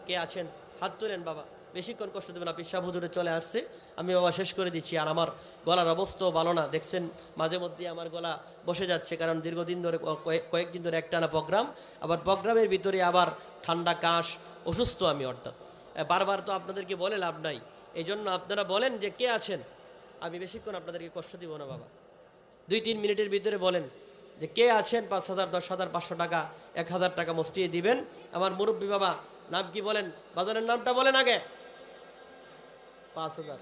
কে আছেন হাত তোলেন বাবা, বেশিক্ষণ কষ্ট দেবেন না। পিসা হুজুরে চলে আসছে, আমি বাবা শেষ করে দিচ্ছি। আর আমার গলার অবস্থাও ভালো না, দেখছেন মাঝে মধ্যে আমার গলা বসে যাচ্ছে, কারণ দীর্ঘদিন ধরে কয়েকদিন ধরে একটানা প্রোগ্রাম, আবার প্রোগ্রামের ভিতরে আবার ঠান্ডা কাশ, অসুস্থ আমি অর্থাৎ। বারবার তো আপনাদেরকে বলে লাভ নাই, এই জন্য আপনারা বলেন যে কে আছেন। আমি বেশিক্ষণ আপনাদেরকে কষ্ট দিব না বাবা, 2-3 মিনিটের ভিতরে বলেন যে কে আছেন। 5,000, 10,000, 500 টাকা, 1,000 টাকা মসজিদে দিবেন। আমার মুরব্বী বাবা নাম কি বলেন? বাজারের নামটা বলেন আগে। 5,000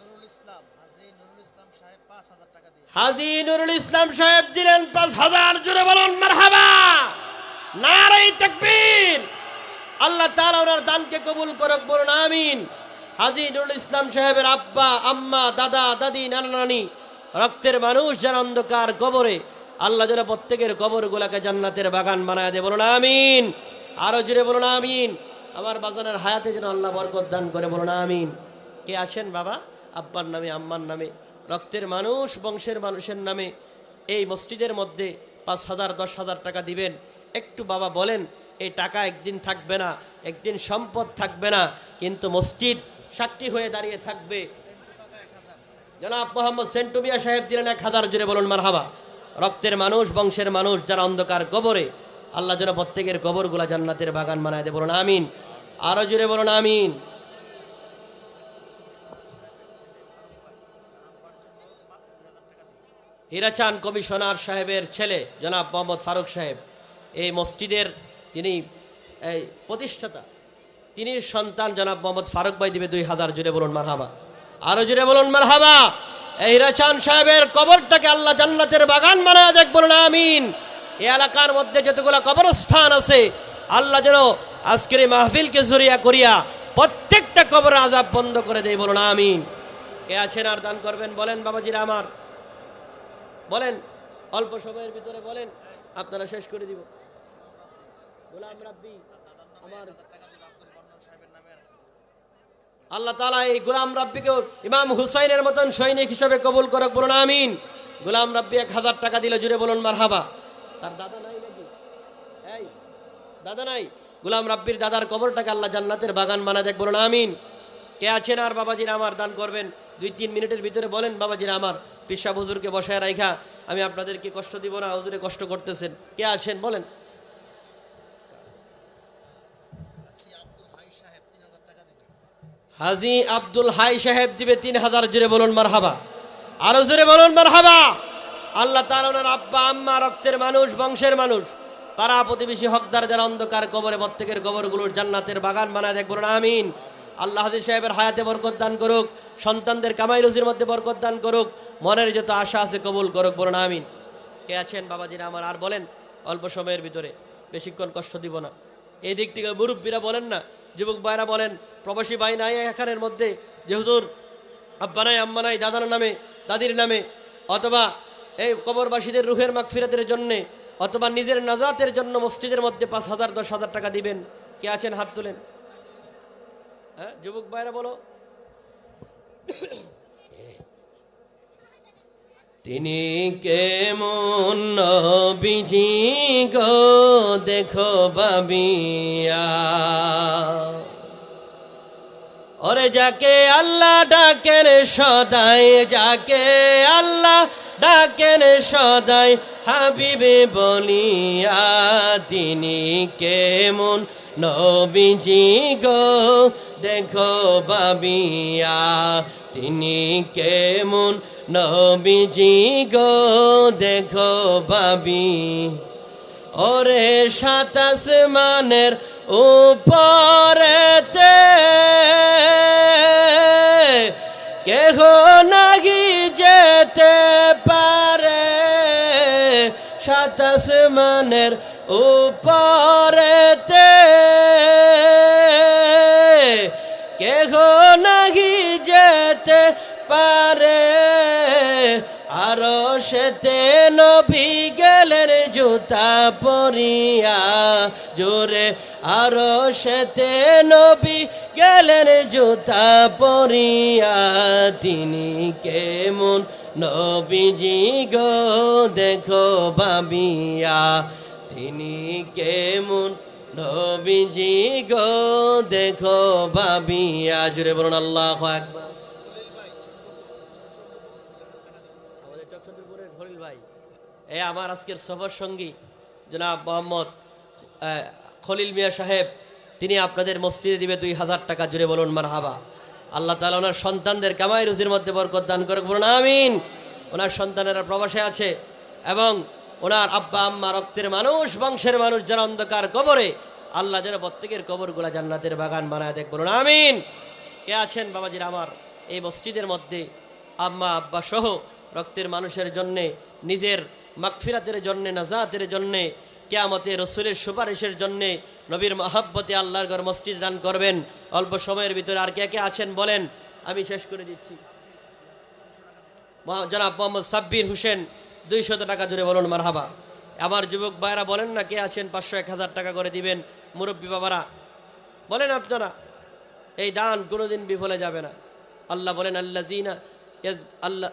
হাজী নুরুল ইসলাম সাহেব দিলেন 5,000। জুড়ে বলুন মারহাবা, নারে তাকবীর। আল্লাহ তাআলা ওনার দানকে কবুল করুক, বলুন আমিন। হাজী নুরুল ইসলাম সাহেবের আব্বা, আম্মা, দাদা, দাদি, নানা, নানি, রক্তের মানুষ যারা অন্ধকার কবরে, আল্লাহ যেন প্রত্যেকের কবরগুলোকে জান্নাতের বাগান বানায় দেয়, বলুন আমিন। আরো জুড়ে বলুন আমিন। আমার বাজানের হায়াতে যেন আল্লাহ বরকত দান করে, বলুন আমিন। কে আছেন বাবা আব্বার নামে, আম্মার নামে, রক্তের মানুষ, বংশের মানুষের নামে এই মসজিদের মধ্যে 5,000, 10,000 টাকা দিবেন? একটু বাবা বলেন, এই টাকা একদিন থাকবে না, একদিন সম্পদ থাকবে না, কিন্তু মসজিদ সাক্ষী হয়ে দাঁড়িয়ে থাকবে। জনাব মোহাম্মদ সেন্টু মিয়া সাহেব দিলেন 1,000। জুড়ে বলুন মারহাবা। রক্তের মানুষ, বংশের মানুষ যারা অন্ধকার কবরে, আল্লাহ যেন প্রত্যেকের কবরগুলা জান্নাতের বাগান বানায় দেয়, বলুন আমিন। আরো জুড়ে বলুন আমিন। হিরাচান কমিশনার সাহেবের ছেলে জনাব মোহাম্মদ ফারুক সাহেব, এই মসজিদের যিনি এই প্রতিষ্ঠাতা, তিনি সন্তান জনাব মোহাম্মদ ফারুক ভাই দিবে 2,000। জুড়ে বলুন মারহাবা। আরো জুড়ে বলুন মারহাবা। এই হিরাচান সাহেবের কবরটাকে আল্লাহ জান্নাতের বাগান বানায় দেখ, বলুন আমিন। এই এলাকার মধ্যে যতগুলো কবরস্থান আছে, আল্লাহ যেন আজকের এই মাহফিলকে জরিয়া করিয়া প্রত্যেকটা কবরের আযাব বন্ধ করে দেয়, বলুন আমিন। কে আছেন আর দান করবেন বলেন বাবাজিরা আমার, বলেন অল্প সময়ের ভিতরে বলেন, আপনারা শেষ করে দিব। গোলাম রাব্বি আমার আল্লাহ তাআলা এই গোলাম রাব্বিকেও ইমাম হুসাইনের মতন সৈনিক হিসেবে কবুল করুক, বলুন আমিন। গোলাম রাব্বি 1,000 টাকা দিল। জুড়ে বলুন মারহাবা। তার দাদা নাই নাকি? এই দাদা নাই? গোলাম রাব্বির দাদার কবরটাকে আল্লাহ জান্নাতের বাগান বানায় দেখ, বলুন আমিন। কে আছেন আর বাবাজিরা আমার দান করবেন? 2-3 মিনিটের ভিতরে বলেন বাবাজিরা আমার। পিসা হুজুরকে বসায় রাখা আমি আপনাদেরকে কষ্ট দিব না, হুজুরে কষ্ট করতেছেন। কে আছেন বলেন? হাজী আব্দুল হাই সাহেব দিবে 3,000। জুড়ে বলুন মারহাবা। আরো জোরে বলুন মারহাবা। আল্লাহ তাআলা ওনার আব্বা, আম্মা, রক্তের মানুষ, বংশের মানুষ, পাড়া প্রতিবেশী, হকদার যারা অন্ধকার কবরে, প্রত্যেকের কবরগুলোর জান্নাতের বাগান বানায় দেখ, বলুন আমিন। আল্লাহ হাজী সাহেবের হায়াতে বরকত দান করুক, সন্তানদের কামাই রুজির মধ্যে বরকত দান করুক, মনের যত আশা আছে কবুল করুক, বলুন আমিন। কে আছেন বাবাজিরা আমার আর বলেন অল্প সময়ের ভিতরে, বেশিক্ষণ কষ্ট দিব না। এই দিক থেকে মুরব্বীরা বলেন না, যুবক ভাইরা বলেন, প্রবাসী ভাই নাই এখানের মধ্যে যে হুজুর আব্বা নাই আম্মা নাই দাদার নামে দাদির নামে, অথবা এই কবরবাসীদের রুহের মাগফিরাতের জন্যে, অথবা নিজের নাজাতের জন্য মসজিদের মধ্যে 5,000 10,000 টাকা দিবেন? কে আছেন হাত তুলেন। হ্যাঁ যুবক ভাইরা বলো। তিনি কেমন নবীজি গো দেখো বাবিয়া, ওরে যাকে আল্লাহ ডাকেন সদাই, যাকে আল্লাহ ডাকেন সদাই হাবিবে বলিয়া, তিনি কেমন নবীজি গো দেখো বাবিয়া, তিনি কেমন নবীজি গো দেখো বাবি। ওরে 7 আসমানের উপরেতে কেহ নাহি যেতে পারে, 7 আসমানের উপরেতে কেহ নাহি যেতে পারে, আরশেতে নবী গেলেন জুতা পরিয়া, জোরে আরশেতে নবী গেলেন জুতা পরিয়া, তিনি কেমন নবীজি গো দেখো বাবিয়া, তিনি কেমন নবীজি গো দেখো বাবিয়া। জোরে বলুন আল্লাহু আকবার। এ আমার আজকের সফর সঙ্গী জনাব মোহাম্মদ খলিল মিয়া সাহেব, তিনি আপনাদের মসজিদে দিবে 2,000 টাকা। জুড়ে বলুন মারহাবা। আল্লাহ তাআলা ওনার সন্তানদের কামাই রুজির মধ্যে বরকত দান করে, বলুন আমিন। ওনার সন্তানেরা প্রবাসে আছে এবং ওনার আব্বা আম্মা রক্তের মানুষ, বংশের মানুষ যারা অন্ধকার কবরে, আল্লাহ যেন প্রত্যেকের কবরগুলা জান্নাতের বাগান বানায় দেখ, বলুন আমিন। কে আছেন বাবাজির আমার এই মসজিদের মধ্যে আম্মা আব্বা সহ রক্তের মানুষের জন্যে, নিজের মাগফিরাতের জন্যে, নাজাতের জন্যে, কিয়ামতে রসুলের সুপারিশের জন্যে, নবীর মহব্বতে আল্লাহর ঘর মসজিদ দান করবেন অল্প সময়ের ভিতরে? আর কে কে আছেন বলেন, আমি শেষ করে দিচ্ছি। জনাব মোহাম্মদ সাব্বির হোসেন 200 টাকা। জুড়ে বলুন মারহাবা। আমার যুবক ভাইরা বলেন না কে আছেন 500 1000 টাকা করে দিবেন? মুরব্বী বাবারা বলেন আপনারা। এই দান কোনোদিন বিফলে যাবে না। আল্লাহ বলেন আল্লাযীনা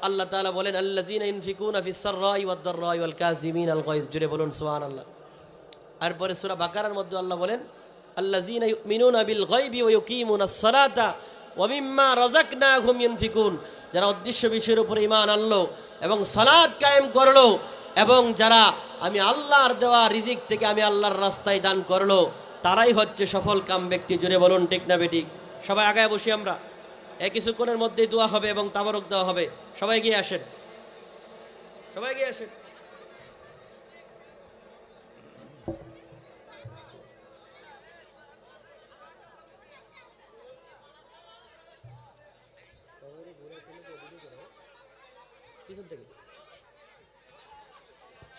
আল্লাহ তাআলা বলেন আল্লাযীনা ইউনফিকুনা ফিস সাররাই ওয়াদ দাররাই ওয়াল কাযিমিনাল গায়জ। জুড়ে বলুন সুবহানাল্লাহ। আর পরে সূরা বাকারার মধ্যে আল্লাহ বলেন আল্লাযীনা ইউমিনুনা বিল গায়বি ওয়া ইউকিমুনাস সালাতা ওয়া মিম্মা রাযাকনাহুম ইউনফিকুন। যারা উদ্দেশ্য বিষয়ের উপর ঈমান আনলো এবং সালাত কায়েম করলো এবং যারা আমি আল্লাহর দেওয়া রিজিক থেকে আমি আল্লাহর রাস্তায় দান করলো, তারাই হচ্ছে সফল কাম ব্যক্তি। জুড়ে বলুন ঠিক না বেঠিক? সবাই আগায় বসি আমরা। কিছুক্ষণের মধ্যেই দোয়া হবে এবং তাবারক দেওয়া হবে। সবাই গিয়ে আসেন, সবাই গিয়ে আসেন।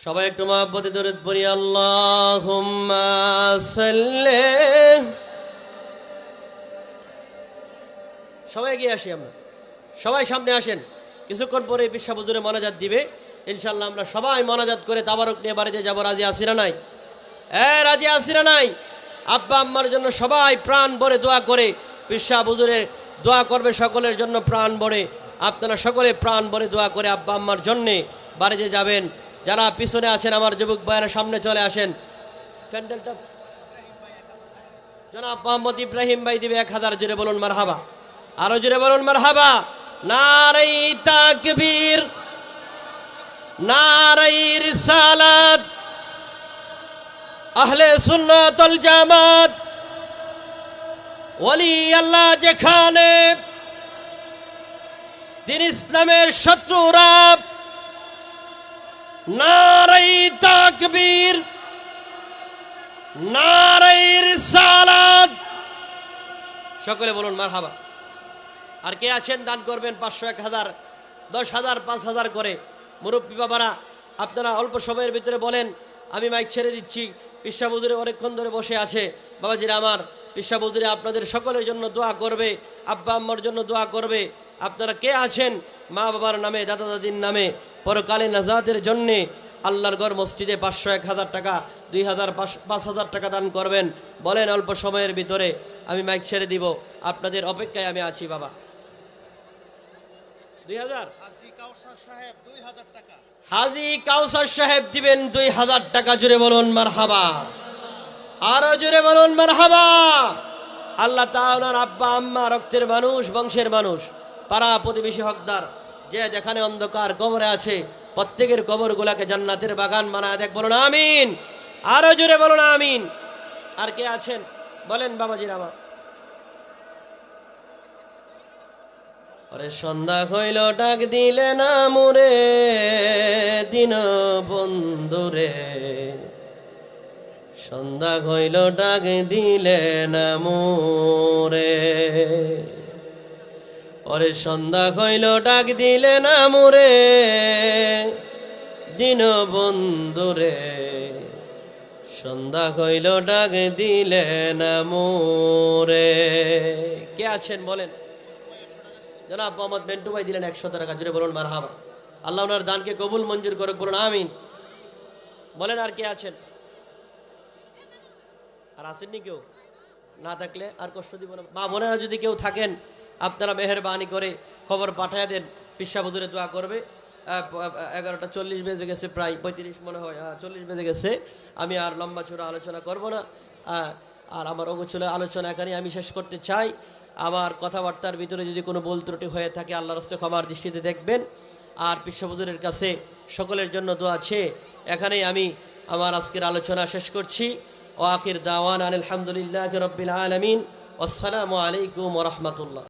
সবাই একটু মহব্বতে দরুদ পড়ি। আল্লাহুম্মা সাল্লি। সবাই গিয়ে আসি আমরা, সবাই সামনে আসেন। কিছুক্ষণ পরে পিসা হুজুরে মোনাজাত দিবে ইনশাআল্লাহ। আমরা সবাই মোনাজাত করে তাবারক নিয়ে বাড়িতে যাব। রাজি আছি না নাই? রাজি আছি না নাই? আব্বা আম্মার জন্য সবাই প্রাণ ভরে দোয়া করে, পিসা হুজুরে দোয়া করবে সকলের জন্য প্রাণ ভরে। আপনারা সকলে প্রাণ ভরে দোয়া করে আব্বা আম্মার জন্যে বাড়িতে যাবেন। যারা পিছনে আছেন আমার যুবক ভাইয়েরা সামনে চলে আসেন। প্যান্ডেলটা জনাব মোহাম্মদ ইব্রাহিম ভাই দিবে 1000। জুড়ে বলুন মারহাবা। আরো জুড়ে বলুন মারহাবা। নারে তাকবীর, নারে রিসালাত, আহলে সুন্নাত ওয়াল জামাত, ওলি আল্লাহ যেখানে, দিন ইসলামের শত্রুরা, নারে তাকবীর, নারে রিসালাত। সকলে বলুন মারহাবা। আর কে আছেন দান করবেন 500 1000 10,000 5,000 করে? মুরব্বী বাবারা আপনারা অল্প সময়ের ভিতরে বলেন, আমি মাইক ছেড়ে দিচ্ছি। পিসা হুজুরে অনেকক্ষণ ধরে বসে আছে। বাবাজিরা আমার, পিসা হুজুরে আপনাদের সকলের জন্য দোয়া করবে, আব্বা আম্মার জন্য দোয়া করবে। আপনারা কে আছেন মা বাবার নামে, দাদা দাদির নামে পরকালে নাজাতের জন্যে আল্লাহর ঘর মসজিদে 500, 1000 টাকা, 2000, 5000 টাকা দান করবেন? বলেন অল্প সময়ের ভিতরে আমি মাইক ছেড়ে দিব, আপনাদের অপেক্ষায় আমি আছি। বাবা 2000, হাজী কাউসার সাহেব দিবেন 2000 টাকা। জুড়ে বলুন মারহাবা, আরো জুড়ে বলুন মারহাবা। আল্লাহ তাআলা ওনার আব্বা আম্মা, রক্তের মানুষ, বংশের মানুষ, পাড়া প্রতিবেশী, হকদার যে যেখানে অন্ধকার কবরে আছে প্রত্যেকের কবরগুলাকে জান্নাতের বাগান বানায় দেখ। বলুন আমিন, আরো জোরে বলুন আমিন। আর কে আছেন বলেন বাবাজির আমার? ওরে সন্ধ্যা হইল ডাক দিলে না মুরে দিন বন্ধুরে, সন্ধ্যা হইল ডাক দিলে না মুরে, ওরে সন্ধ্যা হইল ডাক দিলে না মুরে দিন বন্ধুরে, সন্ধ্যা হইল ডাক দিলে না মুরে। কে আছেন বলেন? জনাব মোহাম্মদ বেন্টু ভাই দিলেন 100 টাকা। জুড়ে বলুন মারহাবা। আল্লাহ ওনার দানকে কবুল মঞ্জুর করুক। বলুন আমিন। বলেন আর কে আছেন? আর আসেননি কেউ? না থাকলে আর কষ্ট দিব না। মা বোনেরা যদি কেউ থাকেন আপনারা মেহেরবানি করে খবর পাঠিয়ে দেন, পিসা হুজুরে দোয়া করবে। 11টা 40 বেজে গেছে, প্রায় 35 মনে হয়, 40 বেজে গেছে। আমি আর লম্বা চূড়া আলোচনা করব না, আর আমার অগোছল আলোচনা এখানে আমি শেষ করতে চাই। আমার কথাবার্তার ভিতরে যদি কোনো ভুল ত্রুটি হয়ে থাকে আল্লাহর রাস্তায় ক্ষমার দৃষ্টিতে দেখবেন। আর পিসা হুজুরের কাছে সকলের জন্য দোয়া আছে। এখানেই আমি আমার আজকের আলোচনা শেষ করছি। ও আখির দাওয়ানা আলহামদুলিল্লাহি রাব্বিল আলামিন। আসসালামু আলাইকুম ওয়া রাহমাতুল্লাহ।